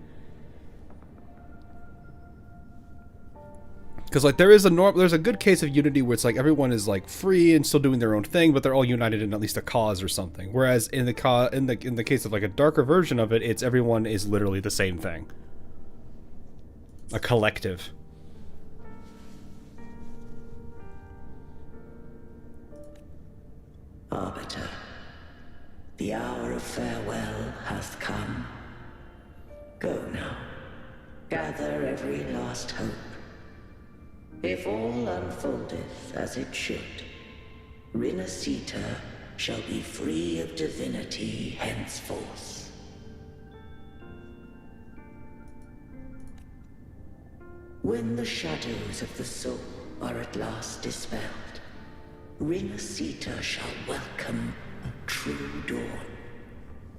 Because, like, there's a good case of unity where it's like everyone is, like, free and still doing their own thing, but they're all united in at least a cause or something. Whereas in the case of, like, a darker version of it, it's everyone is literally the same thing. A collective. Arbiter, the hour of farewell hath come. Go now, gather every last hope. If all unfoldeth as it should, Rinascita shall be free of divinity henceforth. When the shadows of the soul are at last dispelled, Rinascita shall welcome a true dawn,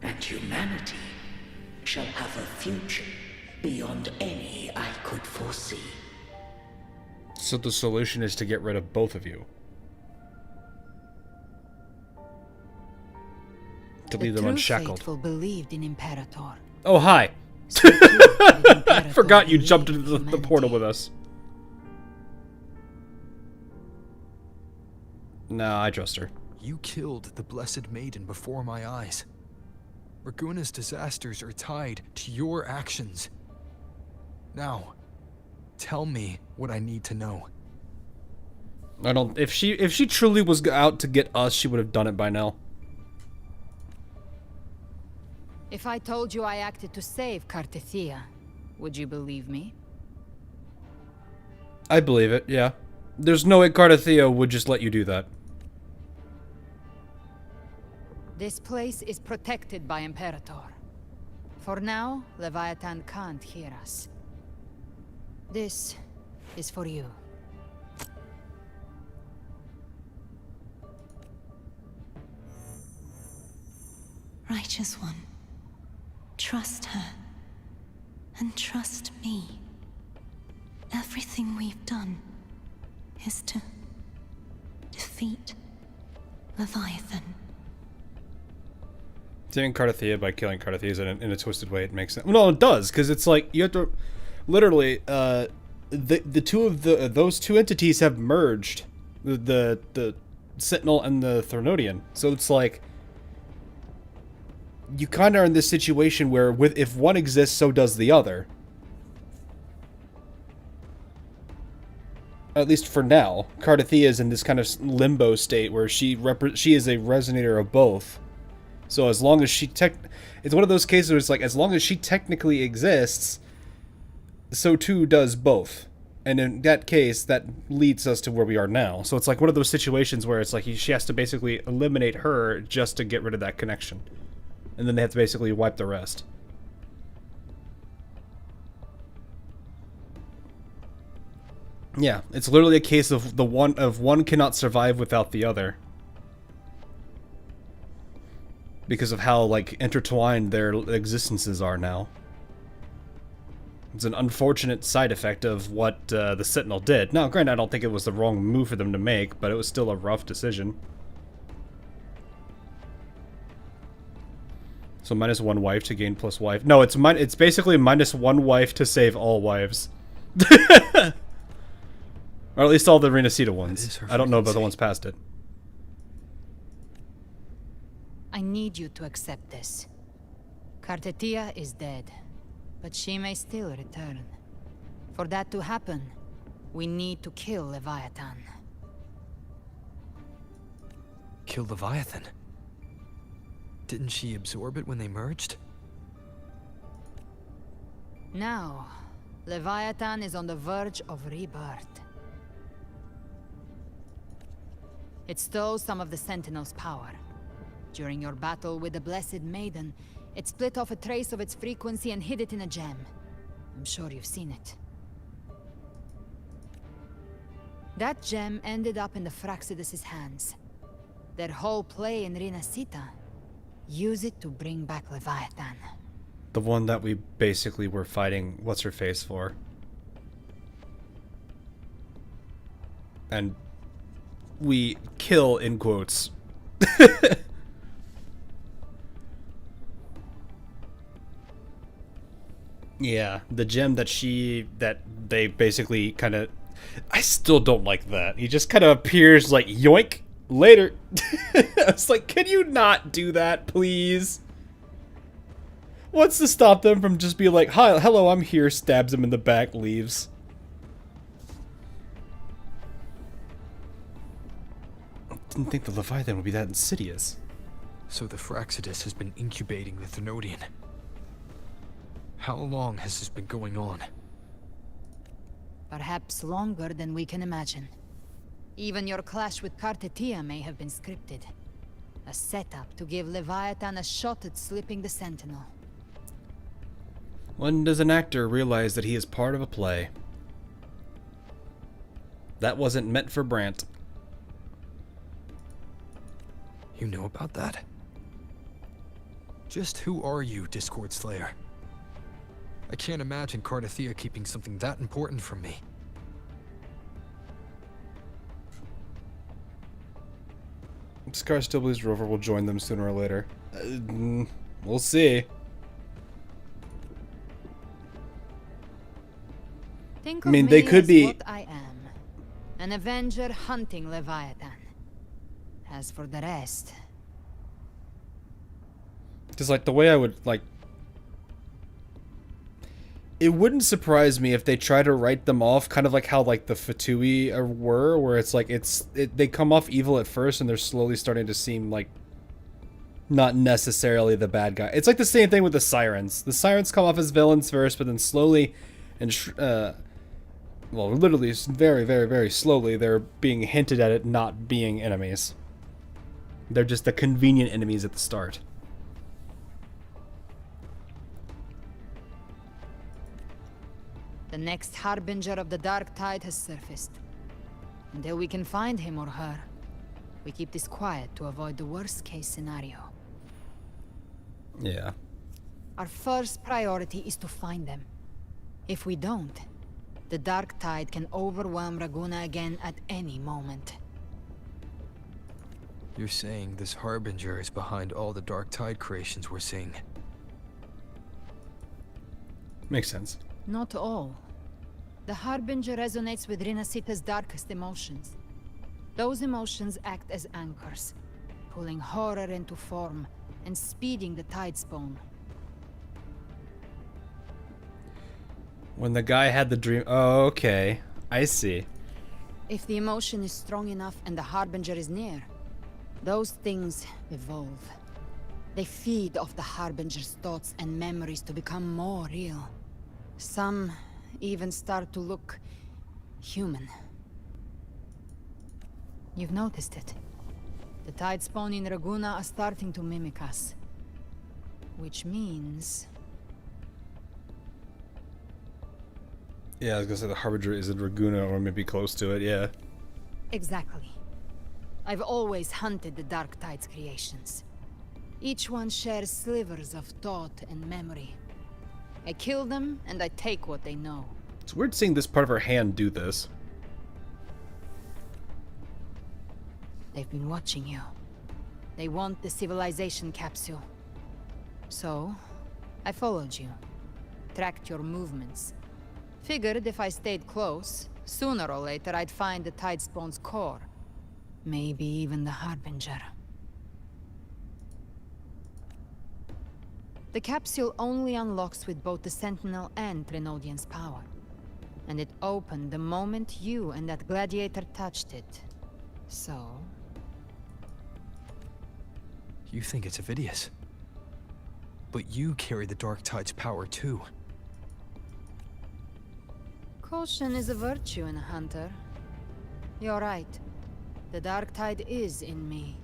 and humanity shall have a future beyond any I could foresee. So the solution is to get rid of both of you. To leave them unshackled. Faithful believed in Imperator. Oh, hi. I forgot you jumped into the portal with us. Nah, I trust her. You killed the Blessed Maiden before my eyes. Raguna's disasters are tied to your actions. Now, tell me what I need to know. I don't... If she truly was out to get us, she would have done it by now. If I told you I acted to save Cartethia, would you believe me? I believe it, yeah. There's no way Cartethia would just let you do that. This place is protected by Imperator. For now, Leviathan can't hear us. This is for you. Righteous One, trust her, and trust me. Everything we've done is to defeat Leviathan. Saving Cartethia by killing Cartethia in a twisted way, it makes sense. Well, no, it does, because it's like, you have to... Literally, those two entities have merged. The Sentinel and the Threnodian. So it's like... You kind of are in this situation where if one exists, so does the other. At least for now. Cartethia is in this kind of limbo state where she is a resonator of both. So as long as she it's one of those cases where it's like, as long as she technically exists, so too does both. And in that case, that leads us to where we are now. So it's like one of those situations where it's like she has to basically eliminate her just to get rid of that connection. And then they have to basically wipe the rest. Yeah, it's literally a case of one cannot survive without the other. Because of how, like, intertwined their existences are now. It's an unfortunate side effect of what the Sentinel did. Now, granted, I don't think it was the wrong move for them to make, but it was still a rough decision. So -1 wife to gain plus wife. No, it's basically -1 wife to save all wives. Or at least all the Rinascita ones. I don't know about the ones past it. I need you to accept this. Kartetia is dead, but she may still return. For that to happen, we need to kill Leviathan. Kill Leviathan? Didn't she absorb it when they merged? Now, Leviathan is on the verge of rebirth. It stole some of the Sentinel's power. During your battle with the Blessed Maiden, it split off a trace of its frequency and hid it in a gem. I'm sure you've seen it. That gem ended up in the Fraxidus' hands. Their whole play in Rinasita, use it to bring back Leviathan. The one that we basically were fighting what's-her-face for. And we kill, in quotes. Yeah, the gem that they basically kind of... I still don't like that. He just kind of appears like, yoink, later. It's like, can you not do that, please? What's to stop them from just being like, hi, hello, I'm here, stabs him in the back, leaves. I didn't think the Leviathan would be that insidious. So the Fraxidus has been incubating the Thenodian. How long has this been going on? Perhaps longer than we can imagine. Even your clash with Kartetia may have been scripted. A setup to give Leviathan a shot at slipping the Sentinel. When does an actor realize that he is part of a play? That wasn't meant for Brant. You know about that? Just who are you, Discord Slayer? I can't imagine Kartetia keeping something that important from me. Scar still believes Rover will join them sooner or later. We'll see. Think I of mean, me they could as be... what I am. An Avenger hunting Leviathan. As for the rest... Because, like, the way I would, like... It wouldn't surprise me if they try to write them off, kind of like how, like, the Fatui were, where it's like, they come off evil at first, and they're slowly starting to seem, like, not necessarily the bad guy. It's like the same thing with the Sirens. The Sirens come off as villains first, but then slowly, and, well, literally, very, very, very slowly, they're being hinted at it not being enemies. They're just the convenient enemies at the start. The next harbinger of the dark tide has surfaced. Until we can find him or her, we keep this quiet to avoid the worst case scenario. Yeah. Our first priority is to find them. If we don't, the dark tide can overwhelm Raguna again at any moment. You're saying this Harbinger is behind all the Dark Tide creations we're seeing? Makes sense. Not all. The Harbinger resonates with Rinasita's darkest emotions. Those emotions act as anchors, pulling horror into form and speeding the Tidespawn. When the guy had the dream... Oh, okay. I see. If the emotion is strong enough and the Harbinger is near, those things evolve. They feed off the Harbinger's thoughts and memories to become more real. Some even start to look human. You've noticed it. The Tidespawn in Raguna are starting to mimic us. Which means... Yeah, I was gonna say the Harbinger is in Raguna or maybe close to it, yeah. Exactly. I've always hunted the Dark Tide's creations. Each one shares slivers of thought and memory. I kill them, and I take what they know. It's weird seeing this part of her hand do this. They've been watching you. They want the civilization capsule. So, I followed you. Tracked your movements. Figured if I stayed close, sooner or later I'd find the Tidespawn's core. Maybe even the Harbinger. The capsule only unlocks with both the Sentinel and Trinodian's power. And it opened the moment you and that gladiator touched it. So... You think it's Avidius. But you carry the Dark Tide's power too. Caution is a virtue in a hunter. You're right. The Dark Tide is in me.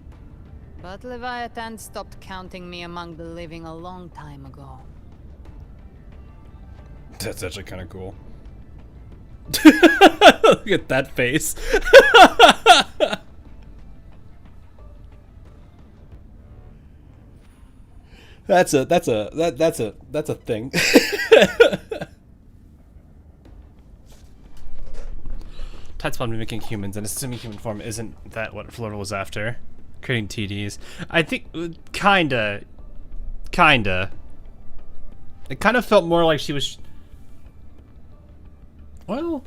But Leviathan stopped counting me among the living a long time ago. That's actually kind of cool. Look at that face. That's a thing. Tide spawn mimicking humans and assuming human form, isn't that what Flora was after? Creating TDs. I think kinda. It kind of felt more like she was. Well,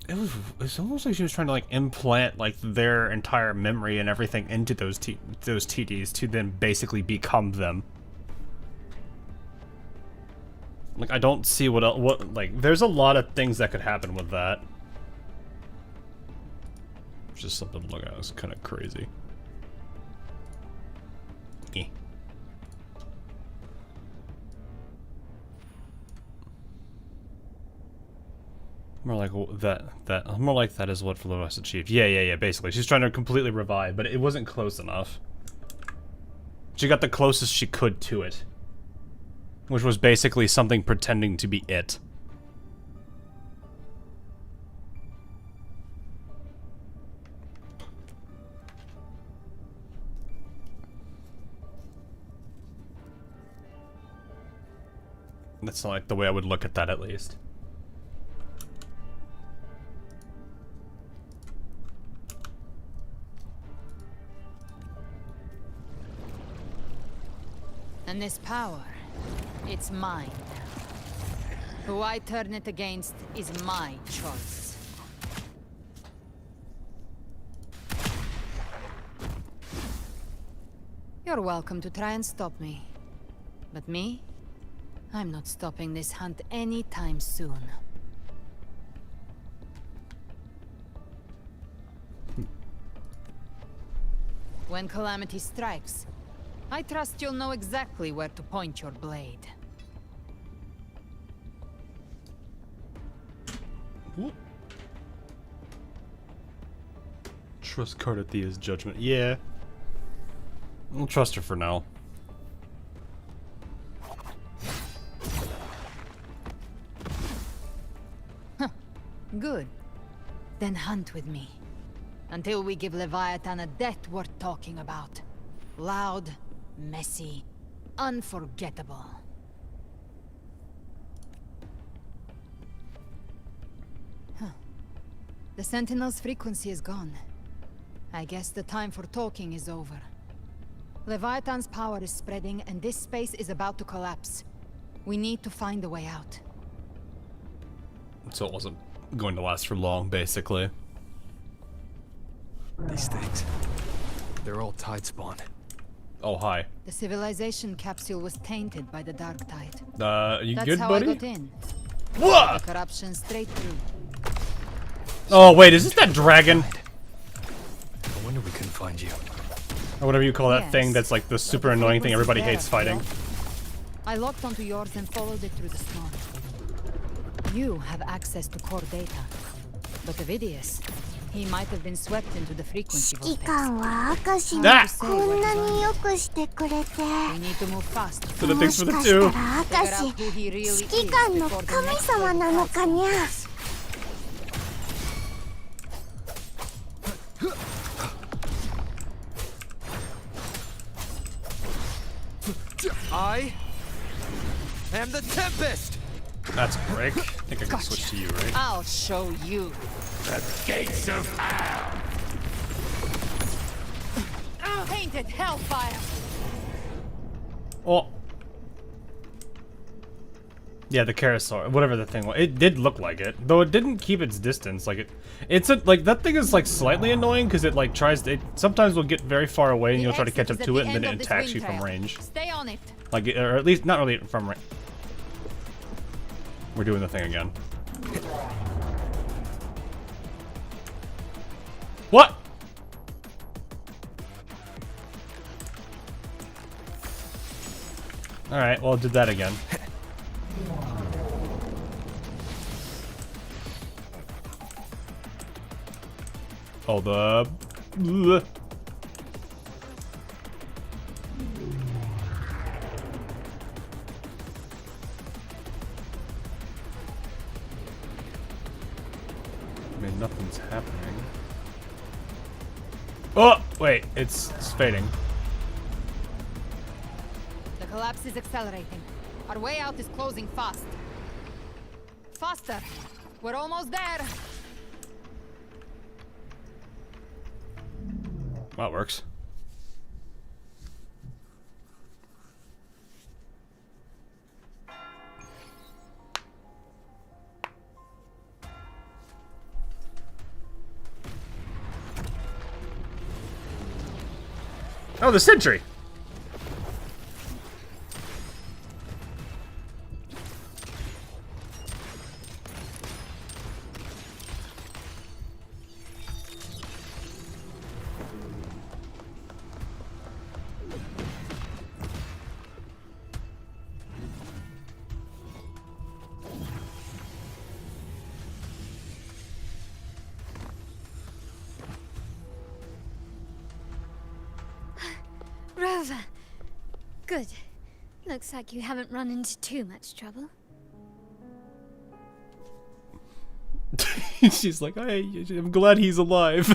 it's almost like she was trying to like implant like their entire memory and everything into those TDs to then basically become them. Like I don't see what like there's a lot of things that could happen with that. Just something to look at. It's kind of crazy. Eh. More like more like that is what Flores achieved. Yeah, basically. She's trying to completely revive, but it wasn't close enough. She got the closest she could to it. Which was basically something pretending to be it. That's not like the way I would look at that, at least. And this power, it's mine. Who I turn it against is my choice. You're welcome to try and stop me. But me? I'm not stopping this hunt anytime soon. When calamity strikes, I trust you'll know exactly where to point your blade. What? Trust Cardathia's judgment. Yeah. I'll trust her for now. Good. Then hunt with me. Until we give Leviathan a death worth talking about. Loud, messy, unforgettable. The Sentinel's frequency is gone. I guess the time for talking is over. Leviathan's power is spreading and this space is about to collapse. We need to find a way out. So it wasn't going to last for long, basically. These things, they're all Tide spawn. Oh, hi. The civilization capsule was tainted by the Dark Tide. You That's good, how buddy? I got in. What? The corruption straight through. Oh, wait, is this that dragon? No wonder we couldn't find you. Or whatever you call that Yes. thing that's like the super annoying thing everybody hates fighting. I locked onto yours and followed it through the storm. You have access to core data. But Avidius, he might have been swept into the frequency 指揮 vortex. 官は明石に Ah! こんなによくしてくれて We need to move fast. So the も things し for the かしたら two. 明石 Figure out who he really 指 is 揮官の before the 神 next 様 wave なのかにゃ I am the Tempest! That's a break. I think I can switch to you, right? I'll show you. The gates of hell! Painted hellfire. Oh. Yeah, the carousel, whatever the thing was. It did look like it, though it didn't keep its distance. Like like that thing is like slightly annoying because it like it sometimes will get very far away and you'll try to catch up to it and then it attacks you from range. Stay on it. Like, or at least not really from range. We're doing the thing again. What? All right, well, did that again. Oh, the... Bleh. I mean, nothing's happening. Oh, wait, it's fading. The collapse is accelerating. Our way out is closing fast. Faster. We're almost there. That works. Oh, the sentry! Rover. Good. Looks like you haven't run into too much trouble. She's like, I'm glad he's alive.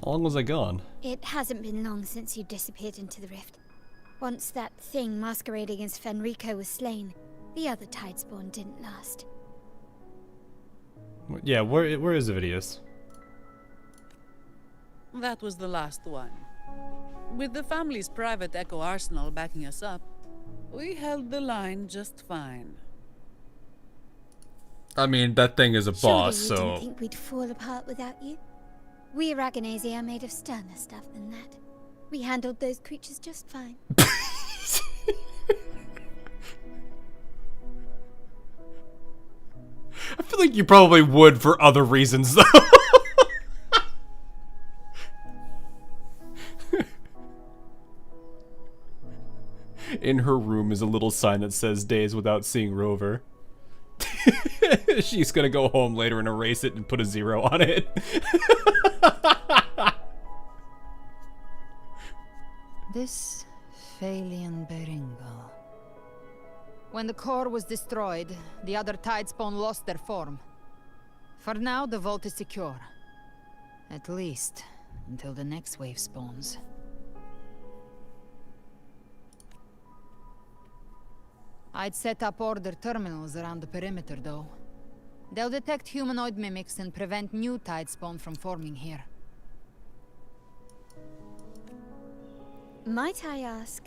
How long was I gone? It hasn't been long since you disappeared into the rift. Once that thing masquerading as Fenrico was slain, the other Tidespawn didn't last. Yeah, where is Ovidius? That was the last one. With the family's private echo arsenal backing us up, we held the line just fine. I mean, that thing is a boss, Surely you so... didn't think we'd fall apart without you? We Ragunasi are made of sterner stuff than that. We handled those creatures just fine. I feel like you probably would for other reasons, though. In her room is a little sign that says days without seeing Rover. She's gonna go home later and erase it and put a 0 on it. This Phalian Beringal. When the core was destroyed, the other Tidespawn lost their form. For now, the vault is secure. At least, until the next wave spawns. I'd set up order terminals around the perimeter, though. They'll detect humanoid mimics and prevent new Tidespawn from forming here. Might I ask?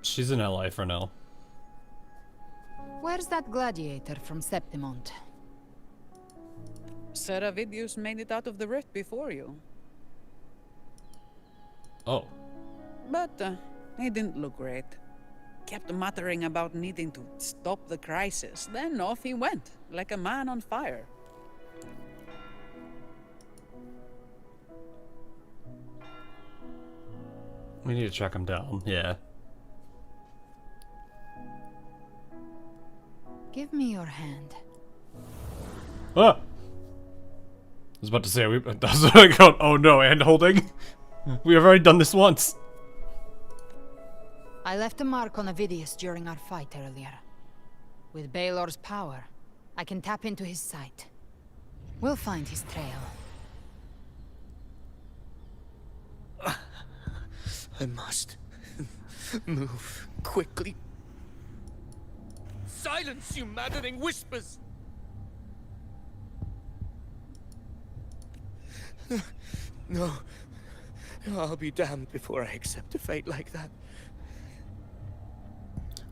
She's an ally for now. Where's that gladiator from Septimont? Seravidius made it out of the rift before you. Oh. But, he didn't look great. Kept muttering about needing to stop the crisis, then off he went, like a man on fire. We need to track him down, yeah. Give me your hand. Ah! I was about to say, that's what I got. Oh no, hand holding. We have already done this once. I left a mark on Ovidius during our fight earlier. With Baelor's power, I can tap into his sight. We'll find his trail. I must move quickly. Silence, you maddening whispers! No. I'll be damned before I accept a fate like that.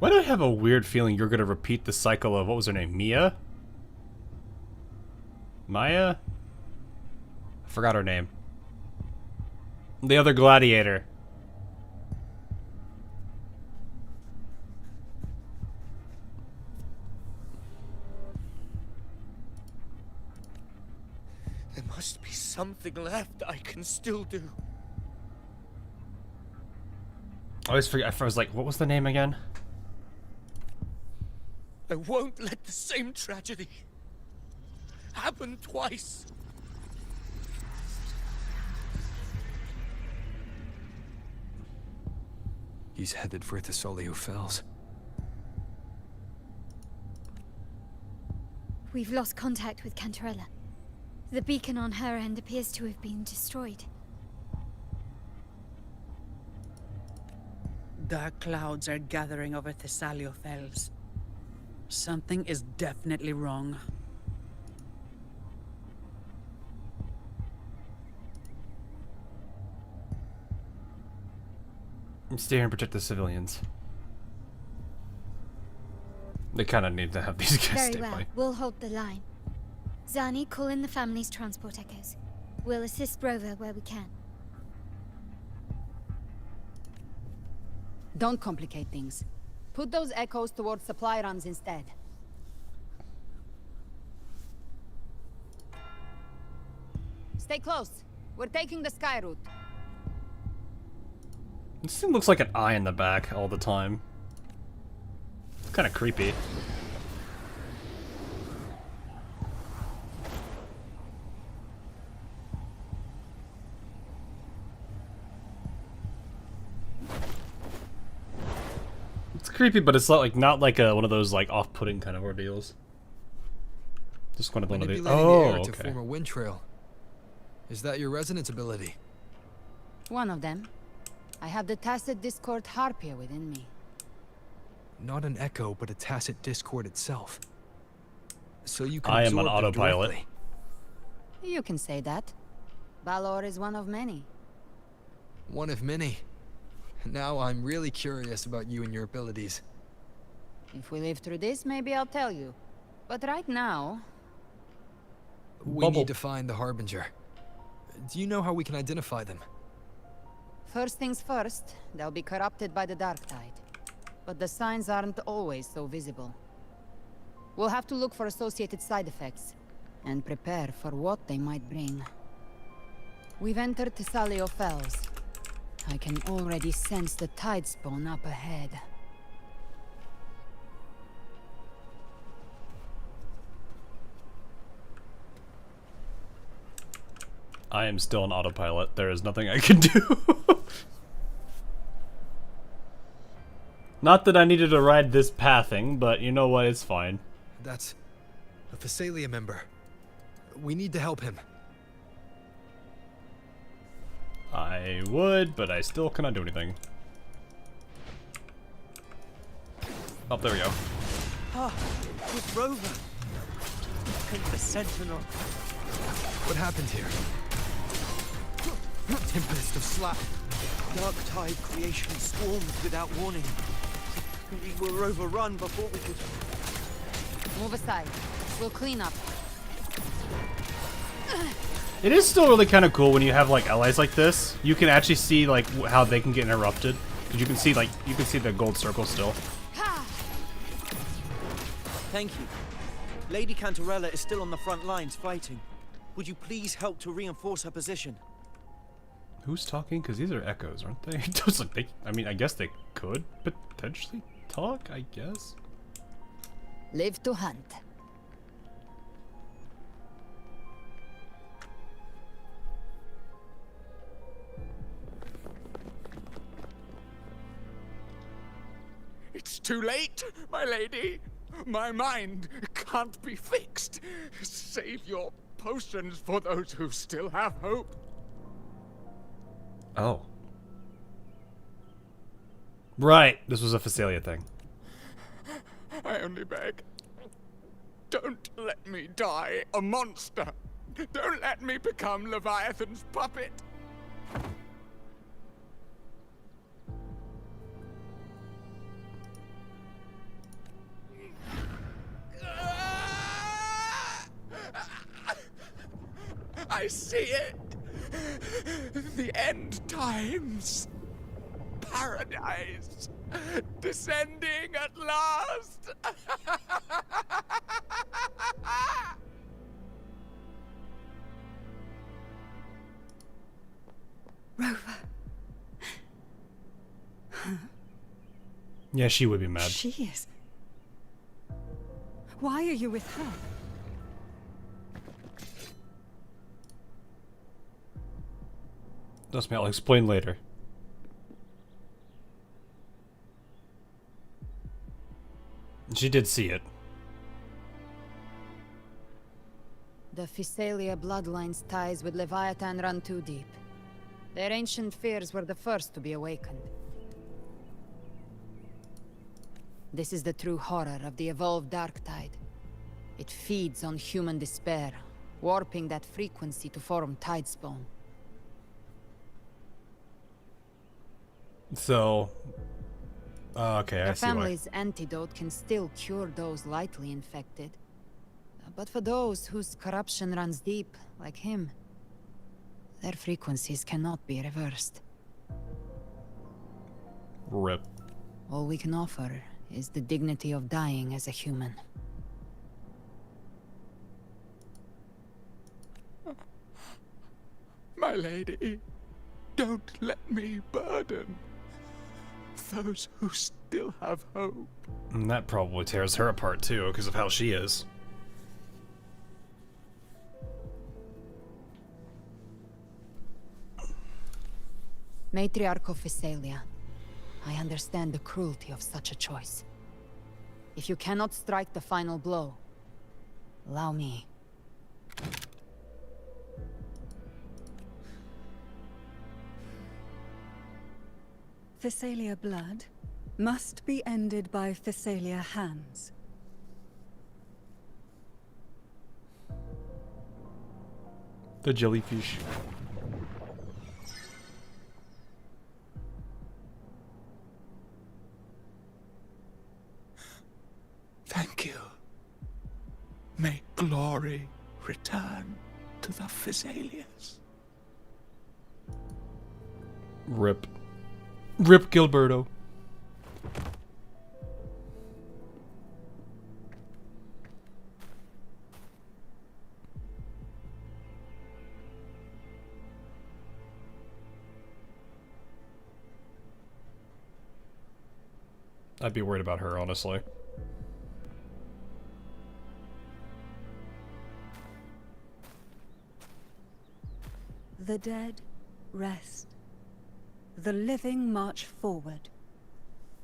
Why do I have a weird feeling you're gonna repeat the cycle of, what was her name, Mia? Maya? I forgot her name. The other gladiator. There must be something left I can still do. I always forget. I was like, what was the name again? I won't let the same tragedy happen twice. He's headed for Thessalio Fells. We've lost contact with Cantarella. The beacon on her end appears to have been destroyed. Dark clouds are gathering over Thessalio Fells. Something is definitely wrong. Stay here and protect the civilians. They kind of need to have these guys Very stay well. by. We'll hold the line. Zani, call in the family's transport echoes. We'll assist Rover where we can. Don't complicate things. Put those echoes towards supply runs instead. Stay close. We're taking the sky route. This thing looks like an eye in the back all the time. It's kind of creepy. It's creepy, but it's not like one of those like off-putting kind of ordeals. Just one of those. Oh, the air to form a wind trail. Is that your resonance ability? One of them. I have the Tacit Discord Harpia within me. Not an echo, but a Tacit Discord itself. So you can I am absorb on them autopilot. directly. You can say that. Balor is one of many. One of many. Now I'm really curious about you and your abilities. If we live through this, maybe I'll tell you. But right now... We need to find the Harbinger. Do you know how we can identify them? First things first, they'll be corrupted by the Dark Tide. But the signs aren't always so visible. We'll have to look for associated side effects, and prepare for what they might bring. We've entered Thessalio Fells. I can already sense the tide spawn up ahead. I am still on autopilot. There is nothing I can do. Not that I needed to ride this pathing, but you know what? It's fine. That's a Thessalia member. We need to help him. I would, but I still cannot do anything. Oh, there we go. Ah, with Rover. And the Sentinel. What happened here? Tempest of Slap. Dark Tide creation swarmed without warning. We were overrun before we could... Move aside. We'll clean up. It is still really kind of cool when you have like allies like this. You can actually see like how they can get interrupted, because you can see the gold circle still. Thank you. Lady Cantarella is still on the front lines fighting. Would you please help to reinforce her position? Who's talking? Because these are echoes, aren't they? Just like I mean, I guess they could potentially talk. I guess. Live to hunt. It's too late, my lady. My mind can't be fixed. Save your potions for those who still have hope. Oh. Right, this was a Thessalia thing. I only beg. Don't let me die a monster. Don't let me become Leviathan's puppet. I see it! The end times! Paradise! Descending at last! Rover. Yeah, she would be mad. She is. Why are you with her? Trust me, I'll explain later. She did see it. The Physalia bloodline's ties with Leviathan run too deep. Their ancient fears were the first to be awakened. This is the true horror of the evolved dark tide. It feeds on human despair, warping that frequency to form tidespawn. So, okay, I Their see why. family's antidote can still cure those lightly infected. But for those whose corruption runs deep, like him, their frequencies cannot be reversed. Rip. All we can offer is the dignity of dying as a human. My lady, don't let me burden those who still have hope. And that probably tears her apart too, because of how she is. Matriarch of Physalia, I understand the cruelty of such a choice. If you cannot strike the final blow, allow me. Physalia blood must be ended by Physalia hands. The jellyfish. Thank you. May glory return to the Physalias. Rip. Rip Gilberto. I'd be worried about her, honestly. The dead rest. The living march forward.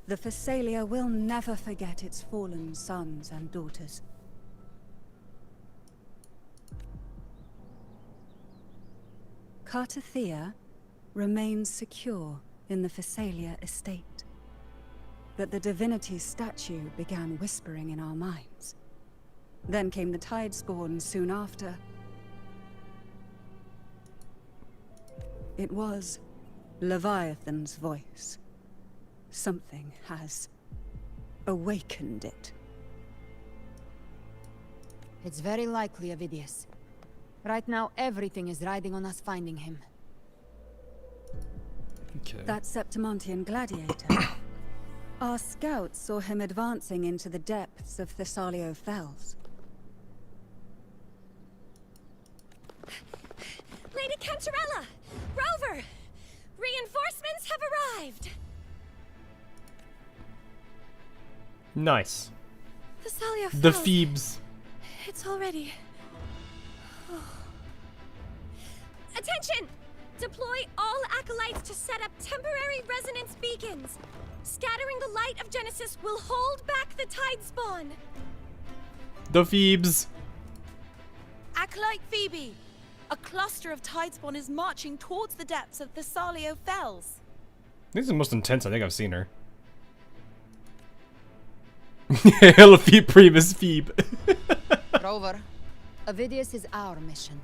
The Physalia will never forget its fallen sons and daughters. Cartathea remains secure in the Physalia estate. But the divinity's statue began whispering in our minds. Then came the Tidespawn soon after. It was Leviathan's voice. Something has awakened it. It's very likely, Avidius. Right now, everything is riding on us finding him. Okay. That Septimontian gladiator. Our scouts saw him advancing into the depths of Thessalio Fells. Lady Cantarella! Rover! Reinforcements have arrived! Nice. Thessalio The Fells. Phoebes. It's already... Oh. Attention! Deploy all acolytes to set up temporary resonance beacons. Scattering the light of Genesis will hold back the Tidespawn. The Phoebes. Acolyte Phoebe! A cluster of Tidespawn is marching towards the depths of Thessalio Fells. This is the most intense I think I've seen her. Hella Phoebe Primus Phoebe. Rover, Avidius is our mission.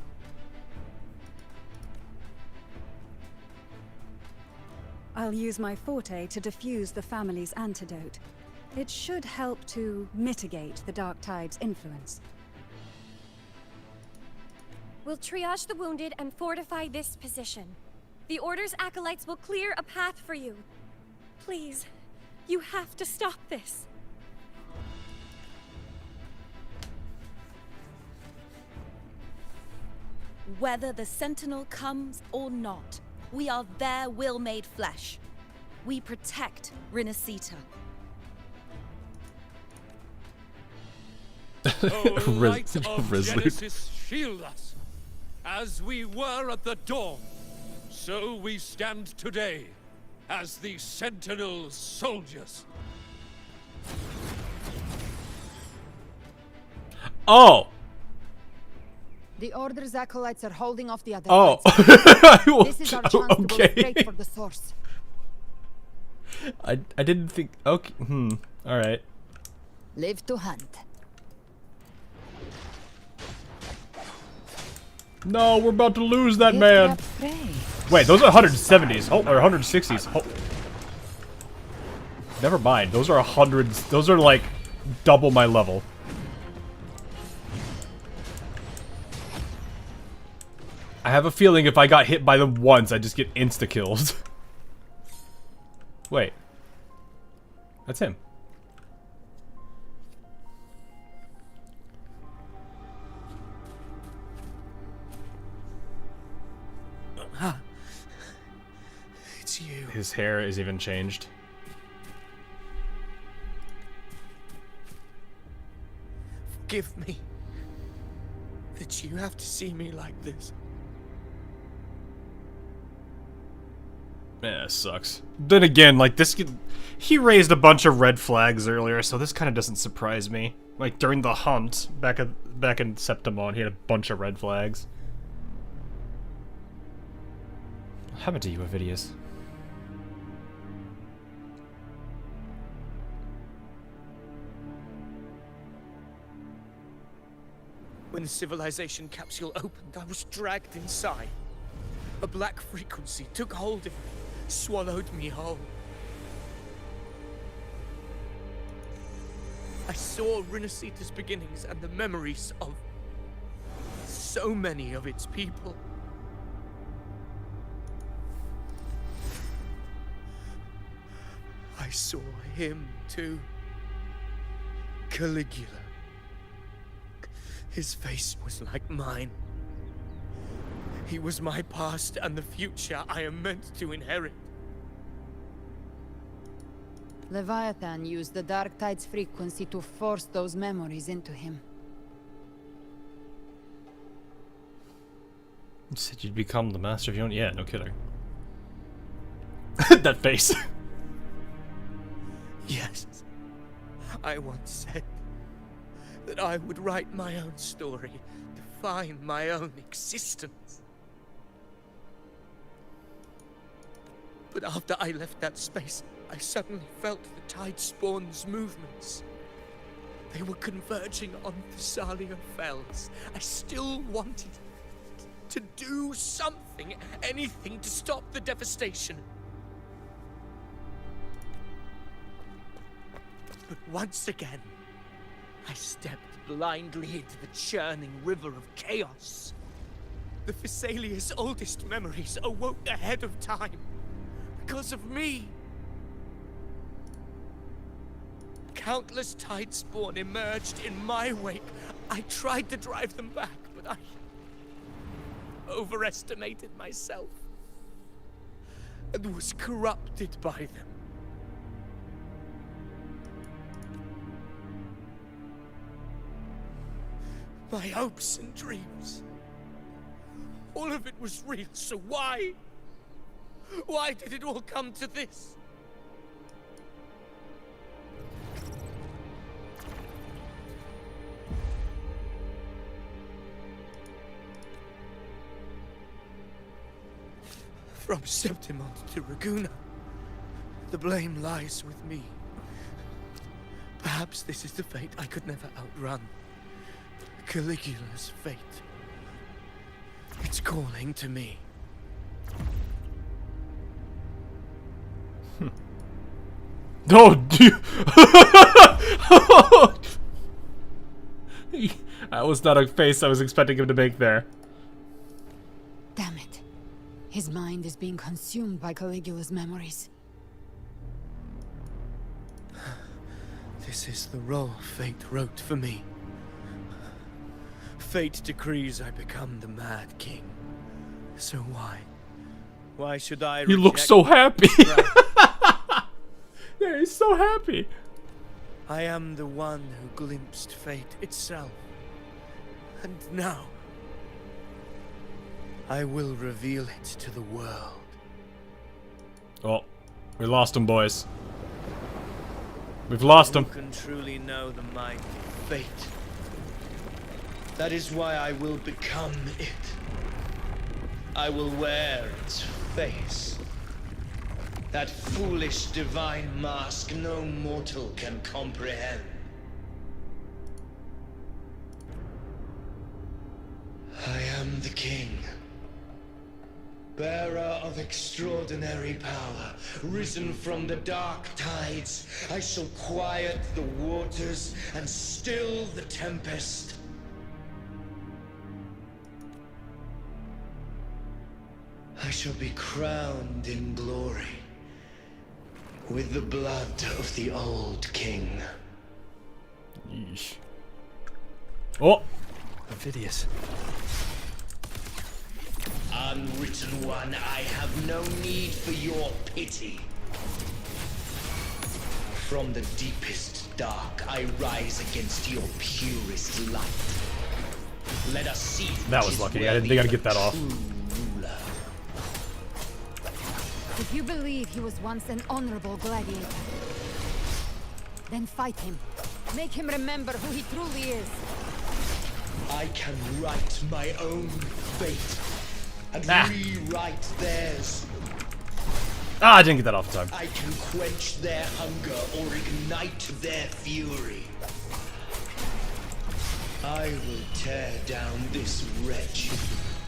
I'll use my forte to defuse the family's antidote. It should help to mitigate the Dark Tide's influence. We'll triage the wounded and fortify this position. The Order's acolytes will clear a path for you. Please, you have to stop this. Whether the Sentinel comes or not, we are their will made flesh. We protect Rinasita. O light of Resolute. Genesis, shield us. As we were at the dawn, so we stand today as the Sentinel soldiers. Oh! The Order's acolytes are holding off the other Oh. lights. This is our chance to go Okay. straight for the source. I didn't think. Okay. All right. Live to hunt. No, we're about to lose that man. Wait, those are 170s. Oh, or 160s. Oh. Never mind. Those are 100s. Those are like double my level. I have a feeling if I got hit by them once, I just get insta-kills. Wait. That's him. It's you. His hair is even changed. Forgive me that you have to see me like this. Yeah, it sucks. Then again, like this kid, he raised a bunch of red flags earlier, so this kind of doesn't surprise me. Like during the hunt back in Septimon, he had a bunch of red flags. What happened to you, Avidius? When the civilization capsule opened, I was dragged inside. A black frequency took hold of me, swallowed me whole. I saw Rinasita's beginnings and the memories of so many of its people. I saw him too. Caligula. His face was like mine. He was my past and the future I am meant to inherit. Leviathan used the Dark Tide's frequency to force those memories into him. You said you'd become the master of your own. Yeah, no kidding. That face. Yes. I once said that I would write my own story, define my own existence. But after I left that space, I suddenly felt the Tide Spawn's movements. They were converging on Thessalia Fells. I still wanted to do something, anything to stop the devastation. But once again, I stepped blindly into the churning river of chaos. The Thessalia's oldest memories awoke ahead of time. Because of me. Countless Tide Spawn emerged in my wake. I tried to drive them back, but I overestimated myself and was corrupted by them. My hopes and dreams. All of it was real, so why? Why did it all come to this? From Septimon to Raguna, the blame lies with me. Perhaps this is the fate I could never outrun. Caligula's fate. It's calling to me. Oh, dude. That was not a face I was expecting him to make there. His mind is being consumed by Caligula's memories. This is the role fate wrote for me. Fate decrees I become the Mad King. So why? Why should I He looks so happy. Yeah, he's so happy. I am the one who glimpsed fate itself. And now, I will reveal it to the world. Oh, we lost him, boys. We've lost him. Who can truly know the mind of fate? That is why I will become it. I will wear its face. That foolish divine mask no mortal can comprehend. I am the king. Bearer of extraordinary power, risen from the dark tides, I shall quiet the waters and still the tempest. I shall be crowned in glory with the blood of the old king. Yeesh. Oh! Avidius. Unwritten one, I have no need for your pity. From the deepest dark, I rise against your purest light. Let us see. That was lucky. I didn't think I'd get that off. If you believe he was once an honorable gladiator, then fight him. Make him remember who he truly is. I can write my own fate and rewrite theirs. Ah, I didn't get that off in time. I can quench their hunger or ignite their fury. I will tear down this wretched,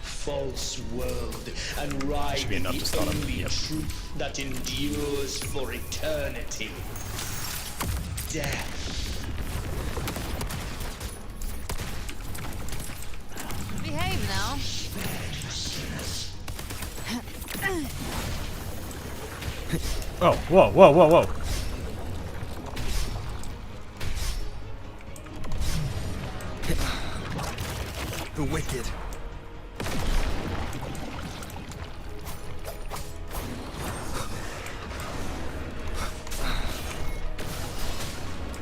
false world and ride the only truth that endures for eternity. Death. Behave now. Oh, whoa, whoa, whoa, whoa. The wicked.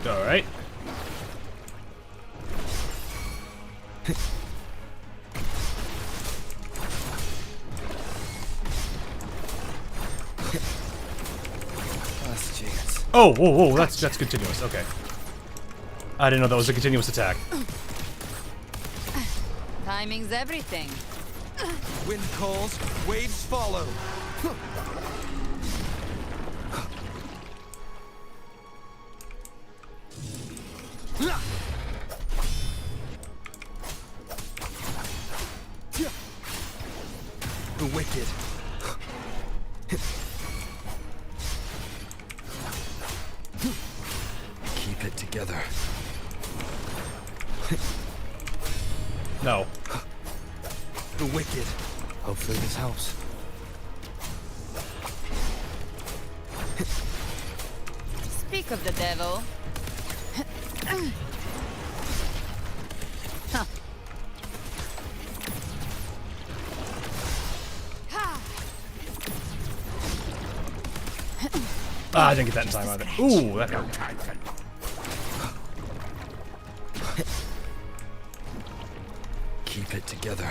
All right. Last chance. Oh, whoa, whoa, that's continuous. Okay. I didn't know that was a continuous attack. Timing's everything. Wind calls, waves follow. The wicked. Keep it together. No. The wicked. Hopefully this helps. Speak of the devil. Huh. Ah, I didn't get that in time either. Ooh, that hurt. Keep it together.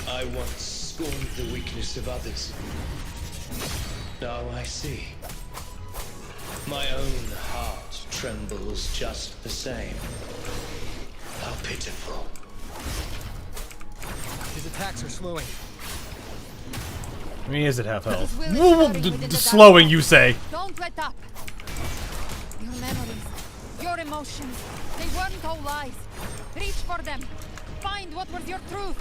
I once scorned the weakness of others. Now I see. My own heart trembles just the same. How pitiful. His attacks are slowing. I mean, is it half health? Slowing, you say? Don't let up. Your memories, your emotions, they weren't all lies. Reach for them. Find what was your truth.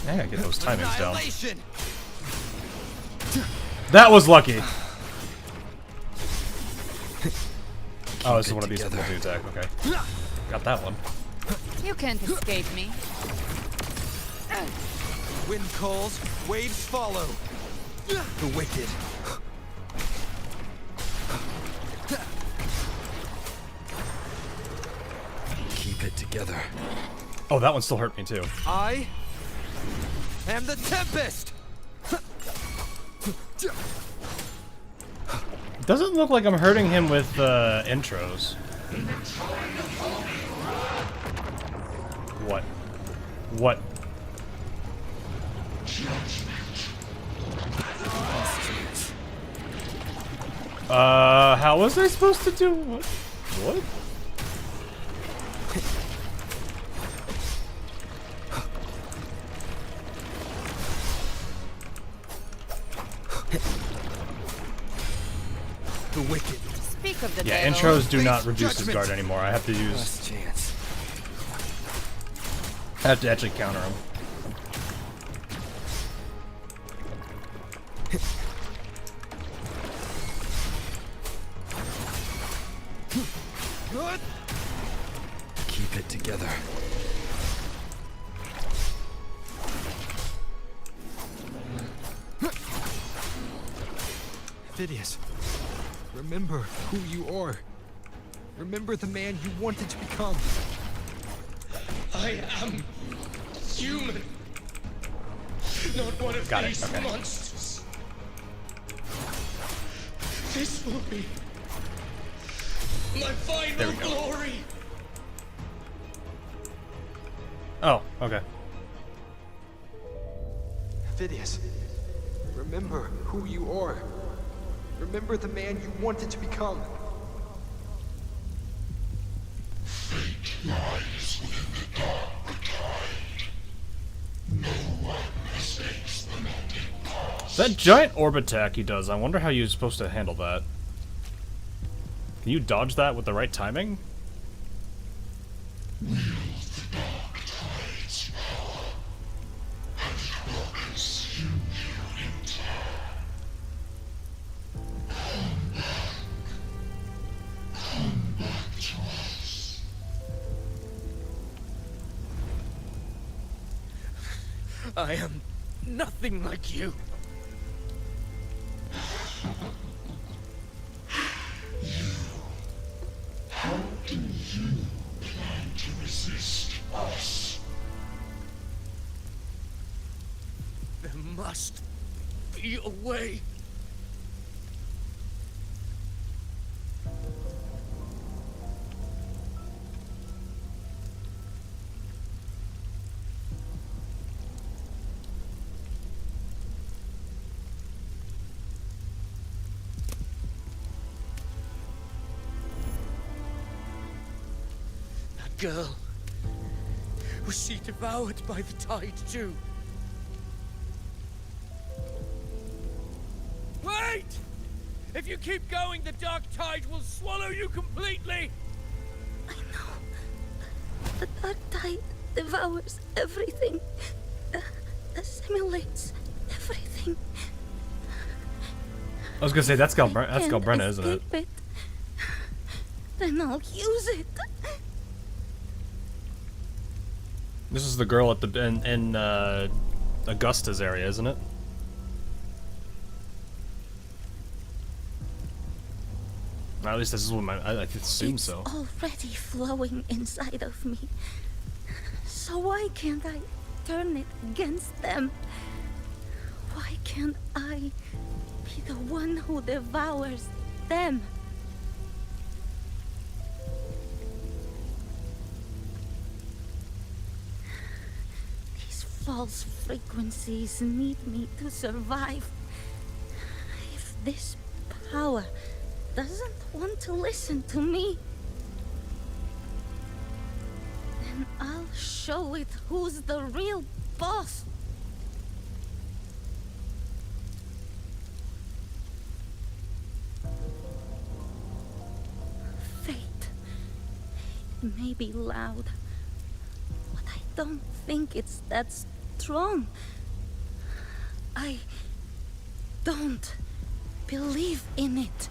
I gotta get those timings down. That was lucky. Oh, this is one of these multi-attack. Okay. Got that one. You can't escape me. Wind calls, waves follow. The wicked. Keep it together. Oh, that one still hurt me too. I am the Tempest! Doesn't look like I'm hurting him with intros. What? What? How was I supposed to do what? What? The wicked. Speak of the Yeah, devil. intros do not reduce his guard anymore. I have to use. Last chance. I have to actually counter him. Good. Keep it together. Phidias, remember who you are. Remember the man you wanted to become. I am human. Not one of these monsters. This will be my final glory. Oh, okay. Phidias, remember who you are. Remember the man you wanted to become. Fate lies within the dark tide. No one mistakes the mending past. That giant orb attack he does, I wonder how you're supposed to handle that. Can you dodge that with the right timing? Wield the dark tide's power, and it will consume you in turn. Come back to us. I am nothing like you. How do you plan to resist us? There must be a way. That girl, was she devoured by the tide too? Wait! If you keep going, the dark tide will swallow you completely! The dark tide devours everything, assimilates everything. I was gonna say that's Galbrena, Can't Galbrena, isn't it? escape it. Then I'll use it. This is the girl at the in Augusta's area, isn't it? At least this is what I assume so. Already flowing inside of me. So why can't I turn it against them? Why can't I be the one who devours them? These false frequencies need me to survive. If this power doesn't want to listen to me, then I'll show it who's the real boss. Fate. It may be loud, but I don't think it's that strong. I don't believe in it.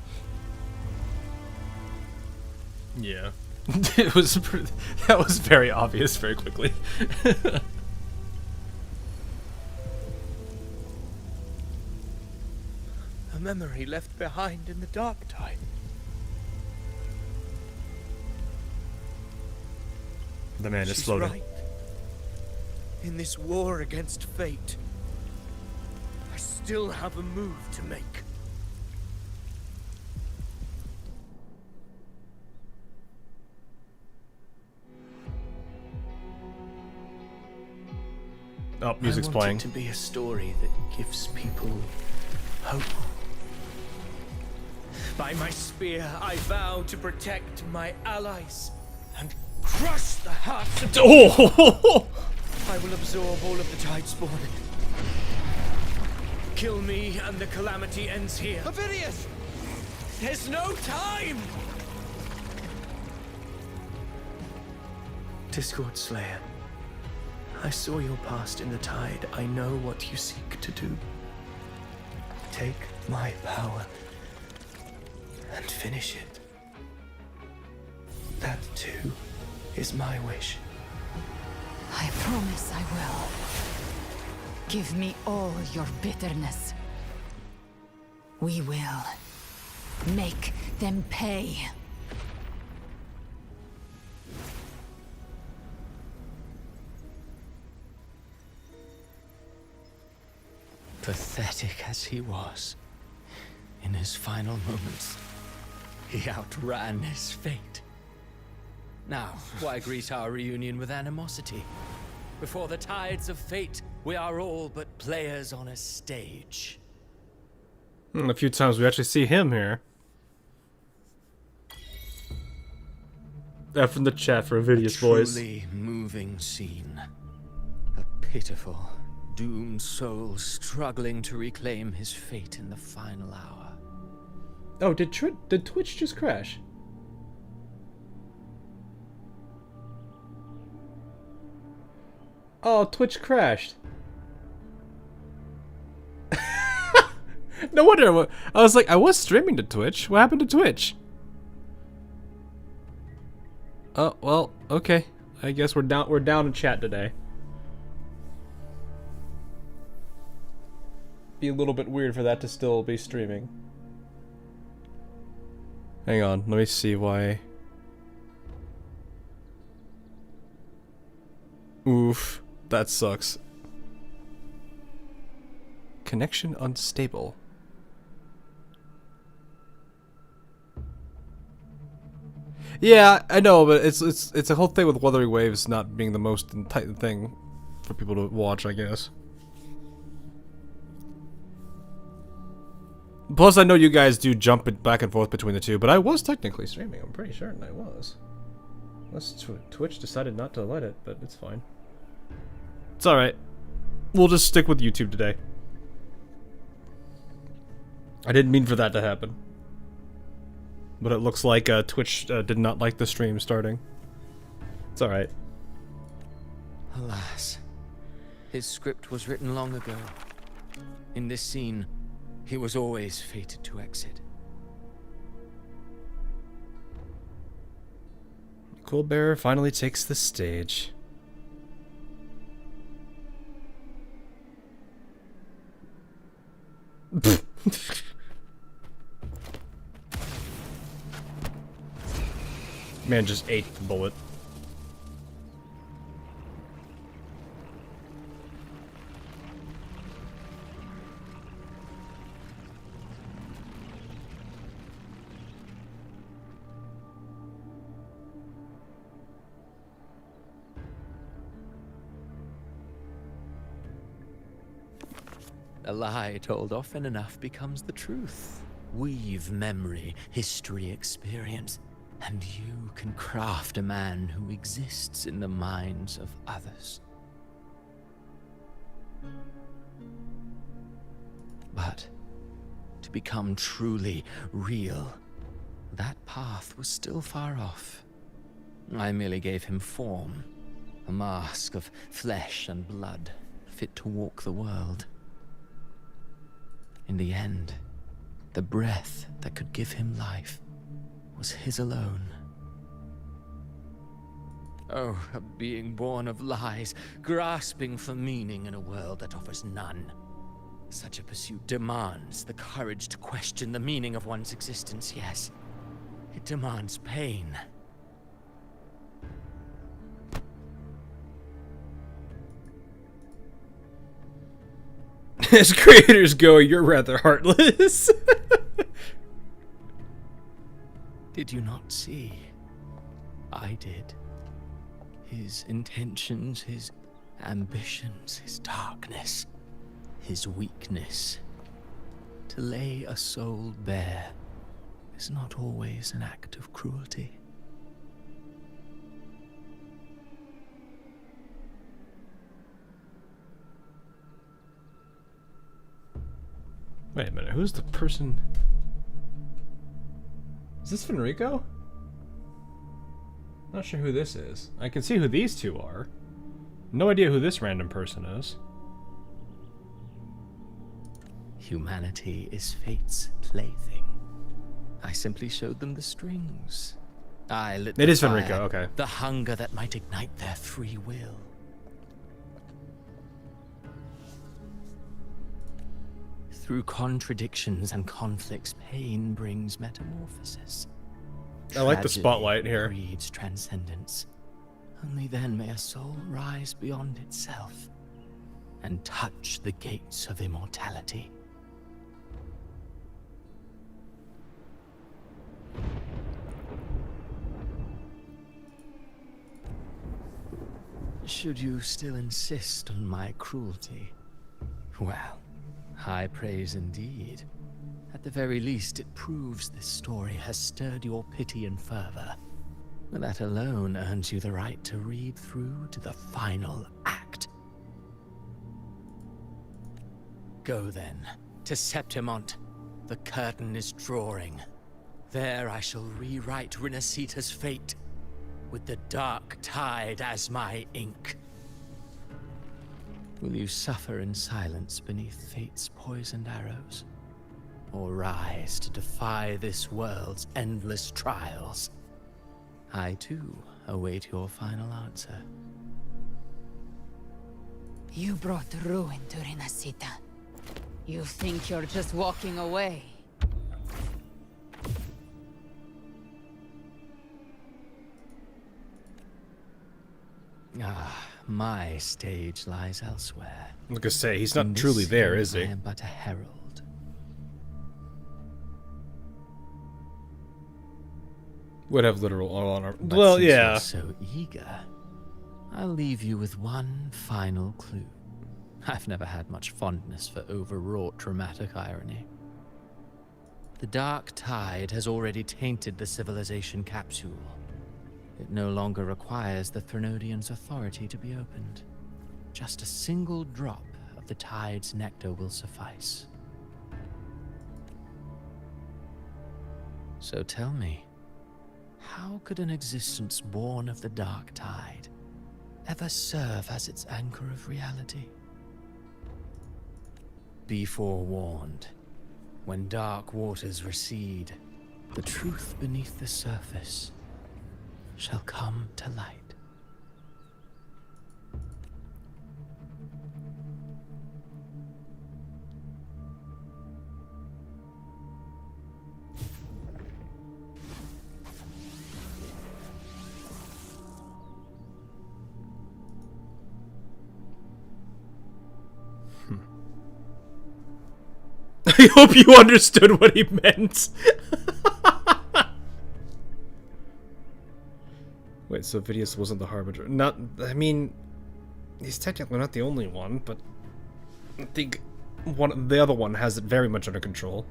Yeah. That was very obvious very quickly. A memory left behind in the dark time. The man is She's floating. right. In this war against fate, I still have a move to make. Oh, music's playing. I want it to be a story that gives people hope. By my spear, I vow to protect my allies and crush the hearts of Oh! I will absorb all of the Tidespawn. Kill me and the calamity ends here. Avidius! There's no time! Discord Slayer, I saw your past in the tide. I know what you seek to do. Take my power and finish it. That too is my wish. I promise I will. Give me all your bitterness. We will make them pay. Pathetic as he was, in his final moments, he outran his fate. Now, why greet our reunion with animosity? Before the tides of fate, we are all but players on a stage. A few times we actually see him here. F in the chat for Avidius voice. Truly moving scene. A pitiful, doomed soul struggling to reclaim his fate in the final hour. Oh, did Twitch just crash? Oh, Twitch crashed. No wonder. I was like, I was streaming to Twitch. What happened to Twitch? Oh, well, okay. I guess we're down in chat today. Be a little bit weird for that to still be streaming. Hang on, let me see why. Oof, that sucks. Connection unstable. Yeah, I know, but it's a whole thing with Wuthering Waves not being the most tight thing for people to watch, I guess. Plus, I know you guys do jump it back and forth between the two, but I was technically streaming. I'm pretty certain I was. Unless Twitch decided not to let it, but it's fine. It's alright. We'll just stick with YouTube today. I didn't mean for that to happen. But it looks like Twitch did not like the stream starting. It's alright. Alas, his script was written long ago. In this scene, he was always fated to exit. Coolbearer finally takes the stage. Man just ate the bullet. A lie told often enough becomes the truth. Weave memory, history, experience, and you can craft a man who exists in the minds of others. But to become truly real, that path was still far off. I merely gave him form, a mask of flesh and blood, fit to walk the world. In the end, The breath that could give him life was his alone. Oh, a being born of lies, grasping for meaning in a world that offers none. Such a pursuit demands the courage to question the meaning of one's existence, yes. It demands pain. As creators go, you're rather heartless. Did you not see? I did. His intentions, his ambitions, his darkness, his weakness. To lay a soul bare is not always an act of cruelty. Wait a minute, who's the person? Is this Fenrico? Not sure who this is. I can see who these two are. No idea who this random person is. Humanity is fate's plaything. I simply showed them the strings. I lit It the is Fenrico, fire, okay. The hunger that might ignite their free will. Through contradictions and conflicts, pain brings metamorphosis. I like the Tragedy spotlight here. breeds transcendence. Only then may a soul rise beyond itself and touch the gates of immortality. Should you still insist on my cruelty? Well, high praise indeed. At the very least, it proves this story has stirred your pity and fervor. That alone earns you the right to read through to the final act. Go then, to Septimont. The curtain is drawing. There I shall rewrite Renacita's fate, with the dark tide as my ink. Will you suffer in silence beneath fate's poisoned arrows? Or rise to defy this world's endless trials? I too await your final answer. You brought ruin to Renacita. You think you're just walking away? Ah, my stage lies elsewhere. I was gonna say, he's not In truly this there, film, is he? I am but a herald. Would have literal honor. But Well, since yeah. you're so eager, I'll leave you with one final clue. I've never had much fondness for overwrought dramatic irony. The dark tide has already tainted the civilization capsule. It no longer requires the Thrnodians' authority to be opened. Just a single drop of the tide's nectar will suffice. So tell me, how could an existence born of the dark tide ever serve as its anchor of reality? Be forewarned. When dark waters recede, the truth beneath the surface shall come to light. I hope you understood what he meant. Wait, so Vidius wasn't the Harbinger? Not, I mean, he's technically not the only one, but I think the other one has it very much under control.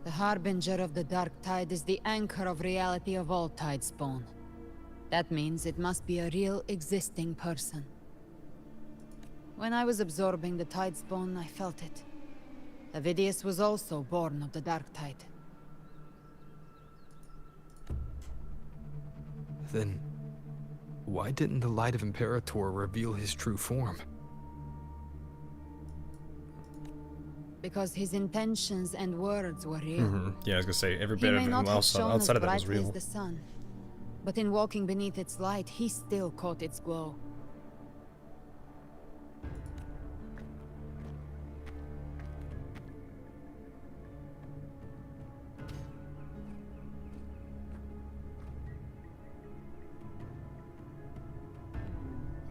The Harbinger of the Dark Tide is the anchor of reality of all Tidespawn. That means it must be a real existing person. When I was absorbing the Tidespawn, I felt it. Avidius was also born of the Dark Tide. Then, why didn't the Light of Imperator reveal his true form? because his intentions and words were real. Yeah, I was gonna say every He bit of may him not have shone as outside of that was brightly as real. the sun, but in walking beneath its light, he still caught its glow.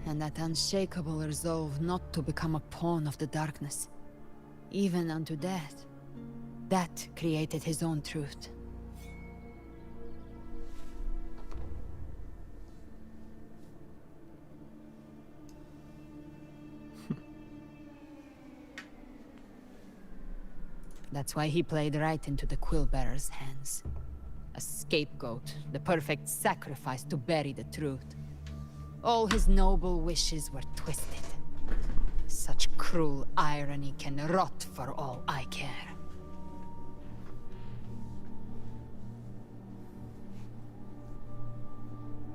And that unshakable resolve not to become a pawn of the darkness, even unto death, that created his own truth. That's why he played right into the Quillbearer's hands. A scapegoat, the perfect sacrifice to bury the truth. All his noble wishes were twisted. Such cruel irony can rot for all I care.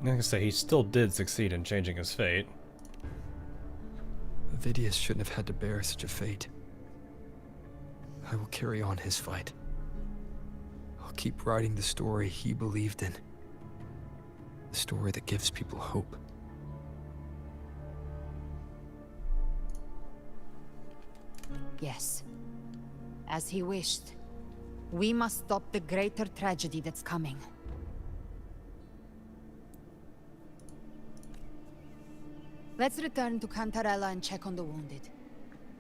Like I say, he still did succeed in changing his fate. Vidius shouldn't have had to bear such a fate. I will carry on his fight. I'll keep writing the story he believed in. The story that gives people hope. Yes. As he wished. We must stop the greater tragedy that's coming. Let's return to Cantarella and check on the wounded.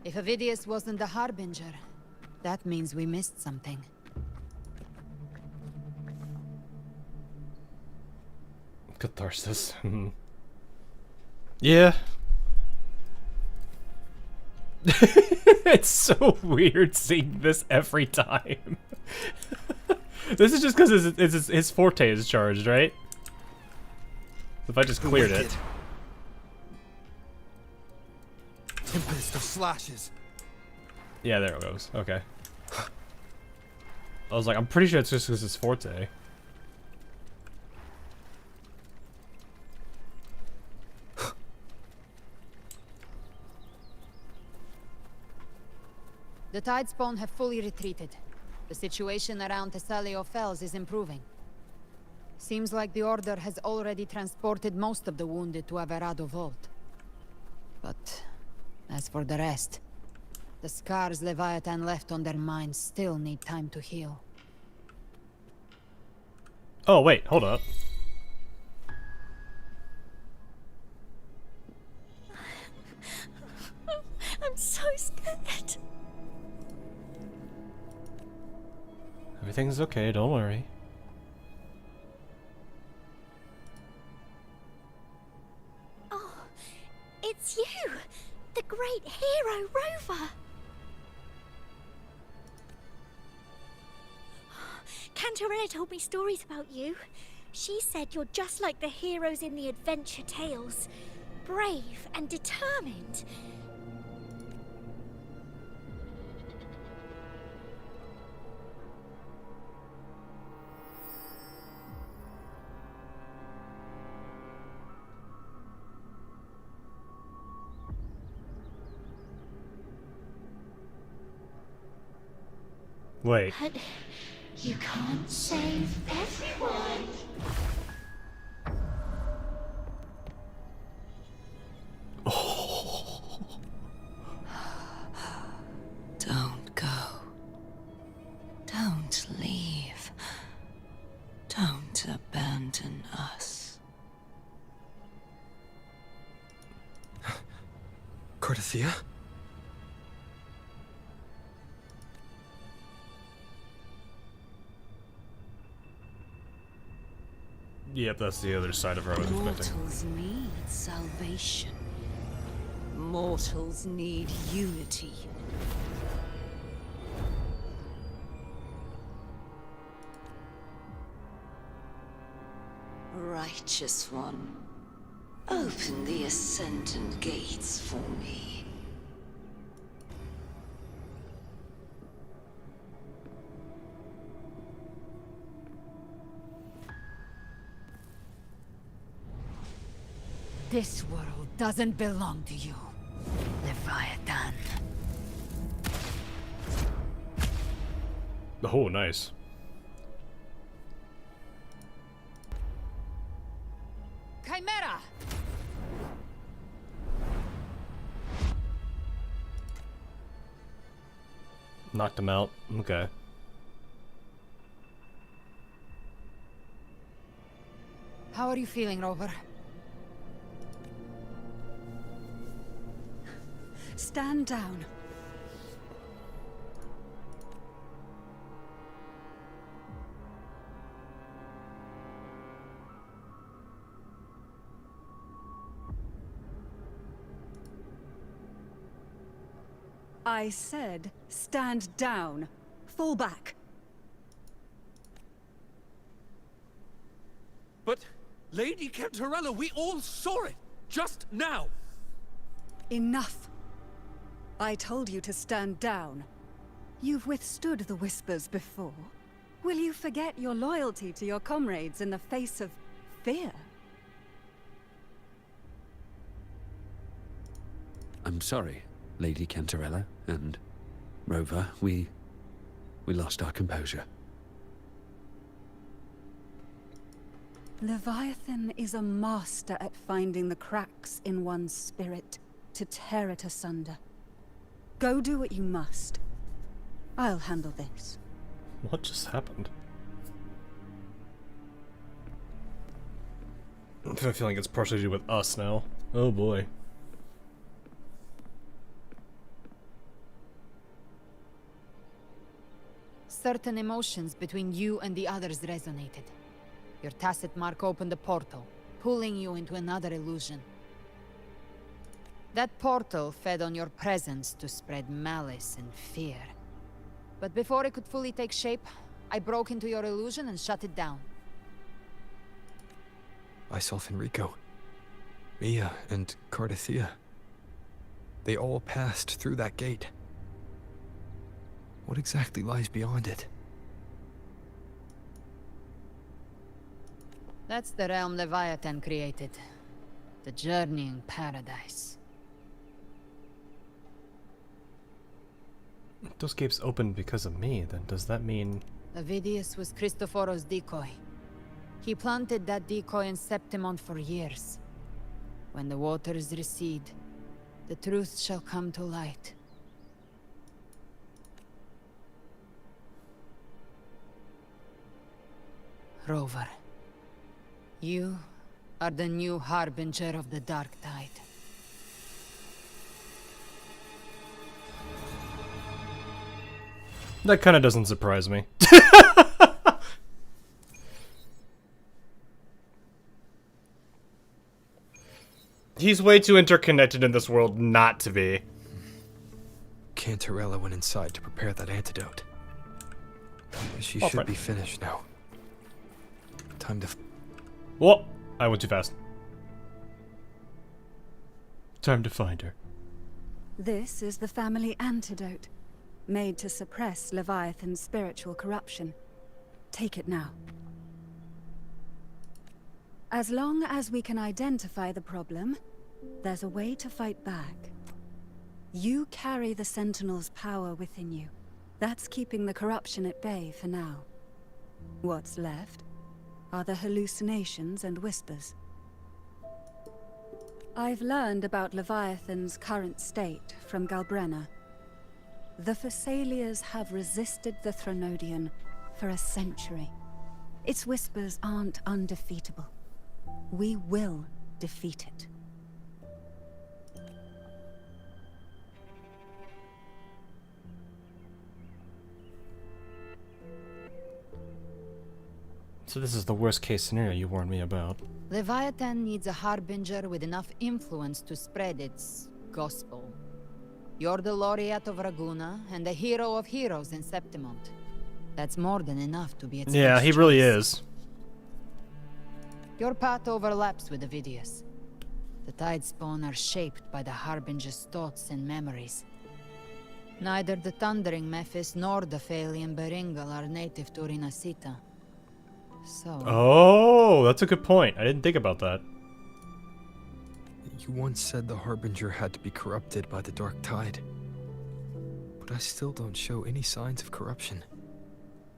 If Vidius wasn't the Harbinger, that means we missed something. Catharsis. Yeah. It's so weird seeing this every time. This is just because his forte is charged, right? If I just cleared it. Tempest of slashes. Yeah, there it goes. Okay. I was like, I'm pretty sure it's just because it's forte. The Tidespawn have fully retreated. The situation around Thessalio Fells is improving. Seems like the Order has already transported most of the wounded to Averado Vault. But as for the rest, the scars Leviathan left on their minds still need time to heal. Oh, wait, hold up. I'm so scared. Everything's okay, don't worry. Oh, it's you! The great hero, Rover! Cantarella told me stories about you. She said you're just like the heroes in the adventure tales. Brave and determined. Wait. But you can't save everyone. Don't go. Don't leave. Don't abandon us. Cardathia? Yep, that's the other side of her I was expecting. Mortals need salvation. Mortals need unity. Righteous One, open the Ascendant gates for me. This world doesn't belong to you, Leviathan. Oh, nice. Chimera! Knocked him out. Okay. How are you feeling, Rover? Stand down. I said, stand down. Fall back. But, Lady Cantarella, we all saw it! Just now! Enough. I told you to stand down. You've withstood the whispers before. Will you forget your loyalty to your comrades in the face of fear? I'm sorry, Lady Cantarella and Rover. We lost our composure. Leviathan is a master at finding the cracks in one's spirit to tear it asunder. Go do what you must. I'll handle this. What just happened? I have a feeling it's partially to do with us now. Oh boy. Certain emotions between you and the others resonated. Your tacit mark opened a portal, pulling you into another illusion. That portal fed on your presence to spread malice and fear. But before it could fully take shape, I broke into your illusion and shut it down. I saw Fenrico, Mia, and Cardathea. They all passed through that gate. What exactly lies beyond it? That's the realm Leviathan created. The journeying paradise. Those gates opened because of me, then does that mean... Avidius was Cristoforo's decoy. He planted that decoy in Septimont for years. When the waters recede, the truth shall come to light. Rover, you are the new harbinger of the Dark Tide. That kind of doesn't surprise me. He's way too interconnected in this world not to be. Cantarella went inside to prepare that antidote. She should be finished now. Time to... Whoa! I went too fast. Time to find her. This is the family antidote, made to suppress Leviathan's spiritual corruption. Take it now. As long as we can identify the problem, there's a way to fight back. You carry the Sentinel's power within you. That's keeping the corruption at bay for now. What's left are the hallucinations and whispers. I've learned about Leviathan's current state from Galbrena. The Thessalias have resisted the Threnodian for a century. Its whispers aren't undefeatable. We will defeat it. So this is the worst case scenario you warned me about. Leviathan needs a harbinger with enough influence to spread its gospel. You're the laureate of Raguna and the hero of heroes in Septimont. That's more than enough to be its Yeah, first he really choice. is. Your path overlaps with Avidius. The Tidespawn are shaped by the Harbinger's thoughts and memories. Neither the Thundering Mephis nor the Phalian Beringal are native to Rinasita. So... Oh, that's a good point. I didn't think about that. You once said the Harbinger had to be corrupted by the Dark Tide. But I still don't show any signs of corruption.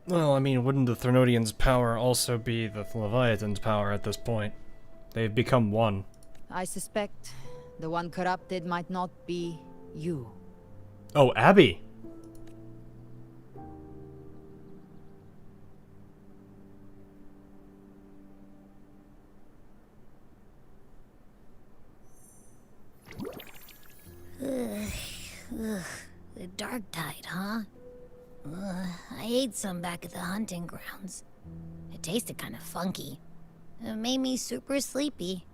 Well, I mean, wouldn't the Thrnodians' power also be the Leviathan's power at this point? They've become one. I suspect the one corrupted might not be you. Oh, Abby! Ugh, the dark tide, huh? I ate some back at the hunting grounds. It tasted kind of funky. It made me super sleepy.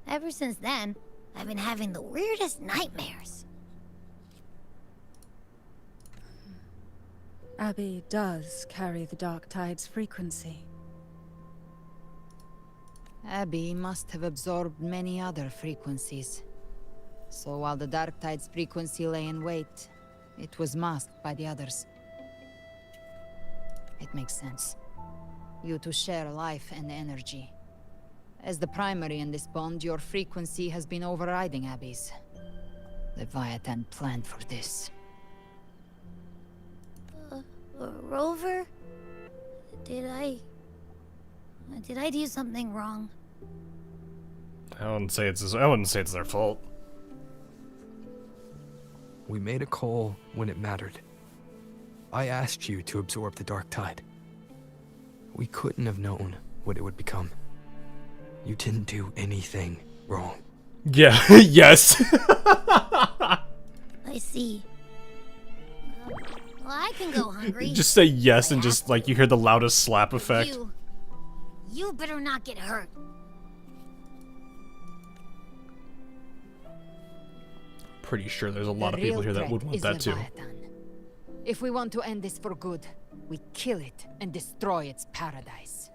Ever since then, I've been having the weirdest nightmares. Abby does carry the dark tide's frequency. Abby must have absorbed many other frequencies. So while the dark tide's frequency lay in wait, it was masked by the others. It makes sense. You two share life and energy. As the primary in this bond, your frequency has been overriding Abby's. Leviathan planned for this. Rover? Did I do something wrong? I wouldn't say it's their fault. We made a call when it mattered. I asked you to absorb the dark tide. We couldn't have known what it would become. You didn't do anything wrong. Yeah, yes. I see. Well, I can go hungry. Just say yes and just, like, you hear the loudest slap effect. You better not get hurt. Pretty sure there's a lot of people here that would want that too. If we want to end this for good, we kill it and destroy its paradise.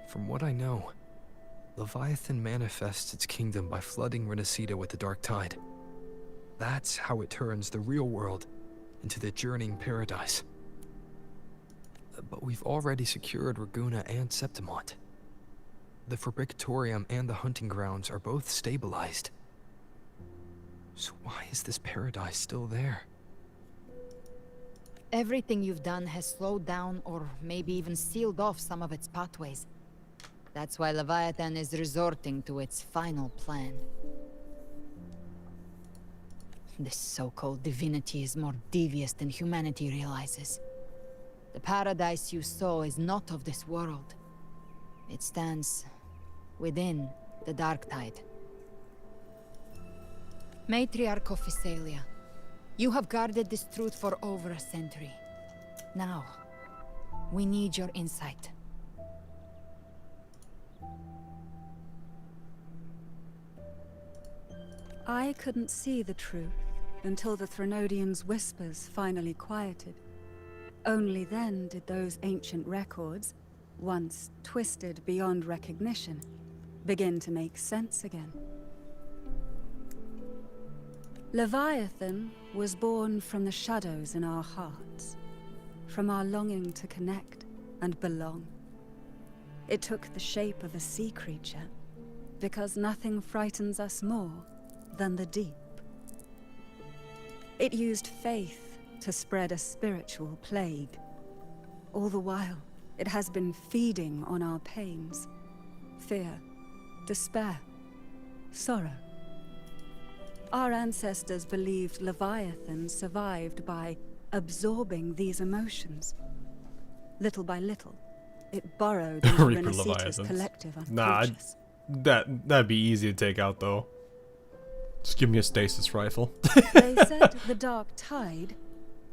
From what I know, Leviathan manifests its kingdom by flooding Renacida with the dark tide. That's how it turns the real world into the journeying paradise. But we've already secured Raguna and Septimont. The Fabricatorium and the hunting grounds are both stabilized. So why is this paradise still there? Everything you've done has slowed down or maybe even sealed off some of its pathways. That's why Leviathan is resorting to its final plan. This so-called divinity is more devious than humanity realizes. The paradise you saw is not of this world. It stands within the dark tide. Matriarch of Physalia, you have guarded this truth for over a century. Now, we need your insight. I couldn't see the truth until the Thrnodians' whispers finally quieted. Only then did those ancient records, once twisted beyond recognition, begin to make sense again. Leviathan was born from the shadows in our hearts, from our longing to connect and belong. It took the shape of a sea creature, because nothing frightens us more than the deep. It used faith to spread a spiritual plague. All the while, it has been feeding on our pains, fear, despair, sorrow. Our ancestors believed Leviathan survived by absorbing these emotions. Little by little, it burrowed into Reaper Renacita's Leviathans. collective Nah, unconscious. that'd be easy to take out though. Just give me a stasis rifle. They said the dark tide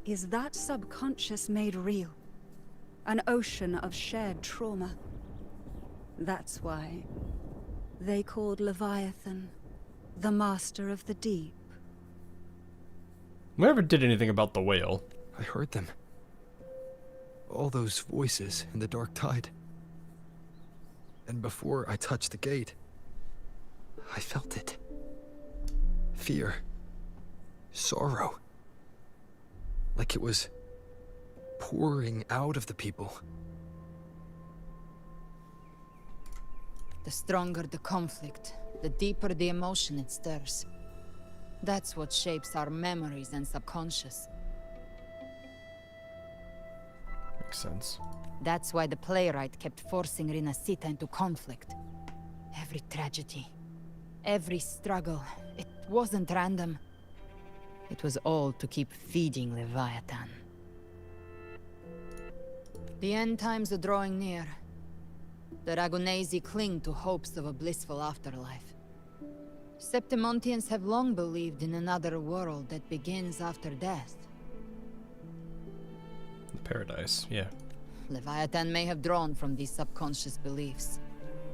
is that subconscious made real. An ocean of shared trauma. That's why they called Leviathan the Master of the Deep. Whoever did anything about the whale? I heard them. All those voices in the dark tide. And before I touched the gate, I felt it. Fear. Sorrow. Like it was pouring out of the people. The stronger the conflict, the deeper the emotion it stirs. That's what shapes our memories and subconscious. Makes sense. That's why the playwright kept forcing Rinasita into conflict. Every tragedy, every struggle, it wasn't random. It was all to keep feeding Leviathan. The end times are drawing near. The Ragunesi cling to hopes of a blissful afterlife. Septimontians have long believed in another world that begins after death. The paradise, yeah. Leviathan may have drawn from these subconscious beliefs,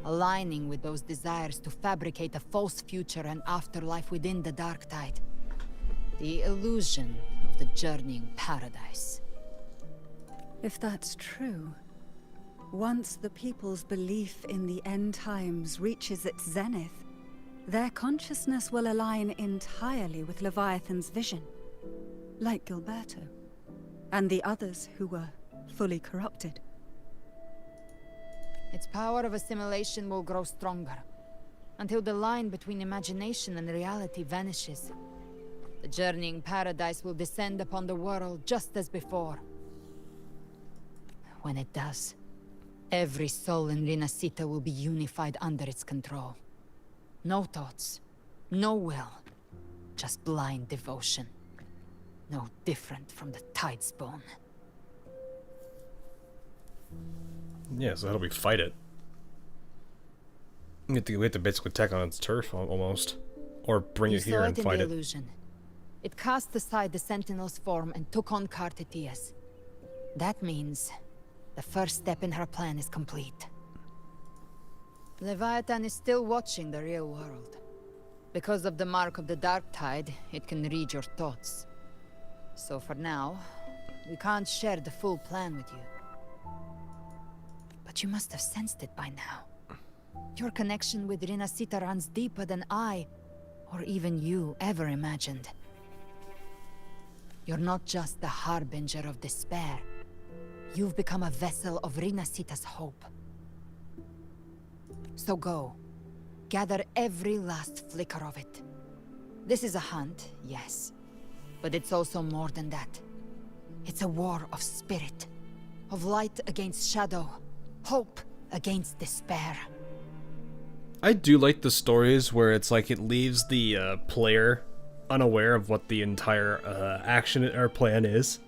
aligning with those desires to fabricate a false future and afterlife within the Dark Tide. The illusion of the journeying paradise. If that's true, once the people's belief in the end times reaches its zenith, their consciousness will align entirely with Leviathan's vision, like Gilberto, and the others who were fully corrupted. Its power of assimilation will grow stronger, until the line between imagination and reality vanishes. The journeying paradise will descend upon the world just as before. When it does, every soul in Rinasita will be unified under its control. No thoughts, no will, just blind devotion. No different from the Tidespawn. Yeah, so how do we fight it? We have to basically attack on its turf, almost. Or bring it here and fight it. Illusion. It cast aside the Sentinel's form and took on Cartetias. That means the first step in her plan is complete. Leviathan is still watching the real world. Because of the mark of the Dark Tide, it can read your thoughts. So for now, we can't share the full plan with you. But you must have sensed it by now. Your connection with Rinasita runs deeper than I, or even you, ever imagined. You're not just the harbinger of despair. You've become a vessel of Rinasita's hope. So go. Gather every last flicker of it. This is a hunt, yes. But it's also more than that. It's a war of spirit. Of light against shadow. Hope against despair. I do like the stories where it's like it leaves the player unaware of what the entire action or plan is.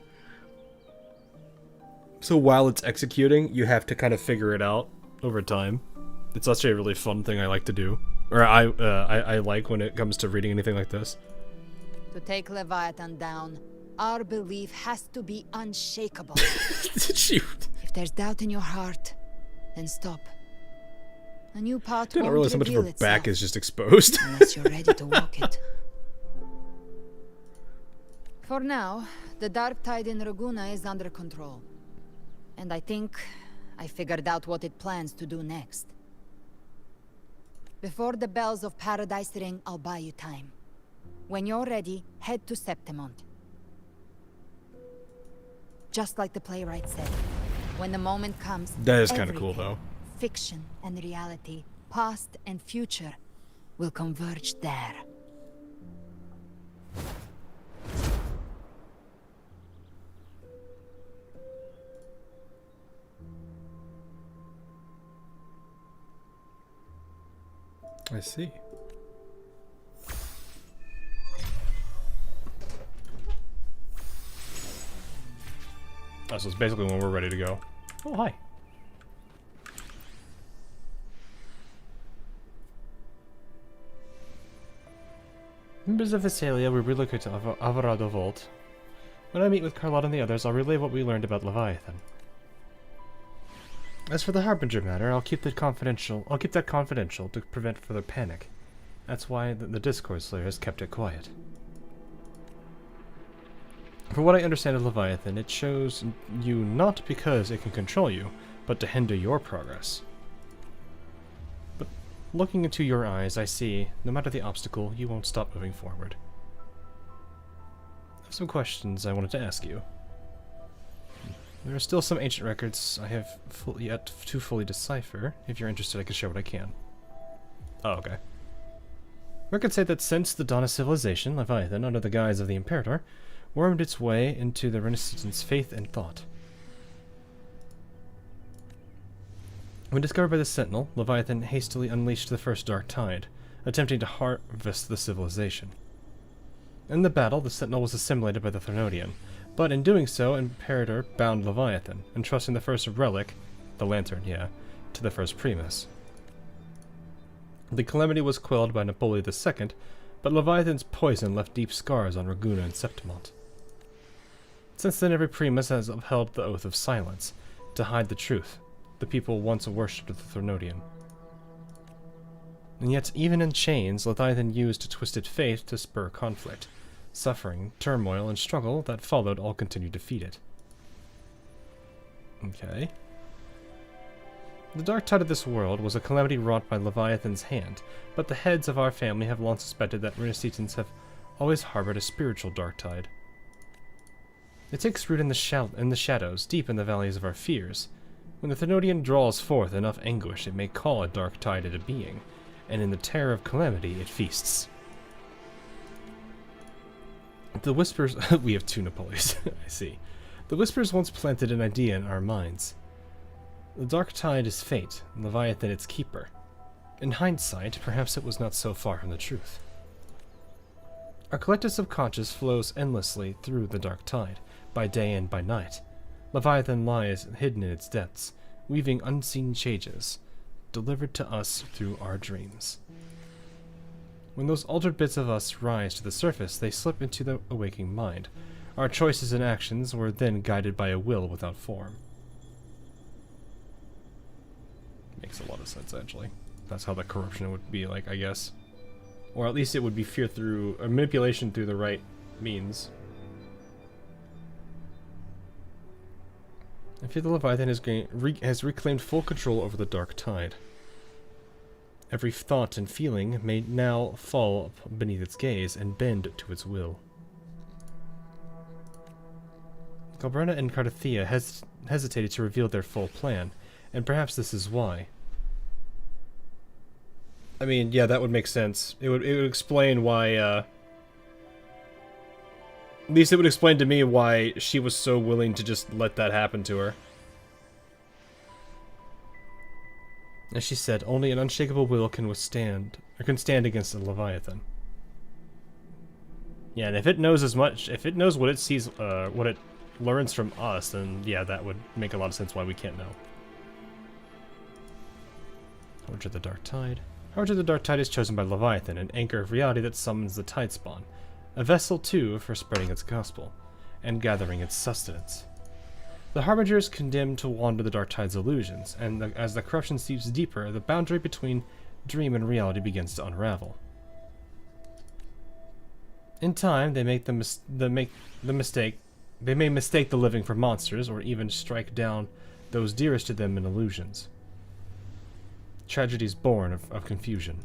So while it's executing, you have to kind of figure it out over time. It's actually a really fun thing I like to do. Or I like when it comes to reading anything like this. To take Leviathan down, our belief has to be unshakable. If there's doubt in your heart, then stop. A new path Didn't won't realize how much of reveal her itself back is just exposed. unless you're ready to walk it. For now, the Dark Tide in Raguna is under control. And I think I figured out what it plans to do next. Before the bells of Paradise ring, I'll buy you time. When you're ready, head to Septimont. Just like the playwright said, when the moment comes, That is kind of cool, though. fiction and reality, past and future, will converge there. I see. Oh, so it's basically when we're ready to go. Oh, hi. Members of Visalia will relocate to Alvarado Vault. When I meet with Carlotta and the others, I'll relay what we learned about Leviathan. As for the Harbinger matter, I'll keep that confidential to prevent further panic. That's why the Discord Slayer has kept it quiet. For what I understand of Leviathan, it shows you not because it can control you, but to hinder your progress. But looking into your eyes, I see, no matter the obstacle, you won't stop moving forward. I have some questions I wanted to ask you. There are still some ancient records I have yet to fully decipher. If you're interested, I can share what I can. Oh, okay. Records say that since the dawn of civilization, Leviathan, under the guise of the Imperator, wormed its way into the Renaissance faith and thought. When discovered by the Sentinel, Leviathan hastily unleashed the first Dark Tide, attempting to harvest the civilization. In the battle, the Sentinel was assimilated by the Thermodian, but in doing so, Imperator bound Leviathan, entrusting the first relic, the Lantern, to the first Primus. The calamity was quelled by Napoleon II, but Leviathan's poison left deep scars on Raguna and Septimont. Since then, every Primus has upheld the oath of silence, to hide the truth. The people once worshipped the Thermodian. And yet, even in chains, Leviathan used twisted fate to spur conflict. Suffering, turmoil, and struggle that followed all continued to feed it. Okay. The dark tide of this world was a calamity wrought by Leviathan's hand, but the heads of our family have long suspected that Renascitans have always harbored a spiritual dark tide. It takes root in the shadows, deep in the valleys of our fears. When the Thermodian draws forth enough anguish, it may call a dark tide into being, and in the terror of calamity, it feasts. The whispers... we have two Napoleons, I see. The whispers once planted an idea in our minds. The dark tide is fate, and Leviathan its keeper. In hindsight, perhaps it was not so far from the truth. Our collective subconscious flows endlessly through the dark tide, by day and by night. Leviathan lies hidden in its depths, weaving unseen changes, delivered to us through our dreams. When those altered bits of us rise to the surface, they slip into the awaking mind. Our choices and actions were then guided by a will without form. Makes a lot of sense, actually. That's how the corruption would be like, I guess. Or at least it would be fear through, or manipulation through the right means. I feel the Leviathan has reclaimed full control over the dark tide. Every thought and feeling may now fall beneath its gaze and bend to its will. Galbrena and Cardathea hesitated to reveal their full plan, and perhaps this is why. I mean, yeah, that would make sense. It would explain why, at least it would explain to me why she was so willing to just let that happen to her. As she said, only an unshakable will can stand against a Leviathan. Yeah, and if it knows as much, if it knows what it sees, what it learns from us, then yeah, that would make a lot of sense why we can't know. Harbinger of the Dark Tide. Harbinger of the Dark Tide is chosen by Leviathan, an anchor of reality that summons the Tide Spawn, a vessel too for spreading its gospel, and gathering its sustenance. The Harbinger is condemned to wander the Dark Tide's illusions, and as the corruption seeps deeper, the boundary between dream and reality begins to unravel. In time, they may mistake the living for monsters, or even strike down those dearest to them in illusions. Tragedies born of confusion.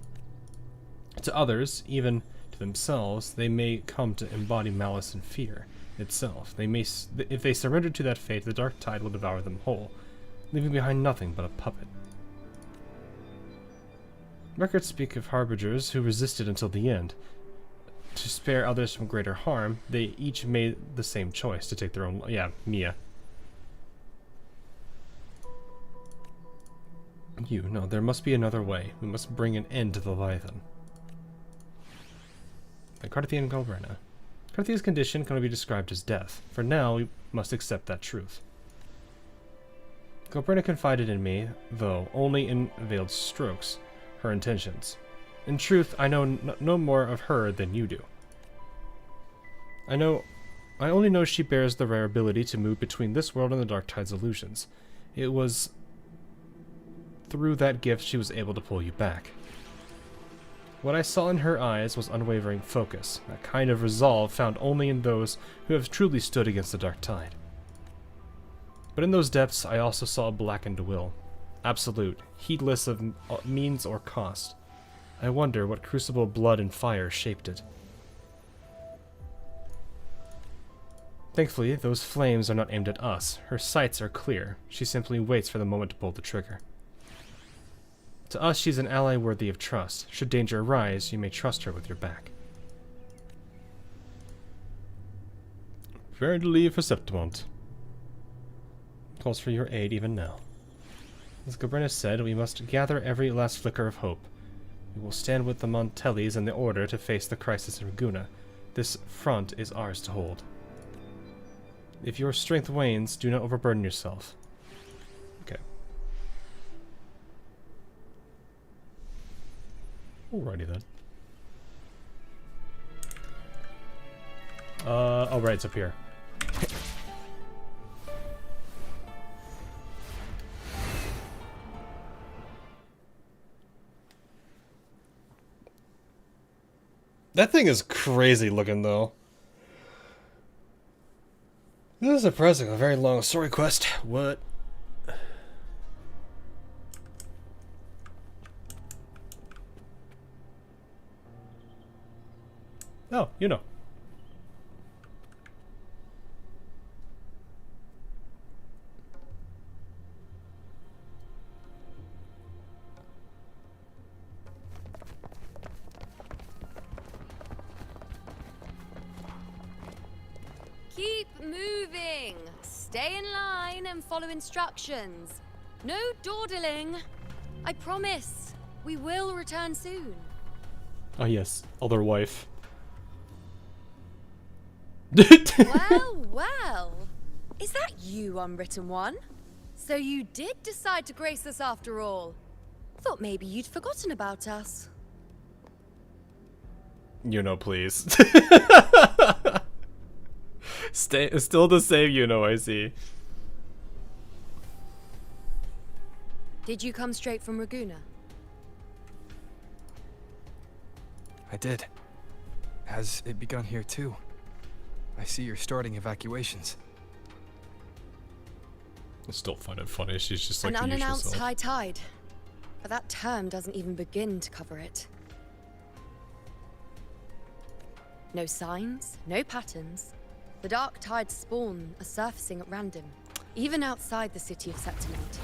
To others, even to themselves, they may come to embody malice and fear itself. If they surrender to that fate, the dark tide will devour them whole, leaving behind nothing but a puppet. Records speak of harbingers who resisted until the end. To spare others from greater harm, they each made the same choice to take their own... Yeah, Mia. No, there must be another way. We must bring an end to the Leviathan. By Cardathea and Galbrena. Cardathea's condition can only be described as death. For now, we must accept that truth. Galbrena confided in me, though only in veiled strokes, her intentions. In truth, I know no more of her than you do. I only know she bears the rare ability to move between this world and the Dark Tide's illusions. It was through that gift she was able to pull you back. What I saw in her eyes was unwavering focus, a kind of resolve found only in those who have truly stood against the Dark Tide. But in those depths, I also saw a blackened will, absolute, heedless of means or cost. I wonder what crucible blood and fire shaped it. Thankfully, those flames are not aimed at us. Her sights are clear. She simply waits for the moment to pull the trigger. To us, she's an ally worthy of trust. Should danger arise, you may trust her with your back. Preparing to leave for Septimont. Calls for your aid even now. As Galbrena said, we must gather every last flicker of hope. We will stand with the Montellis and the Order to face the crisis in Raguna. This front is ours to hold. If your strength wanes, do not overburden yourself. Okay. Alrighty then. Oh right, it's up here. That thing is crazy looking, though. This is surprising. A very long story quest. What? Oh, you know. Keep moving. Stay in line and follow instructions. No dawdling. I promise. We will return soon. Oh yes, other wife. Well, well. Is that you, Unwritten One? So you did decide to grace us after all. Thought maybe you'd forgotten about us. You know, please. Still the same, you know, I see. Did you come straight from Raguna? I did. Has it begun here too? I see you're starting evacuations. I still find it funny. She's just like An the usual unannounced self. high tide. But that term doesn't even begin to cover it. No signs, no patterns. The dark tide's spawn are surfacing at random, even outside the city of Septimont.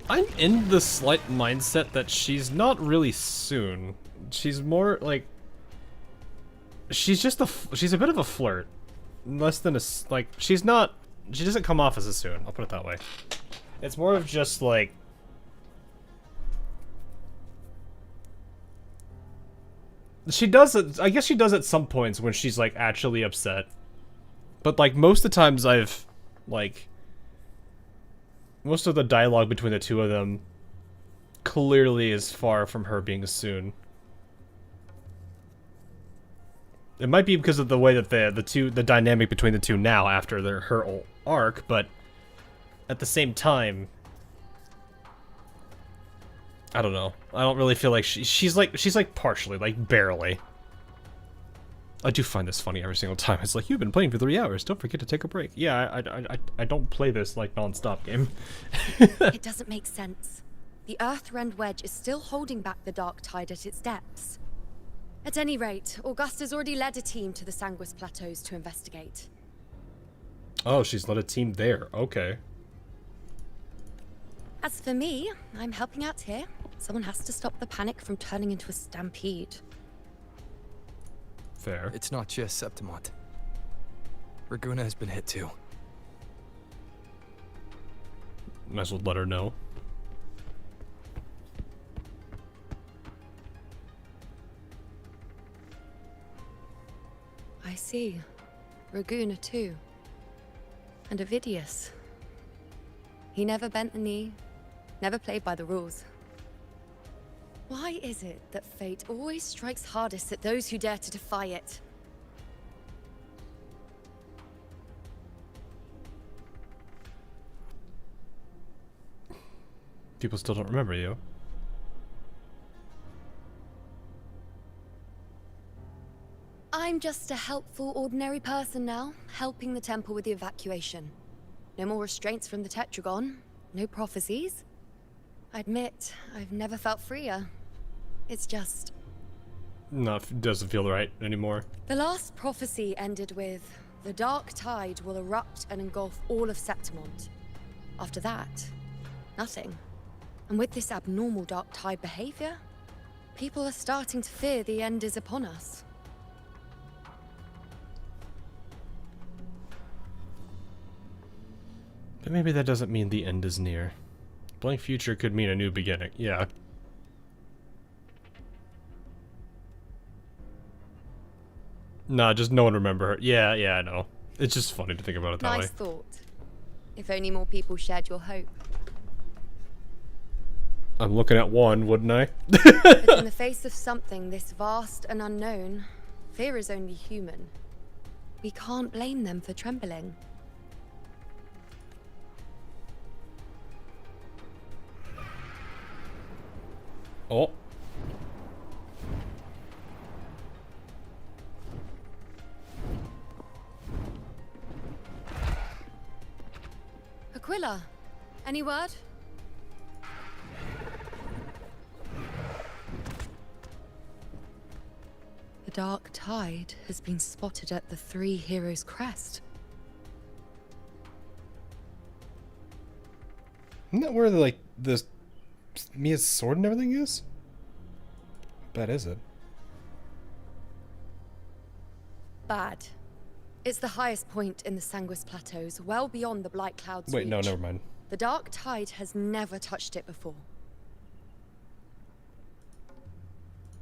I'm in the slight mindset that she's not really soon. She's more like she's just she's a bit of a flirt, less than a like. She doesn't come off as a soon. I'll put it that way. It's more of just like she does it. I guess she does at some points when she's like actually upset. But like most of the times I've like most of the dialogue between the two of them clearly is far from her being a soon. It might be because of the way that the dynamic between the two now after her arc, but at the same time, I don't know. I don't really feel like she's like partially, like barely. I do find this funny every single time. It's like, you've been playing for 3 hours. Don't forget to take a break. Yeah, I don't play this like non-stop game. It doesn't make sense. The Earthrend Wedge is still holding back the dark tide at its depths. At any rate, Augusta's already led a team to the Sanguis Plateaus to investigate. Oh, she's led a team there. Okay. As for me, I'm helping out here. Someone has to stop the panic from turning into a stampede. Fair. It's not just Septimont. Raguna has been hit too. Might as well let her know. I see. Raguna too. And Ovidius. He never bent the knee, never played by the rules. Why is it that fate always strikes hardest at those who dare to defy it? People still don't remember you. I'm just a helpful, ordinary person now, helping the temple with the evacuation. No more restraints from the Tetragon, no prophecies. I admit, I've never felt freer. It's just... No, it doesn't feel right anymore. The last prophecy ended with, the dark tide will erupt and engulf all of Septimont. After that, nothing. And with this abnormal dark tide behavior, people are starting to fear the end is upon us. But maybe that doesn't mean the end is near. Blank future could mean a new beginning. Yeah. Nah, just no one remember her. Yeah, yeah, I know. It's just funny to think about it that Nice way. thought. If only more people shared your hope. I'm looking at one, wouldn't I? But in the face of something this vast and unknown, fear is only human. We can't blame them for trembling. Oh. Aquila, any word? The dark tide has been spotted at the Three Heroes' Crest. Isn't that where the Mia's sword and everything is? How bad is it? Bad. It's the highest point in the Sanguis Plateaus, well beyond the Blight Cloud's Wait, no, reach. never mind. The dark tide has never touched it before.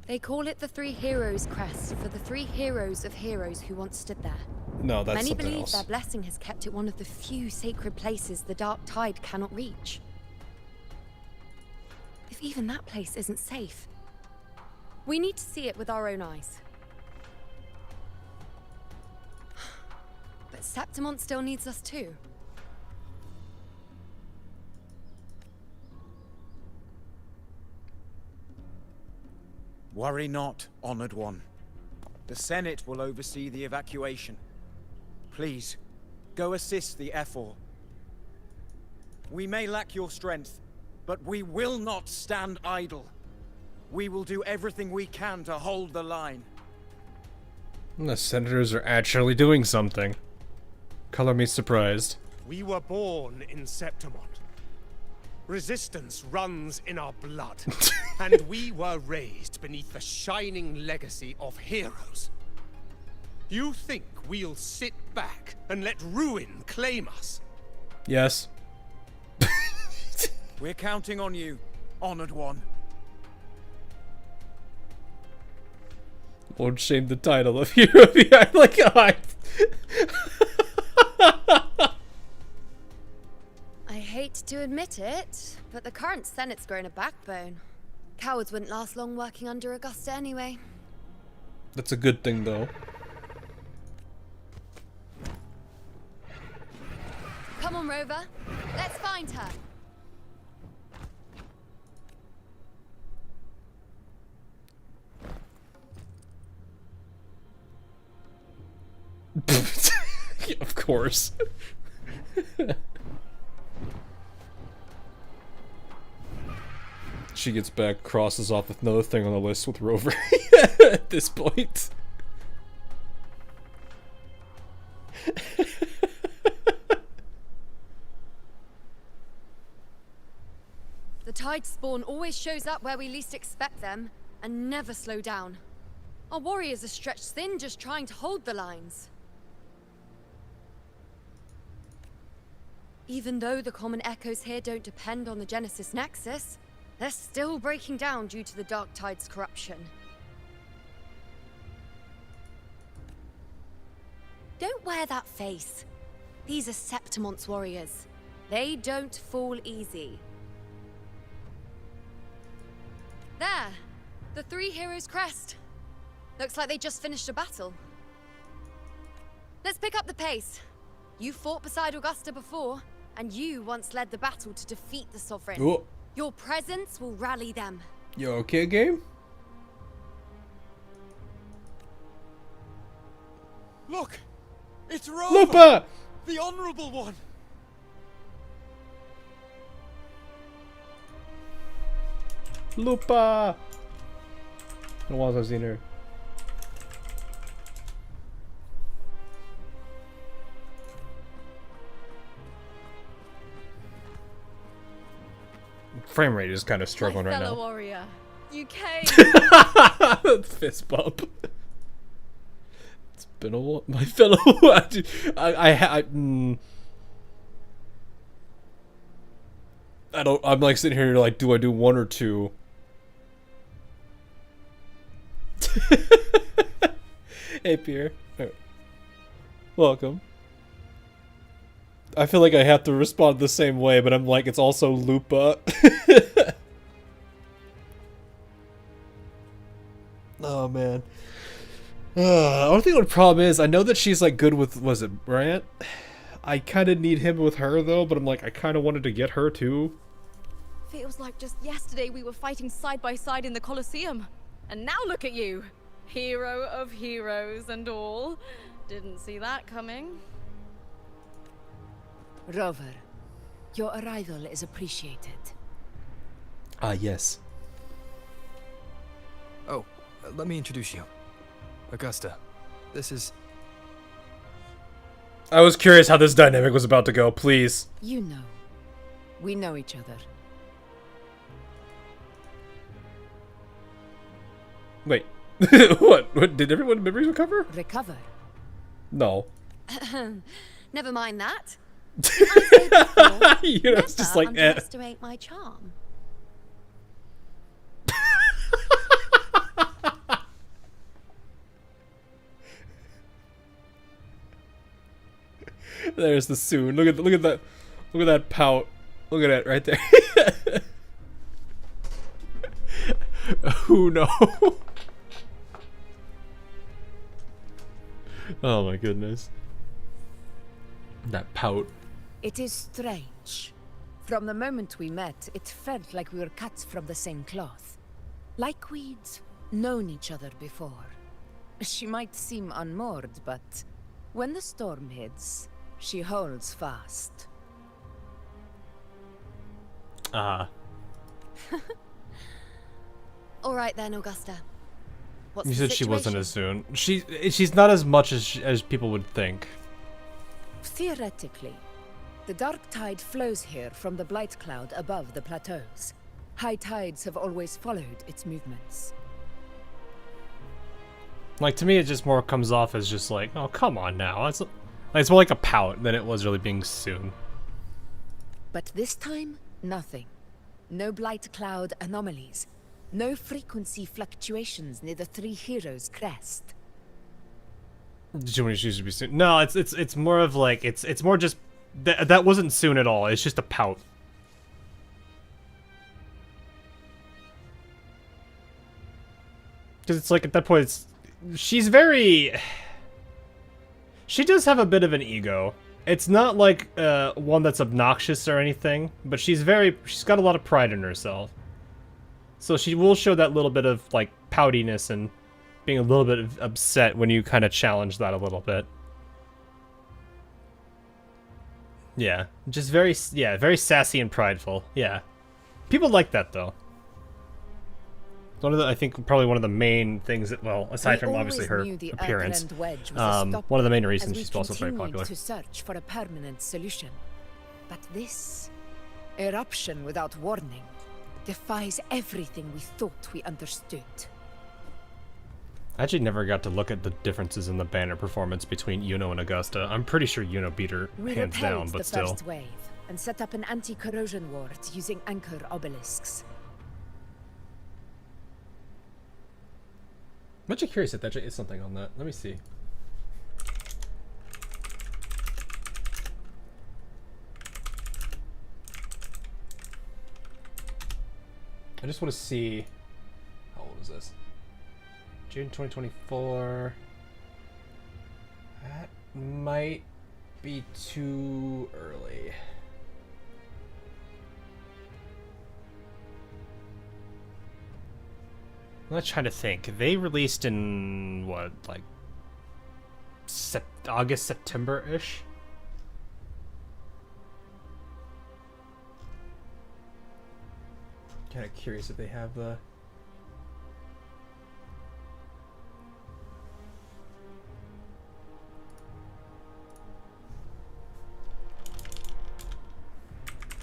They call it the Three Heroes' Crest for the three heroes of heroes who once stood there. No, that's Many something believe else. their blessing has kept it one of the few sacred places the dark tide cannot reach. If even that place isn't safe, we need to see it with our own eyes. But Septimont still needs us too. Worry not, honored one. The Senate will oversee the evacuation. Please, go assist the Ephor. We may lack your strength, but we will not stand idle. We will do everything we can to hold the line. The senators are actually doing something. Color me surprised. We were born in Septimont. Resistance runs in our blood. And we were raised beneath the shining legacy of heroes. You think we'll sit back and let ruin claim us? Yes. We're counting on you, honored one. Won't shame the title of Hero of the Eye. Like, I hate to admit it, but the current Senate's grown a backbone. Cowards wouldn't last long working under Augusta anyway. That's a good thing, though. Come on, Rover. Let's find her. Of course. She gets back, crosses off another thing on the list with Rover at this point. The tide spawn always shows up where we least expect them, and never slow down. Our warriors are stretched thin just trying to hold the lines. Even though the common echoes here don't depend on the Genesis Nexus, they're still breaking down due to the Dark Tide's corruption. Don't wear that face. These are Septimont's warriors. They don't fall easy. There! The Three Heroes' Crest. Looks like they just finished a battle. Let's pick up the pace. You fought beside Augusta before, and you once led the battle to defeat the Sovereign. Oh. Your presence will rally them. You okay, game? Look! It's Rover! Lupa! The Honorable One! Lupa! No one has seen her. Frame rate is kind of struggling right now. warrior, you came. Fist bump. It's been a while. My fellow. I'm like sitting here like, do I do 1 or 2? Hey, Pierre. Welcome. I feel like I have to respond the same way, but I'm like, it's also Lupa. Oh, man. I don't think what the problem is, I know that she's like good with, was it Brant? I kind of need him with her though, but I'm like, I kind of wanted to get her too. Feels like just yesterday we were fighting side by side in the Colosseum. And now look at you. Hero of heroes and all. Didn't see that coming. Rover, your arrival is appreciated. Yes. Oh, let me introduce you. Augusta, this is... I was curious how this dynamic was about to go, please. You know. We know each other. Wait. What? Did everyone's memories recover? Recover? No. Never mind that. You know, it's just like, underestimate my charm. There's the soon. Look at that pout. Look at it right there. Who knows? Oh my goodness. That pout. It is strange. From the moment we met, it felt like we were cut from the same cloth. Like we'd known each other before. She might seem unmoored, but when the storm hits, she holds fast. Ah. All right then, Augusta. What's You the said she wasn't situation? as soon. She's not as much as people would think. Theoretically, the dark tide flows here from the blight cloud above the plateaus. High tides have always followed its movements. Like, to me, it just more comes off as just like, oh, come on now. It's more like a pout than it was really being soon. But this time, nothing. No blight cloud anomalies. No frequency fluctuations near the three heroes' crest. Too many shoes to be soon. No, it's more of like it's more just that wasn't soon at all. It's just a pout. Because it's like at that point, she's very. She does have a bit of an ego. It's not like one that's obnoxious or anything, but she's got a lot of pride in herself. So she will show that little bit of like poutiness and being a little bit upset when you kind of challenge that a little bit. Yeah, just very sassy and prideful. Yeah, people like that though. I think probably one of the main things that, well, aside from obviously her appearance, one of the main reasons she's also very popular. To search for a permanent solution, but this eruption without warning defies everything we thought we understood. I actually never got to look at the differences in the banner performance between Yuno and Augusta. I'm pretty sure Yuno beat her hands down, but still. We repelled the first wave and set up an anti-corrosion ward using anchor obelisks. I'm actually curious if there is something on that. Let me see. I just want to see. How old is this? June 2024. That might be too early. I'm not trying to think. They released in what, like August, September-ish? Kind of curious if they have the.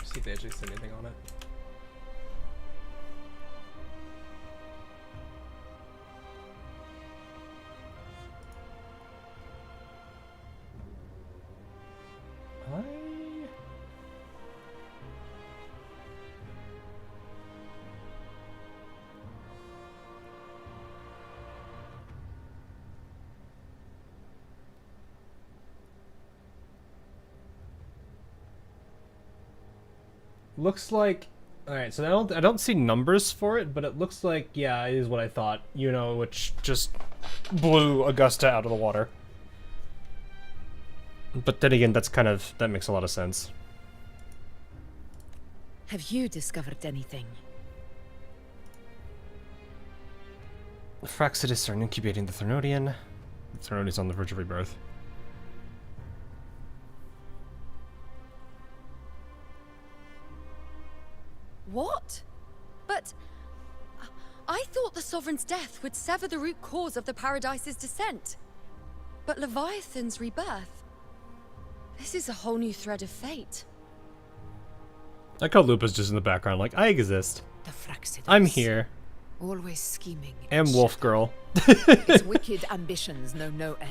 See if they actually said anything on it. Looks like... Alright, so I don't see numbers for it, but it looks like, yeah, it is what I thought. You know, which just blew Augusta out of the water. But then again, that makes a lot of sense. Have you discovered anything? Fraxidus are incubating the Thernodian. The Thernodian's on the verge of rebirth. What? But I thought the Sovereign's death would sever the root cause of the Paradise's descent. But Leviathan's rebirth... This is a whole new thread of fate. I call Lupa's just in the background, like, I exist. The Fraxidus. I'm here. Always scheming. Am Wolf Girl. Its wicked ambitions know no end.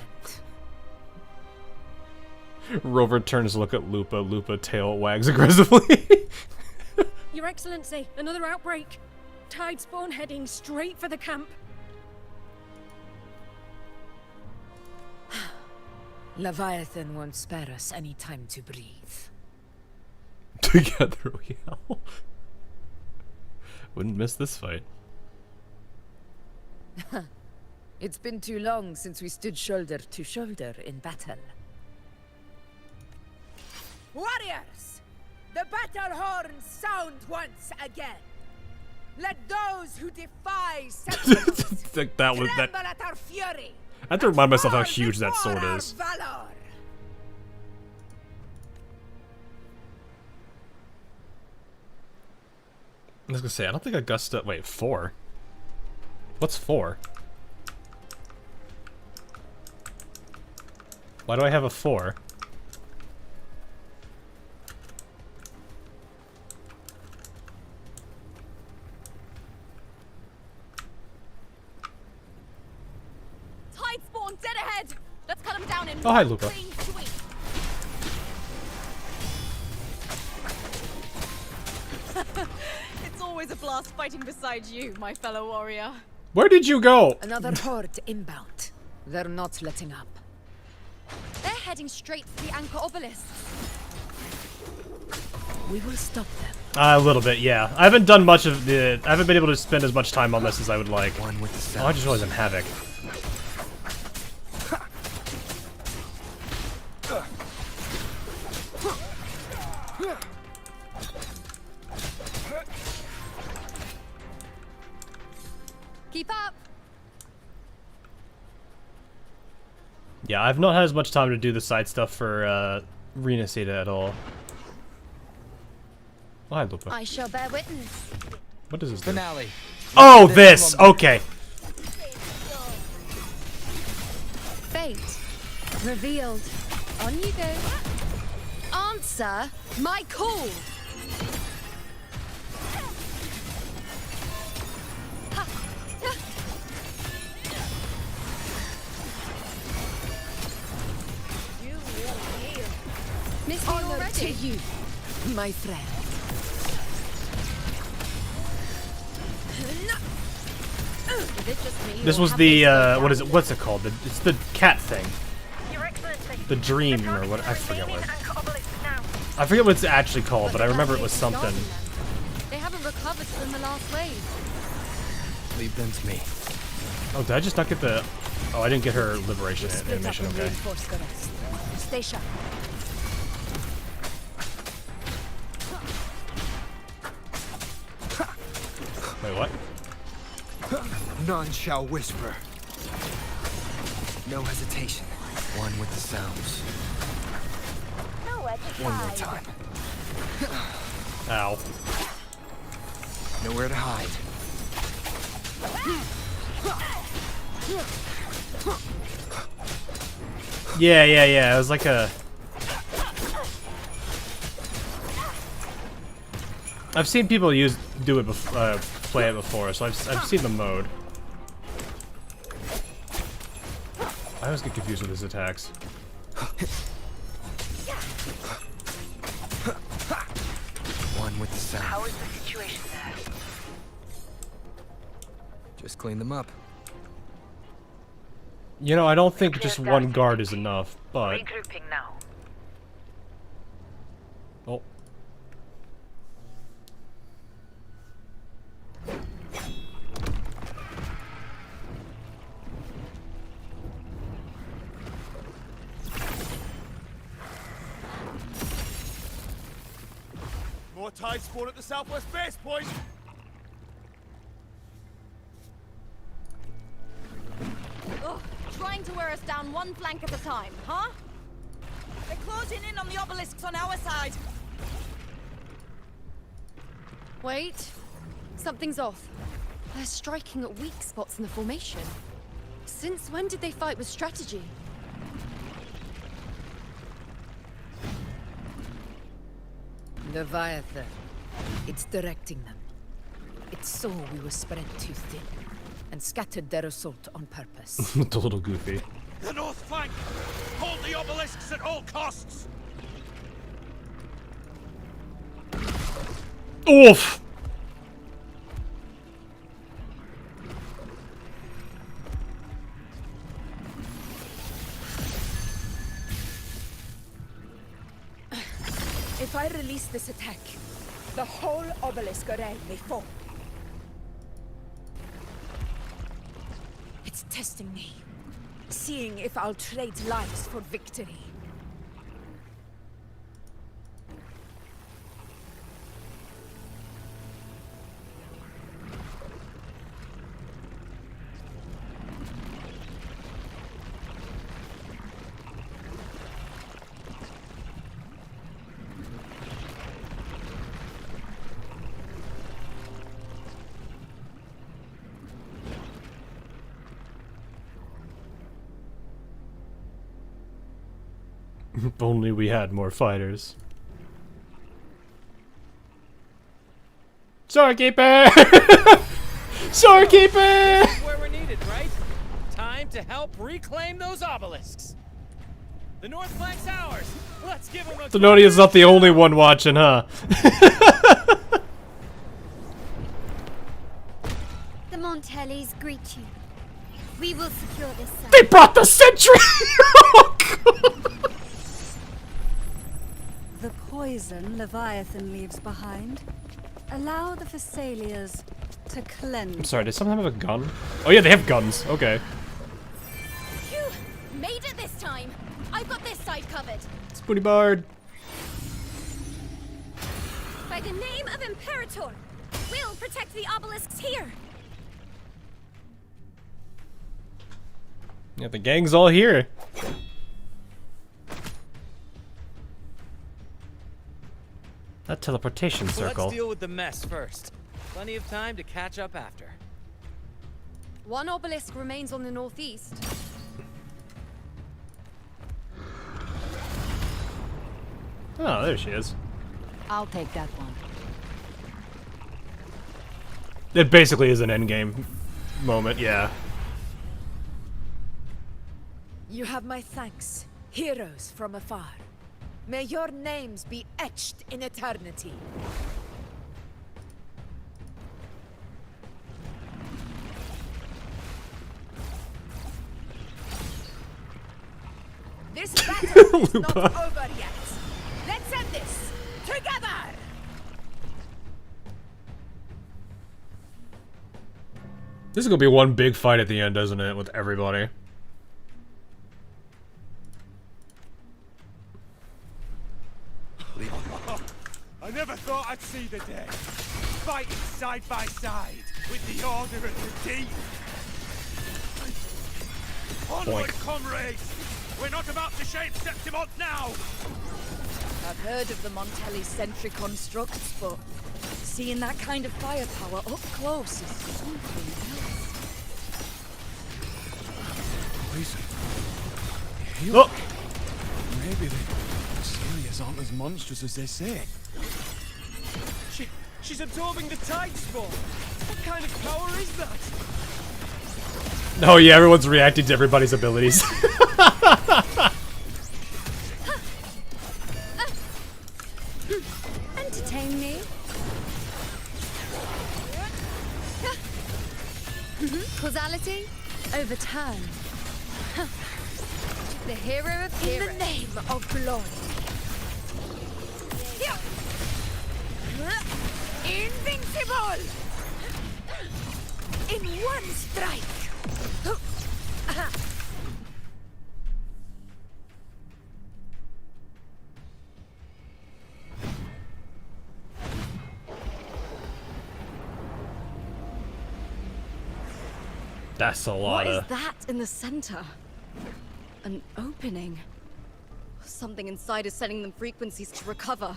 Rover turns to look at Lupa. Lupa tail wags aggressively. Your Excellency, another outbreak. Tidespawn heading straight for the camp. Leviathan won't spare us any time to breathe. Together we help. Wouldn't miss this fight. It's been too long since we stood shoulder to shoulder in battle. Warriors! The battle horns sound once again. Let those who defy Like that was that. tremble at our fury. I have to remind myself how huge that sword is. Valor. I was gonna say, I don't think Augusta. Wait, 4? What's 4? Why do I have a 4? Tidespawn dead ahead! Let's cut him down in Oh, hi, one Lupa. clean sweep. It's always a blast fighting beside you, my fellow warrior. Where did you go? Another horde inbound. They're not letting up. They're heading straight for the Anchor Obelisk. We will stop them. A little bit, yeah. I haven't done much of the. I haven't been able to spend as much time on this as I would like. One with the Oh, I just realized I'm Havoc. Keep up! Yeah, I've not had as much time to do the side stuff for Renacida at all. Oh, hi, Lupa. I shall bear witness. What does this do? Finale. Oh, this! Okay. Fate. Revealed. On you go. Answer my call. Miss me Honor already. to you, my friend. Is it just me, This or was have the, they slowed what is down? it? What's it called? It's the cat thing. Your Excellency. The dream, or what? I forget what. Anchor Obelisk now. I forget what it's actually called, but I remember it was something. They haven't recovered from the last wave. Leave them to me. Oh, did I just not get the... Oh, I didn't get her liberation animation, okay. Stay sharp. Wait, what? None shall whisper. No hesitation. One with the sounds. Nowhere to One more hide. time. Ow. Nowhere to hide. Yeah. It was like a... I've seen people do it play it before, so I've seen the mode. I always get confused with his attacks. One with the sound. How is the situation there? Just clean them up. You know, I don't think just one guard is enough, but... Regrouping now. Oh. More tide spawn at the southwest base point. Ugh, trying to wear us down one flank at a time, huh? They're closing in on the obelisks on our side. Wait. Something's off. They're striking at weak spots in the formation. Since when did they fight with strategy? Leviathan. It's directing them. It saw we were spread too thin, and scattered their assault on purpose. It's a little goofy. The north flank! Hold the obelisks at all costs! Oof! If I release this attack, the whole obelisk array may fall. It's testing me, seeing if I'll trade lives for victory. If only we had more fighters. Storekeeper! Storekeeper! Where we're needed, right? Time to help reclaim those obelisks. The north flank's ours. Let's give them a Thenonia's not the only one watching, huh? The Montellis greet you. We will secure this site. They brought the sentry! Oh, God. The poison Leviathan leaves behind. Allow the Thessalias to cleanse. I'm sorry, does someone have a gun? Oh yeah, they have guns. Okay. Phew! Made it this time! I've got this side covered. Spoonie Bard. By the name of Imperator, we'll protect the obelisks here. Yeah, the gang's all here. That teleportation circle. Let's deal with the mess first. Plenty of time to catch up after. One obelisk remains on the northeast. Oh, there she is. I'll take that one. It basically is an endgame moment, yeah. You have my thanks, heroes from afar. May your names be etched in eternity. This battle is not over yet. Let's end this together. This is gonna be one big fight at the end, isn't it, with everybody? I never thought I'd see the day. Fighting side by side with the Order of the Deep. Onward, comrades! We're not about to shape Septimont now! I've heard of the Montelli sentry constructs, but seeing that kind of firepower up close is something else. Poison. Look! Maybe the Celias aren't as monstrous as they say. She's absorbing the tide spawn! What kind of power is that? Oh yeah, everyone's reacting to everybody's abilities. Entertain me. Causality? Overturn. The hero of heroes. In the name of glory. Invincible! In one strike! That's a lot What is of... that in the center? An opening. Something inside is sending them frequencies to recover.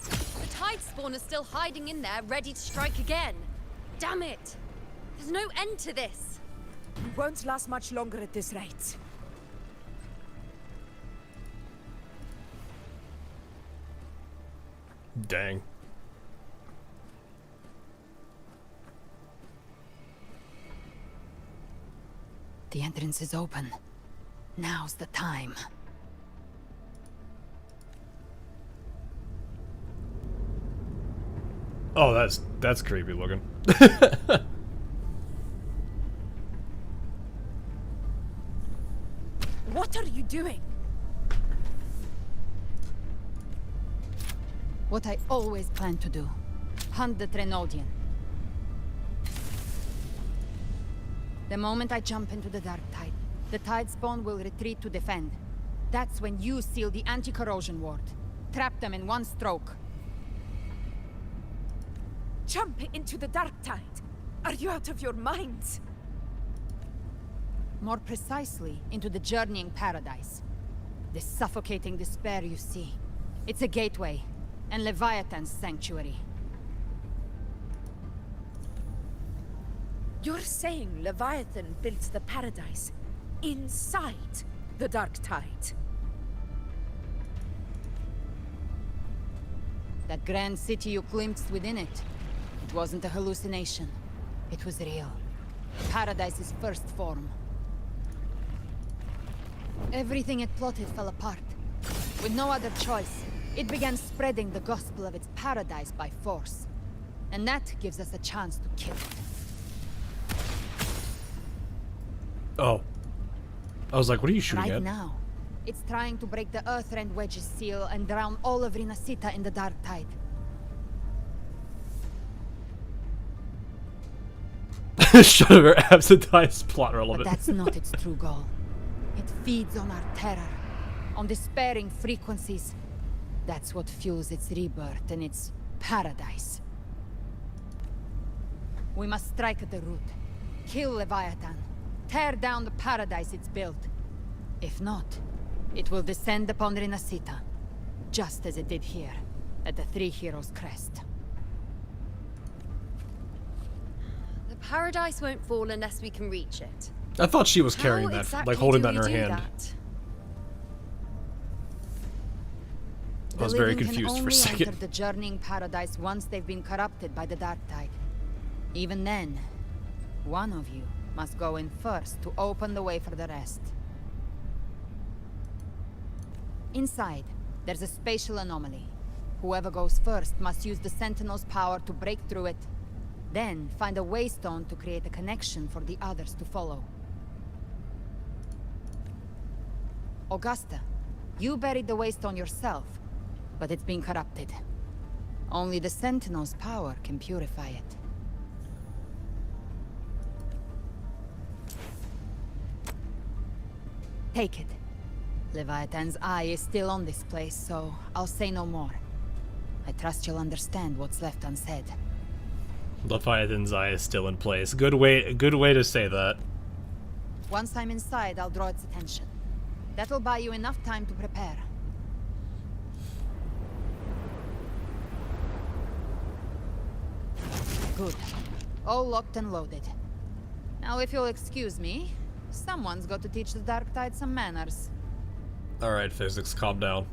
The tide spawn is still hiding in there, ready to strike again. Damn it! There's no end to this. We won't last much longer at this rate. Dang. The entrance is open. Now's the time. Oh, that's creepy looking. What are you doing? What I always planned to do. Hunt the Trenodian. The moment I jump into the dark tide, the tide spawn will retreat to defend. That's when you seal the anti-corrosion ward. Trap them in one stroke. Jump into the dark tide. Are you out of your minds? More precisely, into the journeying paradise. The suffocating despair you see. It's a gateway, and Leviathan's sanctuary. You're saying Leviathan built the paradise inside the dark tide? That grand city you glimpsed within it, it wasn't a hallucination. It was real. Paradise's first form. Everything it plotted fell apart. With no other choice, it began spreading the gospel of its paradise by force. And that gives us a chance to kill it. Oh. I was like, what are you shooting Right at? now, it's trying to break the Earthrend Wedge's seal and drown all of Rinasita in the dark tide. Shut up, your absenthi's plot relevant. But that's not its true goal. It feeds on our terror, on despairing frequencies. That's what fuels its rebirth and its paradise. We must strike at the root. Kill Leviathan. Tear down the paradise it's built. If not, it will descend upon Rinasita, just as it did here, at the Three Heroes' Crest. The paradise won't fall unless we can reach it. I thought she was carrying How that, exactly like holding do that in we her do hand. that? I was very living confused for a can only second. enter the journeying paradise once they've been corrupted by the dark tide. Even then, one of you must go in first to open the way for the rest. Inside, there's a spatial anomaly. Whoever goes first must use the Sentinel's power to break through it, then find a waystone to create a connection for the others to follow. Augusta, you buried the waystone yourself, but it's been corrupted. Only the Sentinel's power can purify it. Take it. Leviathan's eye is still on this place, so I'll say no more. I trust you'll understand what's left unsaid. Leviathan's eye is still in place. Good way to say that. Once I'm inside, I'll draw its attention. That'll buy you enough time to prepare. Good. All locked and loaded. Now, if you'll excuse me, someone's got to teach the Dark Tide some manners. Alright, physics, calm down.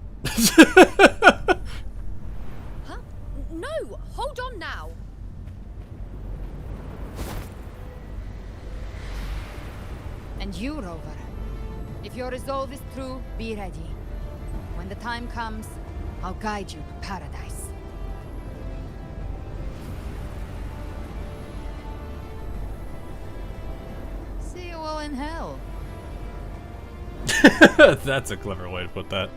Huh? No! Hold on now! And you, Rover. If your resolve is true, be ready. When the time comes, I'll guide you to paradise. See you all in hell. That's a clever way to put that.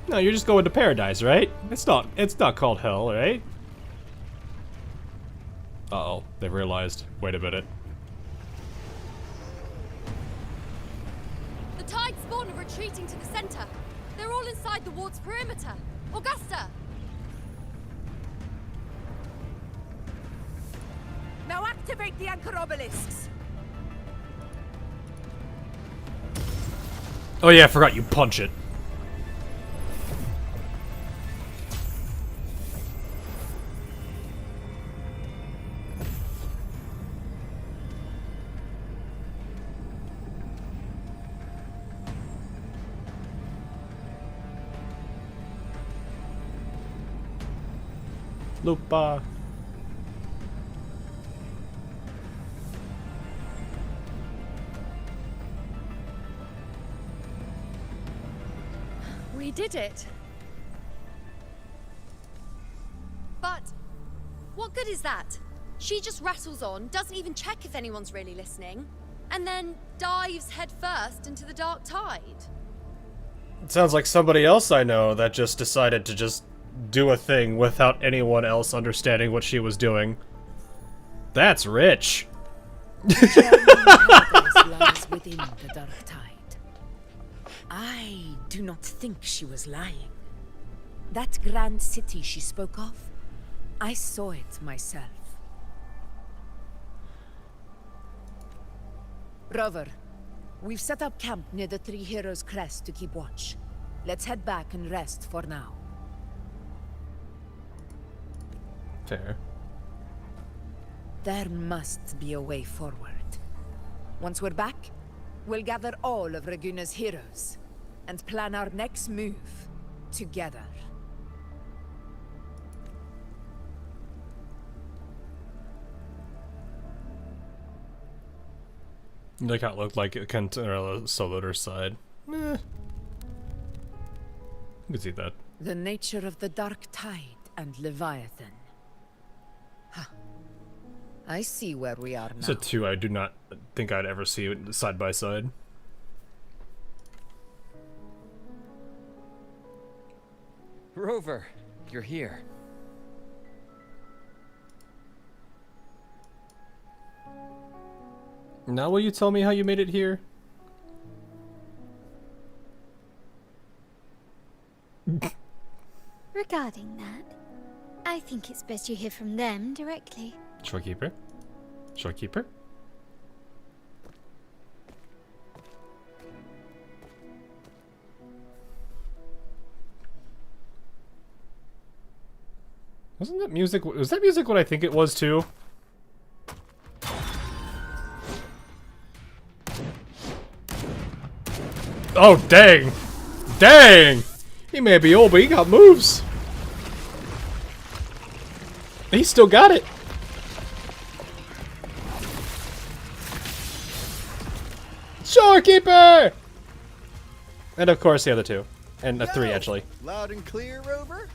No, you're just going to paradise, right? It's not called hell, right? Uh-oh, they realized. Wait a minute. The tide spawn are retreating to the center. They're all inside the ward's perimeter. Augusta! Activate the anchor obelisks! Oh yeah, I forgot you punch it. Lupa. We did it. But what good is that? She just rattles on, doesn't even check if anyone's really listening, and then dives headfirst into the dark tide. It sounds like somebody else I know that just decided to just do a thing without anyone else understanding what she was doing. That's rich. lies within the dark tide. I do not think she was lying. That grand city she spoke of, I saw it myself. Rover, we've set up camp near the Three Heroes Crest to keep watch. Let's head back and rest for now. Fair. There must be a way forward. Once we're back, we'll gather all of Raguna's heroes and plan our next move together. Like how it looked like it kind of soloed her side. I can see that. The nature of the dark tide and Leviathan. Huh. I see where we are now. It's a two I do not think I'd ever see it side by side. Rover, you're here. Now will you tell me how you made it here? Regarding that, I think it's best you hear from them directly. Shorekeeper? Shorekeeper? Wasn't that music? Was that music what I think it was too? Oh, dang! Dang! He may be old, but he got moves! He still got it! Shorekeeper! And of course the other two. And a three, actually. Loud and clear, Rover?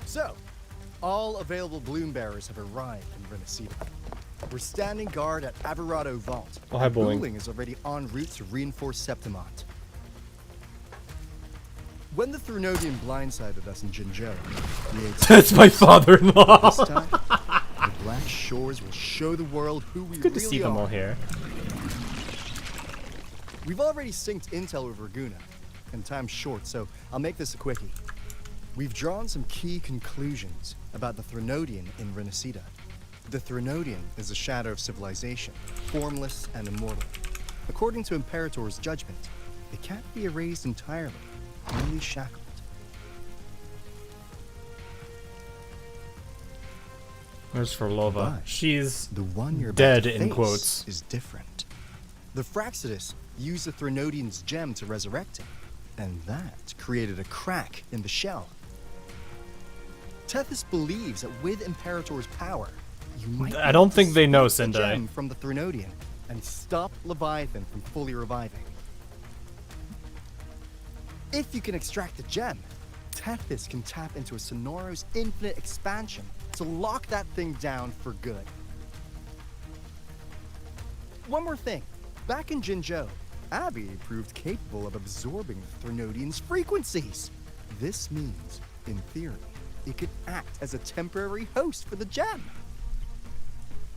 So, all available bloom bearers have arrived in Renacida. We're standing guard at Aberrado Vault. Oh, hi, Bowling. Bowling is already en route to reinforce Septimont. When the Threnodian blindsided us in Jinzhou, That's my father-in-law. This time, the Black Shores will show the world who we Good really to see them are. all here. We've already synced intel with Raguna, and time's short, so I'll make this a quickie. We've drawn some key conclusions about the Threnodian in Renacida. The Threnodian is a shadow of civilization, formless and immortal. According to Imperator's judgment, it can't be erased entirely, only shackled. Where's Forlova? But She's the one you're dead about to in face quotes. is different. The Fraxidus used the Threnodian's gem to resurrect him, and that created a crack in the shell. Tethys believes that with Imperator's power, you might I don't think they know, split the Sendai. gem from the Threnodian and stop Leviathan from fully reviving. If you can extract the gem, Tethys can tap into a Sonoros infinite expansion to lock that thing down for good. One more thing. Back in Jinzhou, Abby proved capable of absorbing the Threnodian's frequencies. This means, in theory, it could act as a temporary host for the gem.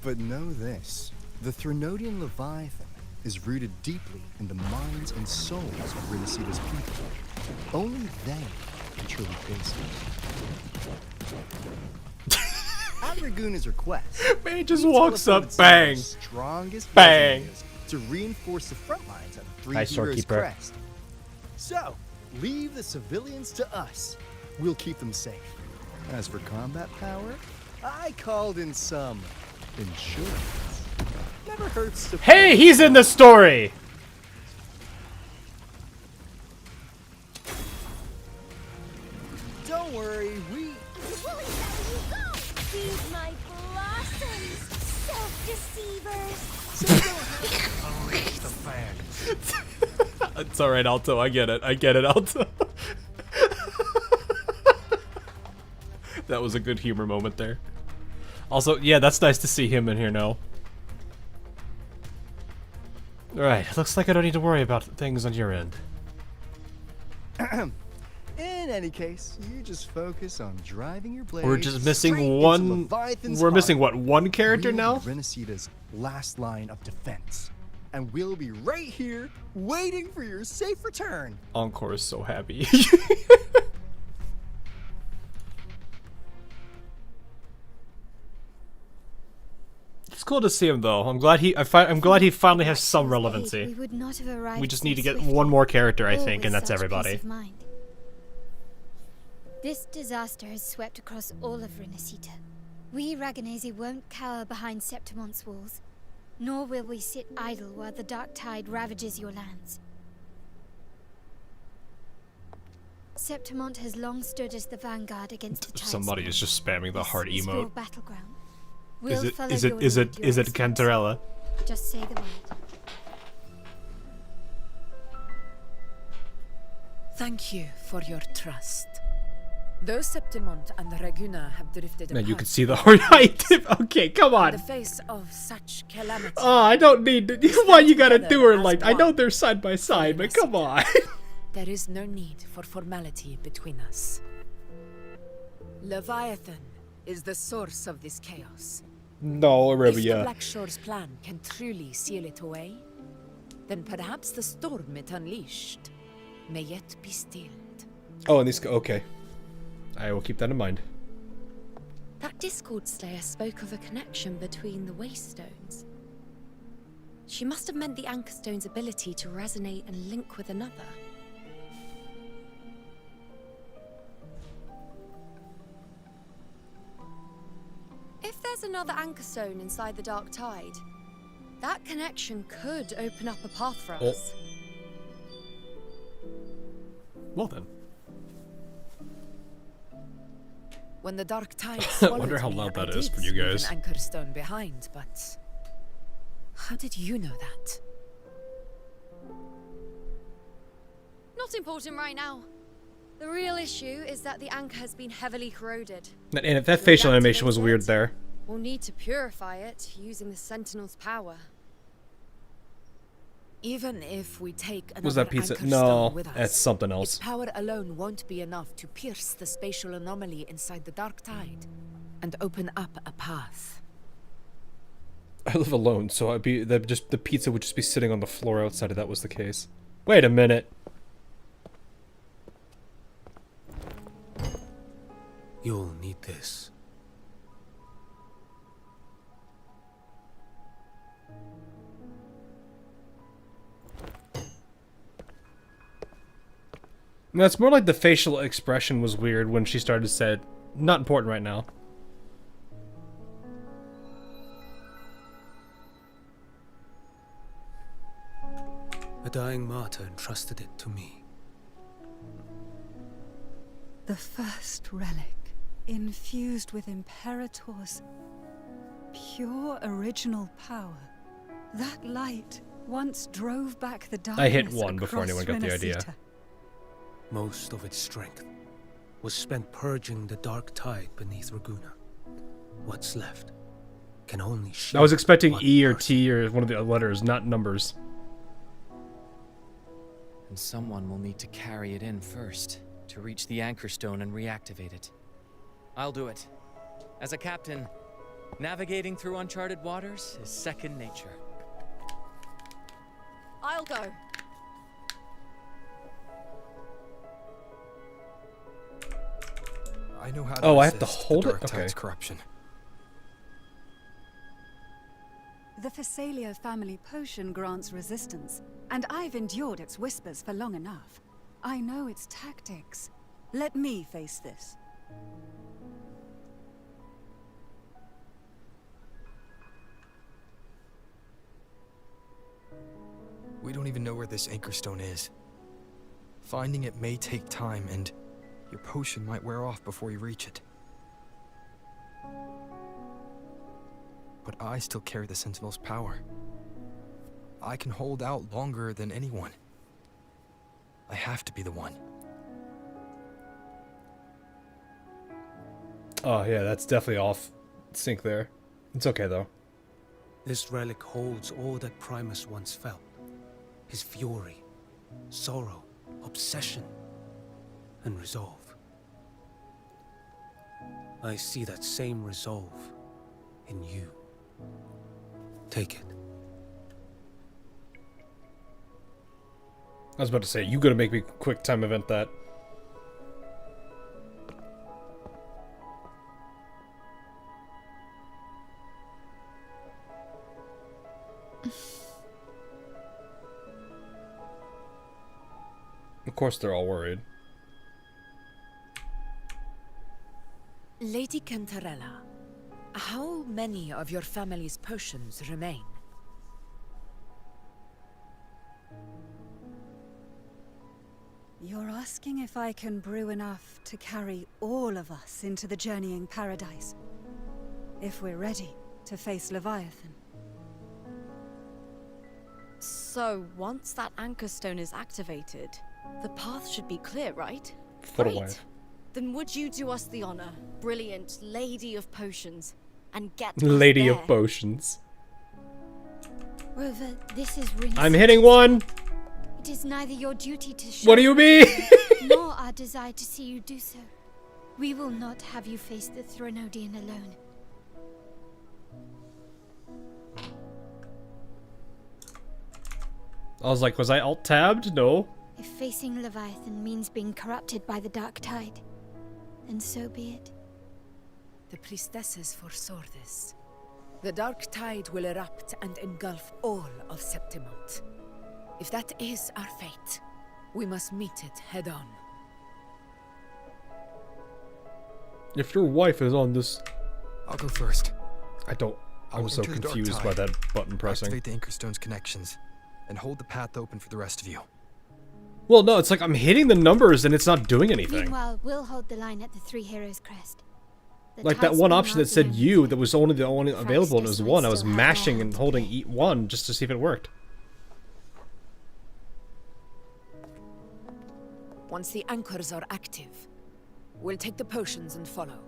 But know this, the Threnodian Leviathan is rooted deeply in the minds and souls of Renacida's people. Only they can truly face it. At Raguna's request, Man, he just we walks up, teleported some of our bang, strongest bang. Resonator to reinforce the front lines of Three Nice Heroes storekeeper. Crest. So, leave the civilians to us. We'll keep them safe. As for combat power, I called in some insurance. Never hurts to. Hey, he's in the story. Don't worry, we. Feed my blossoms, self-deceivers! Unleash the fan. It's alright, Alto. I get it. I get it, Alto. That was a good humor moment there. Also, yeah, that's nice to see him in here now. Alright, looks like I don't need to worry about things on your end. In any case, you just focus on driving your blade. We're just straight missing into one. Leviathan's We're missing heart. what, one character We'll now? be Renesita's last line of defense, and we'll be right here waiting for your safe return. Encore is so happy. It's cool to see him though. I'm glad he. I'm glad he finally has some relevancy. We would not have arrived We just so need to get swiftly, one more character, I or think, with and that's such peace everybody. of mind. This disaster has swept across all of Renesita. We Raganese won't cower behind Septimon's walls, nor will we sit idle while the dark tide ravages your lands. Septimont has long stood as the vanguard against the tide. Somebody is just spamming the heart emote. Battleground. Is We'll it? follow Is your it? Is lead, it? Your Is it Excellency. Cantarella? Just say the word. Thank you for your trust. Though Septimont and Raguna have drifted Now apart, you can see the heart height. Okay, come in on. the face of such calamity. Oh, I don't need to. Why you gotta do her like? I know they're side by side, but come on. There is no need for formality between us. Leviathan is the source of this chaos. No, If the Arabia. Black Shore's plan can truly seal it away, then perhaps the storm it unleashed may yet be stilled. Oh, and these. Okay. I will keep that in mind. That Discord Slayer spoke of a connection between the Wastestones. She must have meant the Anchorstone's ability to resonate and link with another. If there's another Anchorstone inside the Dark Tide, that connection could open up a path for Oh. us. Well then. When the dark tide I swallowed wonder how me, loud I that is did for you leave guys. an anchor stone behind, but how did you know that? Not important right now. The real issue is that the anchor has been heavily corroded. And if that facial animation was weird there. We'll need to purify it using the Sentinel's power. Even if we take another Was that pizza? anchor No, stone with us, that's something else. its power alone won't be enough to pierce the spatial anomaly inside the dark tide and open up a path. I live alone, so I'd be the pizza would just be sitting on the floor outside if that was the case. Wait a minute. You'll need this. No, it's more like the facial expression was weird when she started to say, not important right now. A dying martyr entrusted it to me. The first relic, infused with Imperator's pure original power. That light once drove back the darkness. I hit one before across anyone got the idea. Renesita. Most of its strength was spent purging the dark tide beneath Raguna. What's left can only I was shield expecting one E or person. T or one of the letters, not numbers. And someone will need to carry it in first to reach the anchor stone and reactivate it. I'll do it. As a captain, navigating through uncharted waters is second nature. I'll go. I know how to Oh, I have to resist hold the it? Dark Okay. Tide's corruption. The Phasalia family potion grants resistance, and I've endured its whispers for long enough. I know its tactics. Let me face this. We don't even know where this anchor stone is. Finding it may take time, and your potion might wear off before you reach it. But I still carry the Sentinel's power. I can hold out longer than anyone. I have to be the one. Oh yeah, that's definitely off sync there. It's okay though. This relic holds all that Primus once felt. His fury, sorrow, obsession, and resolve. I see that same resolve in you. Take it. I was about to say, you gotta make me quick time event that. Of course they're all worried. Lady Cantarella, how many of your family's potions remain? You're asking if I can brew enough to carry all of us into the journeying paradise. If we're ready to face Leviathan. So, once that anchor stone is activated, the path should be clear, right? Great. Then would you do us the honor, brilliant Lady of Potions, and get Lady us of there? Potions. Rover, this is really I'm hitting one! It is neither your duty to show What do you mean? nor our desire to see you do so. We will not have you face the Threnodian alone. I was like, was I alt-tabbed? No. If facing Leviathan means being corrupted by the Dark Tide, then so be it. The priestesses foresaw this. The Dark Tide will erupt and engulf all of Septimont. If that is our fate, we must meet it head-on. If your wife is on this... I'll go first. I was so enter the Dark confused Tide, by that button pressing. Activate the anchor stone's connections, and hold the path open for the rest of you. Well, no, it's like I'm hitting the numbers and it's not doing anything. Meanwhile, we'll hold the line at the Three Heroes Crest. The Like that tides one will option that not said be you, that was only the only available and it was might one. I was still have mashing their and hand holding E1 just to see if it worked. Once the anchors are active, we'll take the potions and follow.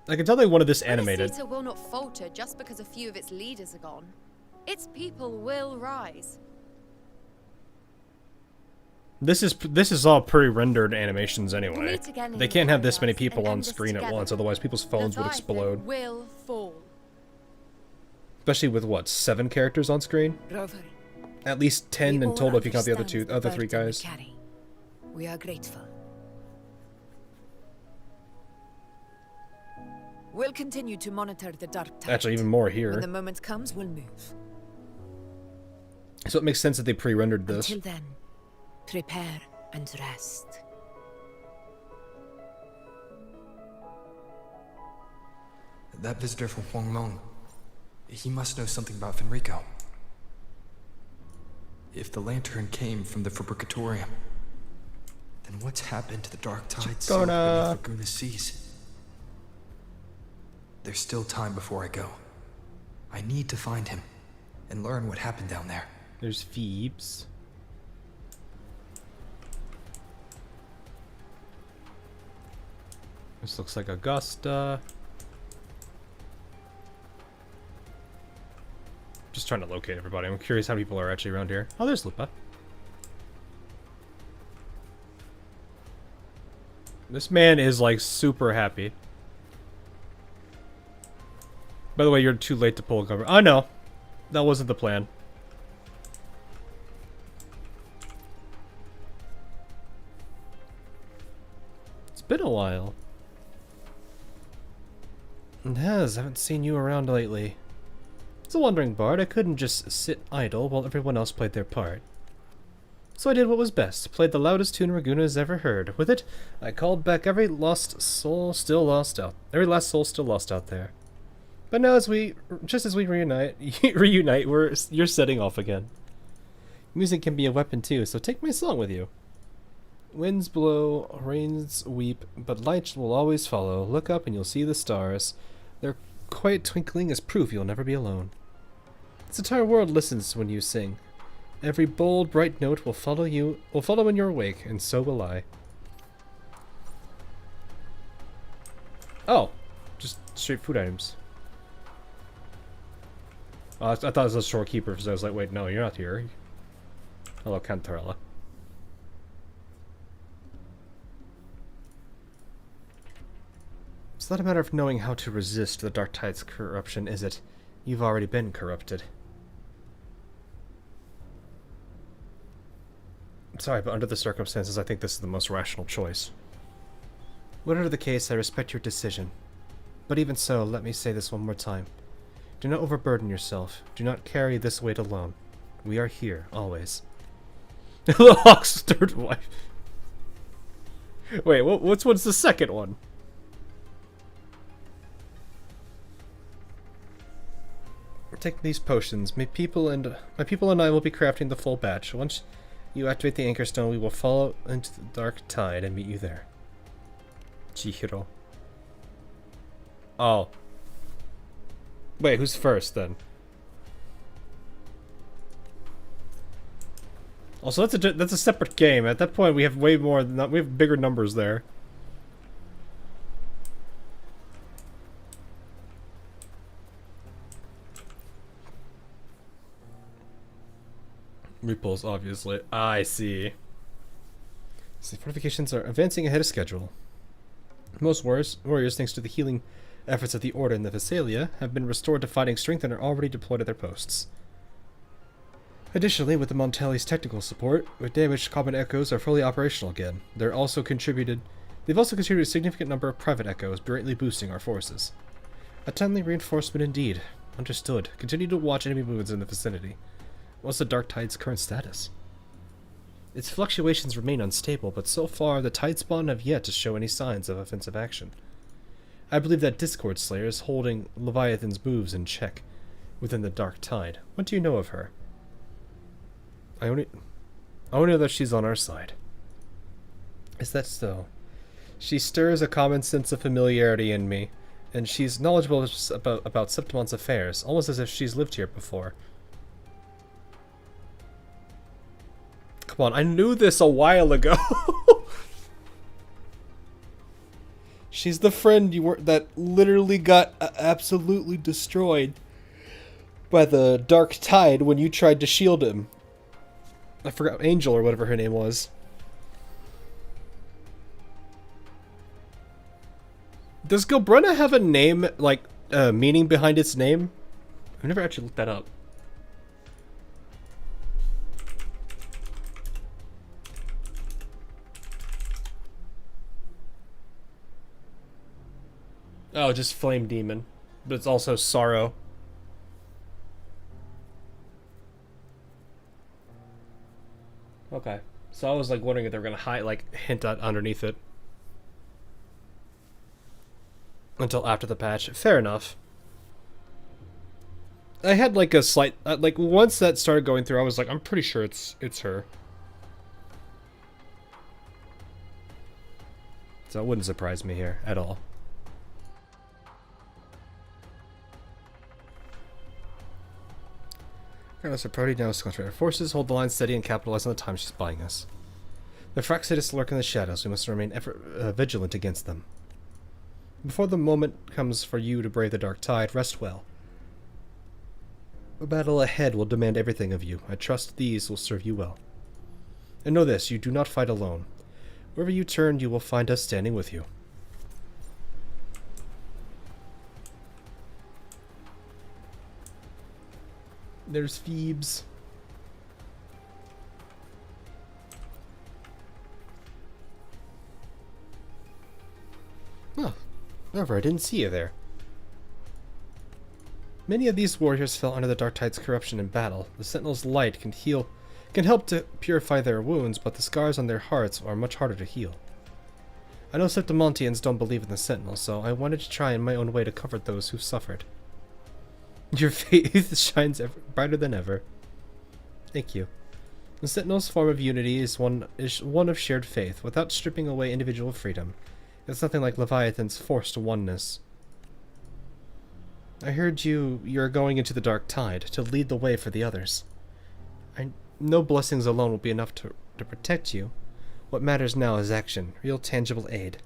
I can tell they wanted this animated. Renesita will not falter just because a few of its leaders are gone. Its people will rise. This is all pre-rendered animations anyway. meet again in They can't have this many paradise people and on end this screen at together. once, otherwise people's phones would Leviathan explode. will fall. Especially with what, 7 characters on screen? Rover, At least 10 we in all total if you count the understand other 3 burden we guys. carry. We are grateful. We'll continue to monitor the Dark Tide. Actually, even more When here. the moment comes, we'll move. So it makes sense that they pre-rendered this. Until then, prepare and rest. That visitor from Huanglong, he must know something about Fenrico. If the lantern came from the Fabricatorium, then what's happened to the Dark Tide sealed beneath Raguna's seas? There's still time before I go. I need to find him and learn what happened down there. There's Phoebes. This looks like Augusta. Just trying to locate everybody. I'm curious how many people are actually around here. Oh, there's Lupa. This man is like super happy. By the way, you're too late to pull a cover. Oh no, that wasn't the plan. It's been a while. And has. I haven't seen you around lately. As a wandering bard, I couldn't just sit idle while everyone else played their part. So I did what was best, played the loudest tune Raguna has ever heard. With it, I called back every last soul still lost out there. But now just as we reunite, you're setting off again. Music can be a weapon too, so take my song with you. Winds blow, rains weep, but light will always follow. Look up and you'll see the stars. Their quiet twinkling is proof you'll never be alone. This entire world listens when you sing. Every bold, bright note will follow when you're awake, and so will I. Oh, just straight food items. I thought it was a storekeeper, so I was like, wait, no, you're not here. Hello, Cantarella. It's not a matter of knowing how to resist the Dark Tide's corruption, is it? You've already been corrupted. Sorry, but under the circumstances, I think this is the most rational choice. Whatever the case, I respect your decision. But even so, let me say this one more time. Do not overburden yourself. Do not carry this weight alone. We are here, always. The Hawk's third wife. Wait, what's the second one? Take these potions. My people and I will be crafting the full batch. Once you activate the Anchor Stone, we will follow into the Dark Tide and meet you there. Chihiro. Oh. Wait, who's first then? Also, that's a separate game. At that point, we have way more. We have bigger numbers there. Repulse, obviously. I see. So fortifications are advancing ahead of schedule. Most warriors, thanks to the healing efforts of the Order in the Visalia, have been restored to fighting strength and are already deployed at their posts. Additionally, with the Monteli's technical support, with damaged common echoes are fully operational again. They've also contributed a significant number of private echoes, greatly boosting our forces. A timely reinforcement indeed. Understood. Continue to watch enemy movements in the vicinity. What's the Dark Tide's current status? Its fluctuations remain unstable, but so far the Tidespawn have yet to show any signs of offensive action. I believe that Discord Slayer is holding Leviathan's moves in check within the Dark Tide. What do you know of her? I only know that she's on our side. Is that so? She stirs a common sense of familiarity in me, and she's knowledgeable about Septimon's affairs, almost as if she's lived here before. Come on, I knew this a while ago. She's the friend that literally got absolutely destroyed by the Dark Tide when you tried to shield him. I forgot, Angel or whatever her name was. Does Galbrena have a name, like, meaning behind its name? I've never actually looked that up. Oh, just Flame Demon. But it's also Sorrow. Okay. So I was like wondering if they were gonna hint at underneath it. Until after the patch. Fair enough. I had like a slight once that started going through, I was like, I'm pretty sure it's her. So it wouldn't surprise me here at all. Regardless of priority now is to concentrate our forces, hold the line steady, and capitalize on the time she's buying us. The Fraxitists lurk in the shadows. We must remain vigilant against them. Before the moment comes for you to brave the Dark Tide, rest well. The battle ahead will demand everything of you. I trust these will serve you well. And know this, you do not fight alone. Wherever you turn, you will find us standing with you. There's Phoebes. Oh, however, I didn't see you there. Many of these warriors fell under the Dark Tide's corruption in battle. The Sentinel's light can help to purify their wounds, but the scars on their hearts are much harder to heal. I know Septimontians don't believe in the Sentinel, so I wanted to try in my own way to comfort those who've suffered. Your faith shines brighter than ever. Thank you. The Sentinel's form of unity is one of shared faith, without stripping away individual freedom. It's nothing like Leviathan's forced oneness. I heard you're going into the Dark Tide to lead the way for the others. No blessings alone will be enough to protect you. What matters now is action, real tangible aid.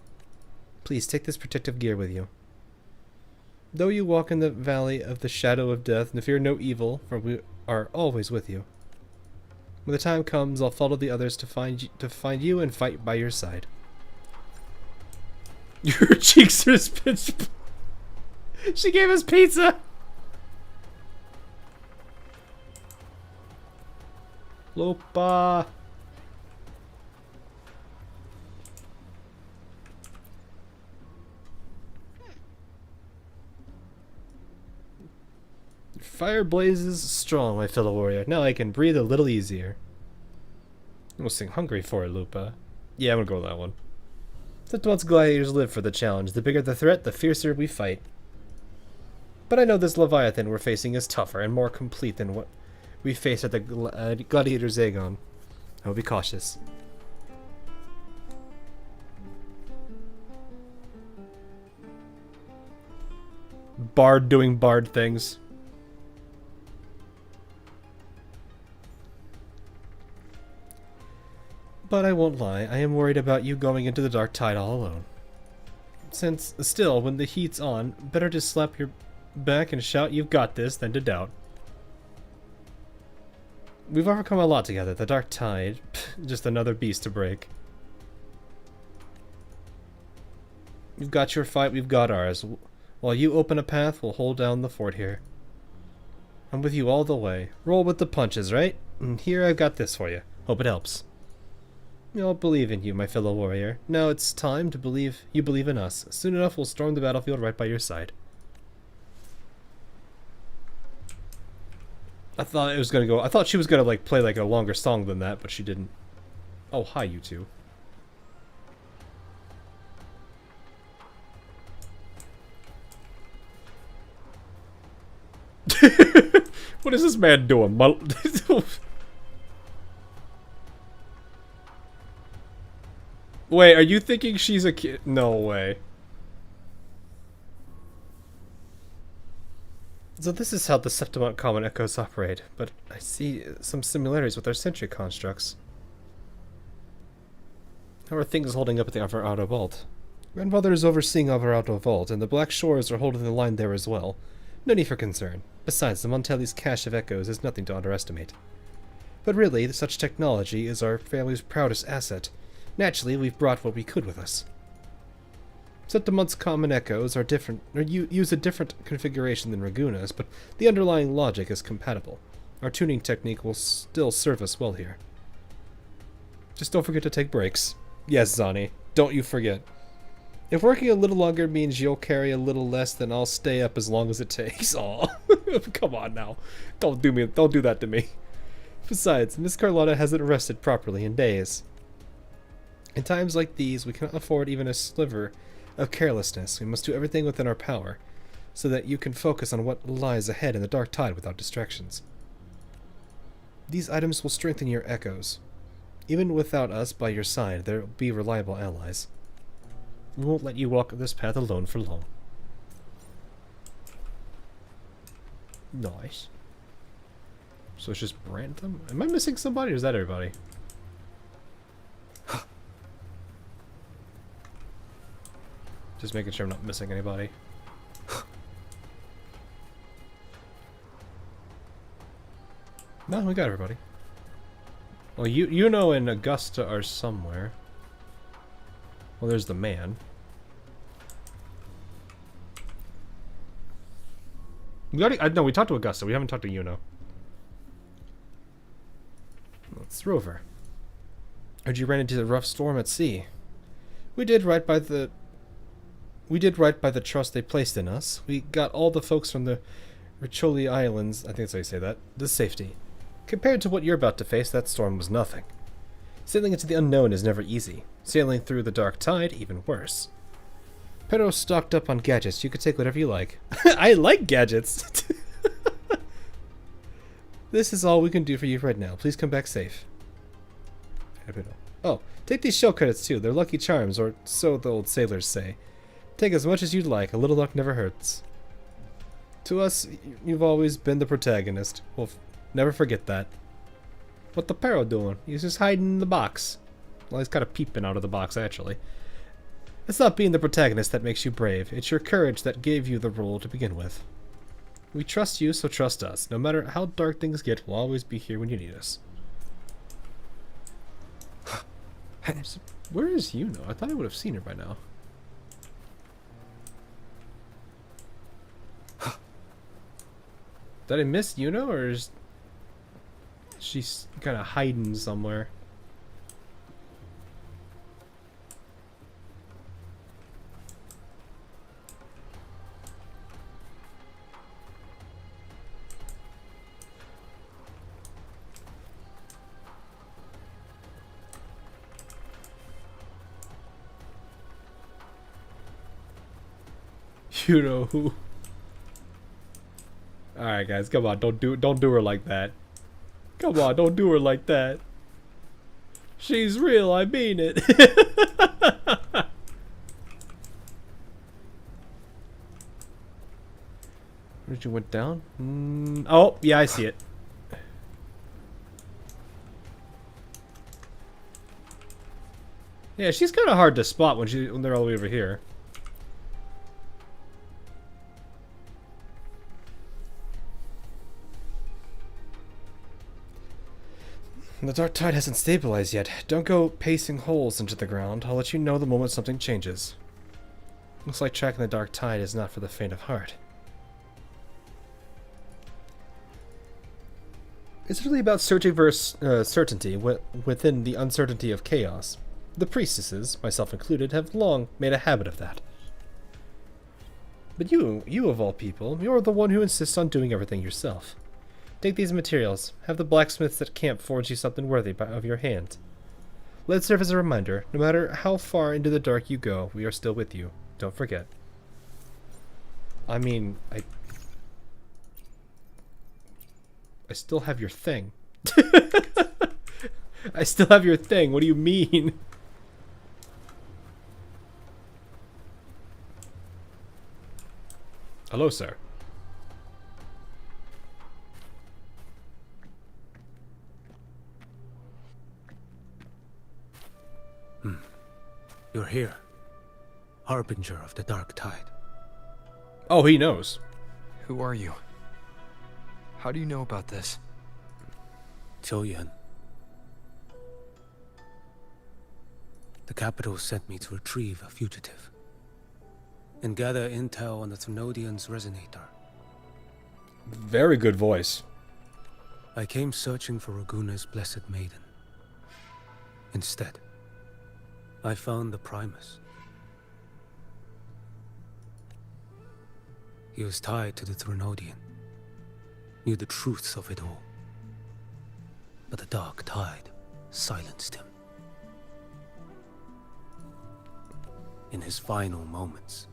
Please take this protective gear with you. Though you walk in the valley of the shadow of death, fear no evil, for we are always with you. When the time comes, I'll follow the others to find you and fight by your side. Your cheeks are pitch. She gave us pizza. Lopa. Fire blazes strong, my fellow warrior. Now I can breathe a little easier. I'm almost hungry for it, Lupa. Yeah, I'm gonna go with that one. Septimon's gladiators live for the challenge. The bigger the threat, the fiercer we fight. But I know this Leviathan we're facing is tougher and more complete than what we faced at the Gladiator Zagon. I will be cautious. Bard doing bard things. But I won't lie, I am worried about you going into the Dark Tide all alone. Since, still, when the heat's on, better to slap your back and shout you've got this than to doubt. We've overcome a lot together. The Dark Tide, just another beast to break. You've got your fight, we've got ours. While you open a path, we'll hold down the fort here. I'm with you all the way. Roll with the punches, right? And here I've got this for you. Hope it helps. I'll believe in you, my fellow warrior. Now it's time to believe you believe in us. Soon enough, we'll storm the battlefield right by your side. I thought it was gonna go. I thought she was gonna like play like a longer song than that, but she didn't. Oh, hi, you two. What is this man doing? Wait, are you thinking she's a kid? No way. So this is how the Septimont Common Echoes operate, but I see some similarities with our sentry constructs. How are things holding up at the Upper Outer Vault? Grandfather is overseeing Upper Outer Vault, and the Black Shores are holding the line there as well. No need for concern. Besides, the Montelli's cache of echoes is nothing to underestimate. But really, such technology is our family's proudest asset. Naturally, we've brought what we could with us. Septimont's common echoes are different, or use a different configuration than Raguna's, but the underlying logic is compatible. Our tuning technique will still serve us well here. Just don't forget to take breaks. Yes, Zani, don't you forget. If working a little longer means you'll carry a little less, then I'll stay up as long as it takes. Aw, come on now. Don't do that to me. Besides, Miss Carlotta hasn't rested properly in days. In times like these, we cannot afford even a sliver of carelessness. We must do everything within our power, so that you can focus on what lies ahead in the Dark Tide without distractions. These items will strengthen your echoes. Even without us by your side, there will be reliable allies. We won't let you walk this path alone for long. Nice. So it's just Brantham? Am I missing somebody, or is that everybody? Just making sure I'm not missing anybody. No, we got everybody. Well, you know, and Augusta are somewhere. Well, there's the man. No, we talked to Augusta. We haven't talked to Yuno. It's Rover. Heard you ran into the rough storm at sea. We did right by the trust they placed in us. We got all the folks from the Richoli Islands, I think that's how you say that, to safety. Compared to what you're about to face, that storm was nothing. Sailing into the unknown is never easy. Sailing through the dark tide, even worse. Pero stocked up on gadgets. You could take whatever you like. I like gadgets! This is all we can do for you right now. Please come back safe. Oh, take these shell credits too. They're lucky charms, or so the old sailors say. Take as much as you'd like. A little luck never hurts. To us, you've always been the protagonist. We'll never forget that. What the Pero doing? He's just hiding in the box. Well, he's kind of peeping out of the box, actually. It's not being the protagonist that makes you brave. It's your courage that gave you the role to begin with. We trust you, so trust us. No matter how dark things get, we'll always be here when you need us. Where is Yuno? I thought I would have seen her by now. Did I miss Yuno, or is she kind of hiding somewhere? You know who. Alright guys, come on, don't do her like that. Come on, don't do her like that. She's real, I mean it. Where did you went down? Oh, yeah, I see it. Yeah, she's kind of hard to spot when they're all the way over here. The dark tide hasn't stabilized yet. Don't go pacing holes into the ground. I'll let you know the moment something changes. Looks like tracking the dark tide is not for the faint of heart. It's really about searching for certainty within the uncertainty of chaos. The priestesses, myself included, have long made a habit of that. But you of all people, you're the one who insists on doing everything yourself. Take these materials. Have the blacksmiths at camp forge you something worthy of your hand. Let it serve as a reminder. No matter how far into the dark you go, we are still with you. Don't forget. I mean, I still have your thing. I still have your thing. What do you mean? Hello, sir. You're here. Harbinger of the dark tide. Oh, he knows. Who are you? How do you know about this? Choyan. The capital sent me to retrieve a fugitive and gather intel on the Thenodian's resonator. Very good voice. I came searching for Raguna's blessed maiden. Instead, I found the Primus. He was tied to the Thenodian, knew the truths of it all. But the dark tide silenced him. In his final moments,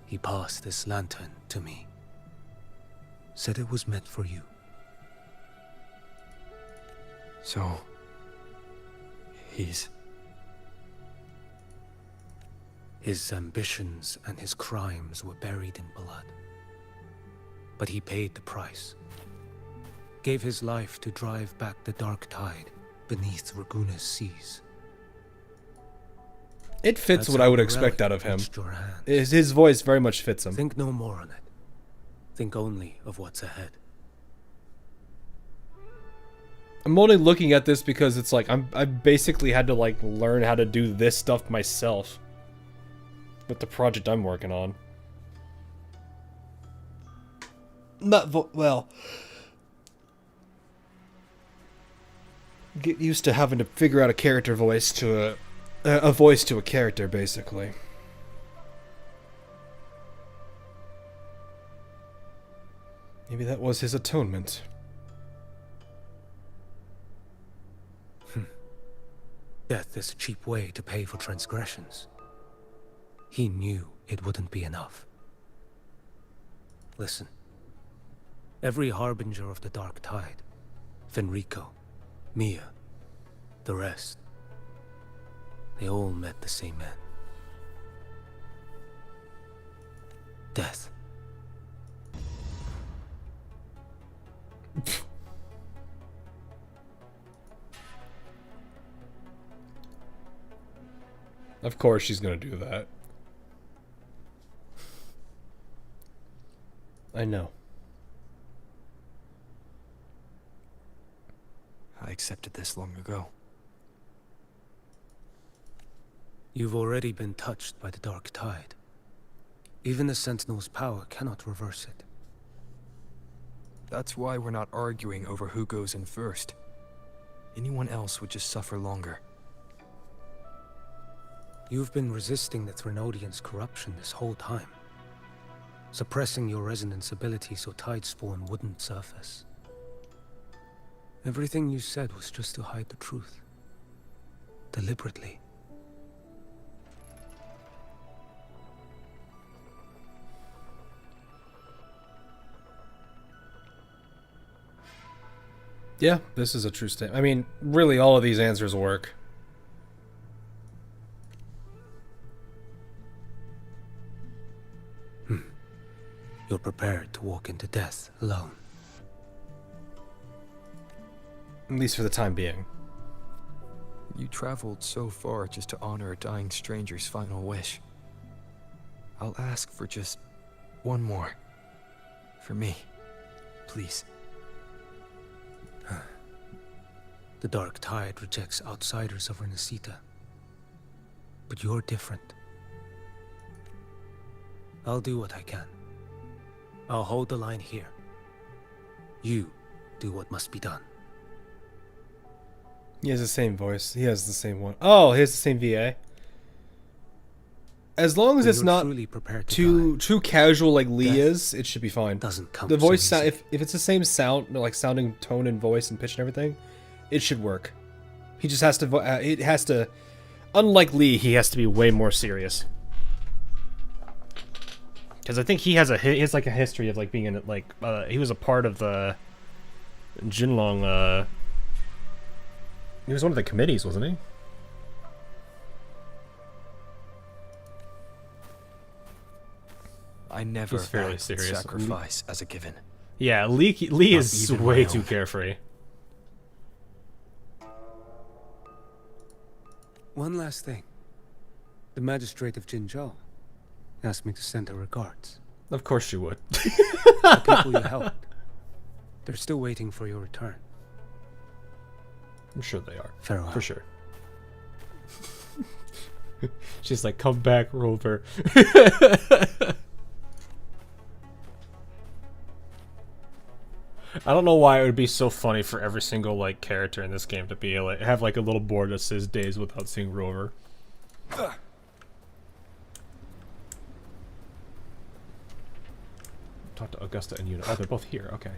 he passed this lantern to me. Said it was meant for you. So, he's... His ambitions and his crimes were buried in blood. But he paid the price. Gave his life to drive back the dark tide beneath Raguna's seas. It fits what I would expect out of him. His voice very much fits him. Think no more on it. Think only of what's ahead. I'm only looking at this because it's like I basically had to like learn how to do this stuff myself with the project I'm working on. Well, get used to having to figure out a character voice to a voice to a character, basically. Maybe that was his atonement. Death is a cheap way to pay for transgressions. He knew it wouldn't be enough. Listen. Every harbinger of the Dark Tide, Fenrico, Mia, the rest, they all met the same end. Death. Of course she's gonna do that. I know. I accepted this long ago. You've already been touched by the Dark Tide. Even the Sentinel's power cannot reverse it. That's why we're not arguing over who goes in first. Anyone else would just suffer longer. You've been resisting the Threnodians' corruption this whole time. Suppressing your resonance ability so Tidespawn wouldn't surface. Everything you said was just to hide the truth. Deliberately. Yeah, this is a true statement. I mean, really all of these answers work. You're prepared to walk into death alone. At least for the time being. You traveled so far just to honor a dying stranger's final wish. I'll ask for just one more. For me. Please. The Dark Tide rejects outsiders of Renacita. But you're different. I'll do what I can. I'll hold the line here. You do what must be done. He has the same voice. He has the same one. Oh, he has the same VA. As long as it's not too casual like Lee is, it should be fine. Doesn't come the voice so sound easy. if it's the same sound, like sounding tone and voice and pitch and everything, it should work. He just has to. It has to. Unlike Lee, he has to be way more serious. Because I think he has like a history of like being in like he was a part of the Jinlong. He was one of the committees, wasn't he? I never He's fairly act serious. sacrifice as a given. Yeah, Lee is even way my too own. carefree. One last thing. The magistrate of Jinzhou asked me to send her regards. Of course she would. The people you helped. They're still waiting for your return. I'm sure they are. Farewell. For sure. She's like, come back, Rover. I don't know why it would be so funny for every single like character in this game to be like have like a little board that says days without seeing Rover. Talk to Augusta and Yuna. Oh, they're both here. Okay.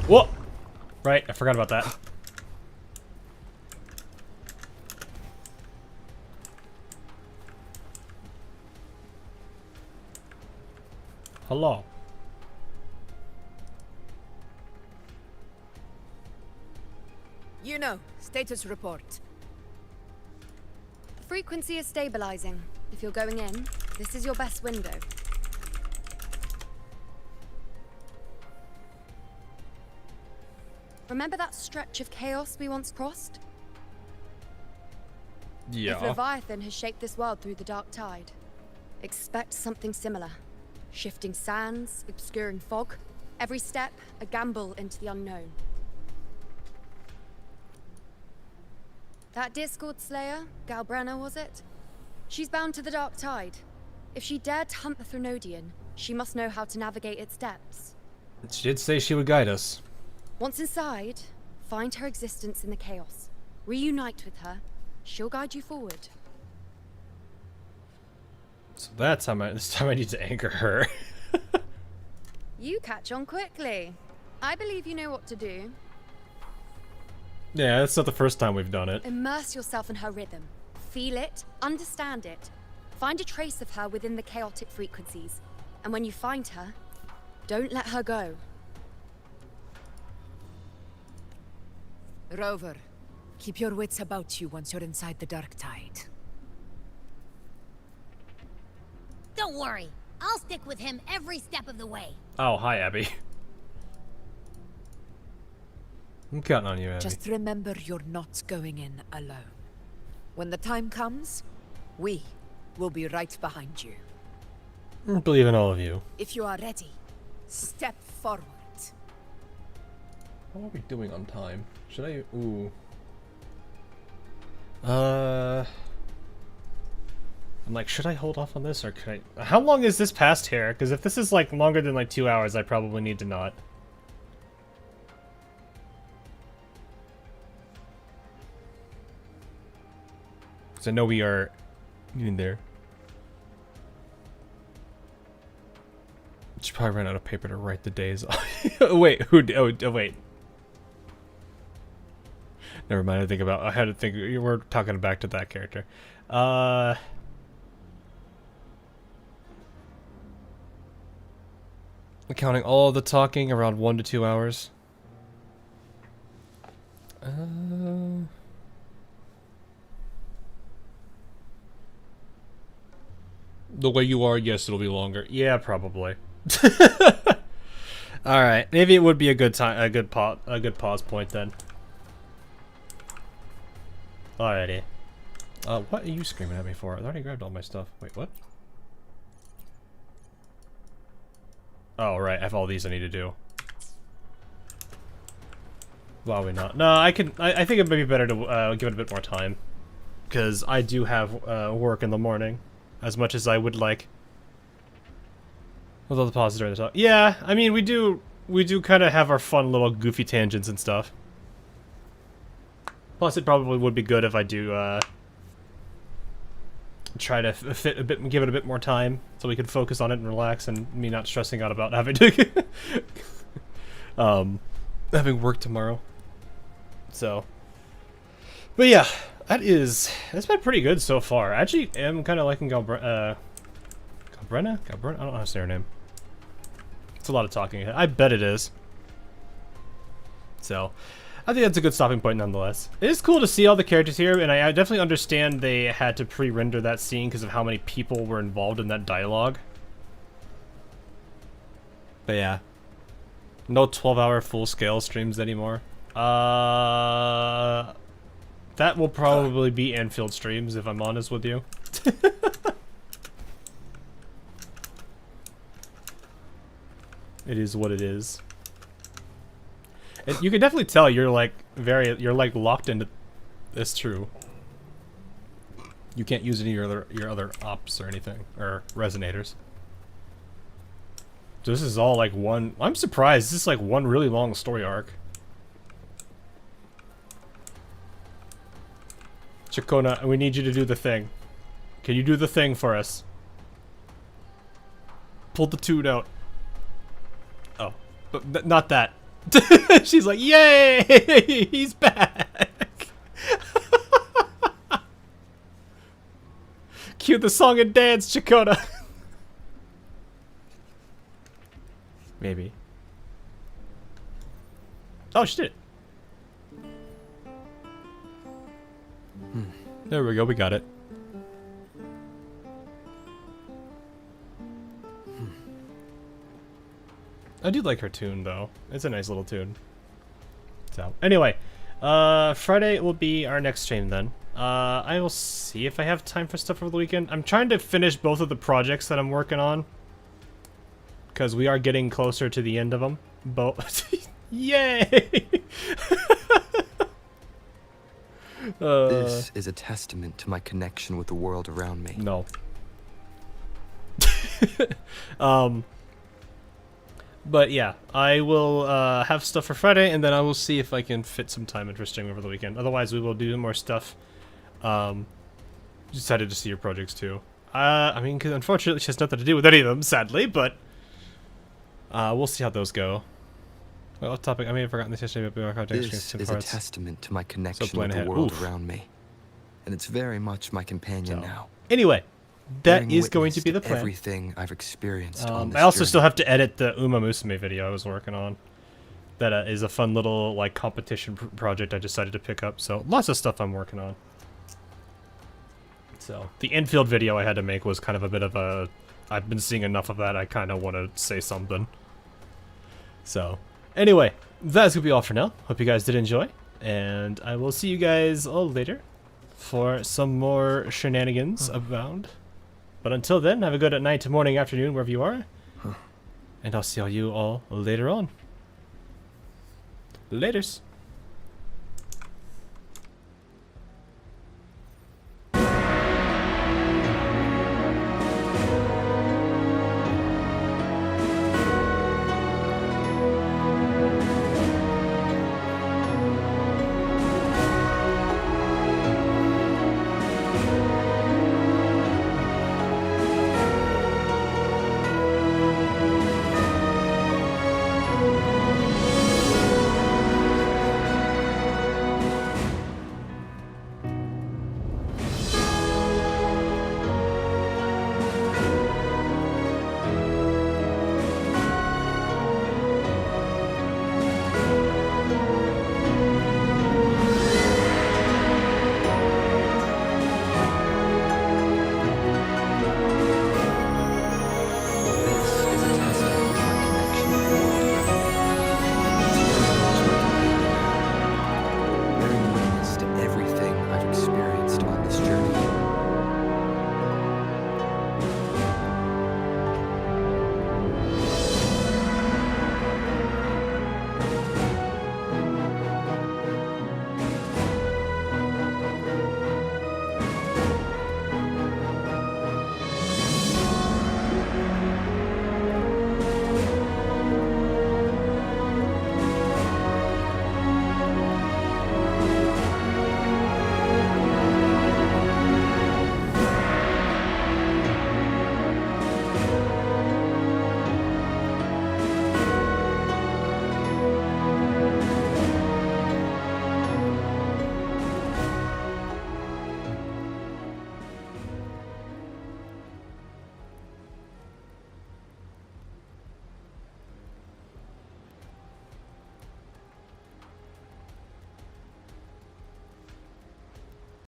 Whoa! Right, I forgot about that. Hello. You know, status report. Frequency is stabilizing. If you're going in, this is your best window. Remember that stretch of chaos we once crossed? Yeah. If Leviathan has shaped this world through the Dark Tide, expect something similar. Shifting sands, obscuring fog. Every step, a gamble into the unknown. That Discord Slayer, Galbrena was it? She's bound to the Dark Tide. If she dared to hunt the Threnodian, she must know how to navigate its depths. She did say she would guide us. Once inside, find her existence in the chaos. Reunite with her. She'll guide you forward. So that's how this time I need to anchor her. You catch on quickly. I believe you know what to do. Yeah, that's not the first time we've done it. Immerse yourself in her rhythm. Feel it, understand it. Find a trace of her within the chaotic frequencies. And when you find her, don't let her go. Rover, keep your wits about you once you're inside the Dark Tide. Don't worry. I'll stick with him every step of the way. Oh, hi, Abby. I'm counting on you, Abby. Just remember you're not going in alone. When the time comes, we will be right behind you. I believe in all of you. If you are ready, step forward. How are we doing on time? Should I? Ooh. I'm like, should I hold off on this or could I? How long is this past here? Because if this is like longer than like 2 hours, I probably need to not. Because I know we are in there. Should probably run out of paper to write the days. Wait, who? Oh, wait. Never mind. I had to think. We're talking back to that character. Counting all the talking, around 1 to 2 hours. The way you are, yes, it'll be longer. Yeah, probably. All right, maybe it would be a good time, a good pause point then. Alrighty. What are you screaming at me for? I already grabbed all my stuff. Wait, what? Oh, right. I have all these I need to do. Why we not? No, I think it might be better to give it a bit more time. Because I do have work in the morning. As much as I would like. With all the pauses during the talk. Yeah, I mean, we do kind of have our fun little goofy tangents and stuff. Plus, it probably would be good if I do try to give it a bit more time, so we can focus on it and relax, and me not stressing out about having to having work tomorrow. So, but yeah, that's been pretty good so far. I actually am kind of liking Galbrena. I don't know how to say her name. It's a lot of talking. I bet it is. So, I think that's a good stopping point nonetheless. It is cool to see all the characters here, and I definitely understand they had to pre-render that scene because of how many people were involved in that dialogue. But yeah. No 12-hour full-scale streams anymore. That will probably be Anfield streams, if I'm honest with you. It is what it is. And you can definitely tell you're like locked into. It's true. You can't use any of your other ops or anything or resonators. So this is all like one. I'm surprised. This is like one really long story arc. Chacona, we need you to do the thing. Can you do the thing for us? Pull the tune out. Oh, but not that. She's like, yay! He's back! Cue the song and dance, Chacona! Maybe. Oh, she did it. There we go, we got it. I do like her tune, though. It's a nice little tune. So, anyway. Friday will be our next stream, then. I will see if I have time for stuff over the weekend. I'm trying to finish both of the projects that I'm working on. Because we are getting closer to the end of them. Both. Yay! This is a testament to my connection with the world around me. No. But yeah, I will have stuff for Friday, and then I will see if I can fit some time in for streaming over the weekend. Otherwise, we will do more stuff. Just excited to see your projects too. I mean, 'cause unfortunately, she has nothing to do with any of them, sadly, but we'll see how those go. Well, off topic. I may have forgotten this yesterday, but This is a testament to my connection with the world around me, and it's very much my companion now. Anyway, that Bearing is going witness to be the plan. Everything I've experienced on this I also journey. still have to edit the Uma Musume video I was working on. That is a fun little like competition project I decided to pick up. So lots of stuff I'm working on. So the infield video I had to make was kind of a bit of a. I've been seeing enough of that. I kind of want to say something. So anyway, that's gonna be all for now. Hope you guys did enjoy, and I will see you guys all later for some more shenanigans abound. But until then, have a good night, morning, afternoon, wherever you are, and I'll see all you all later on. Laters.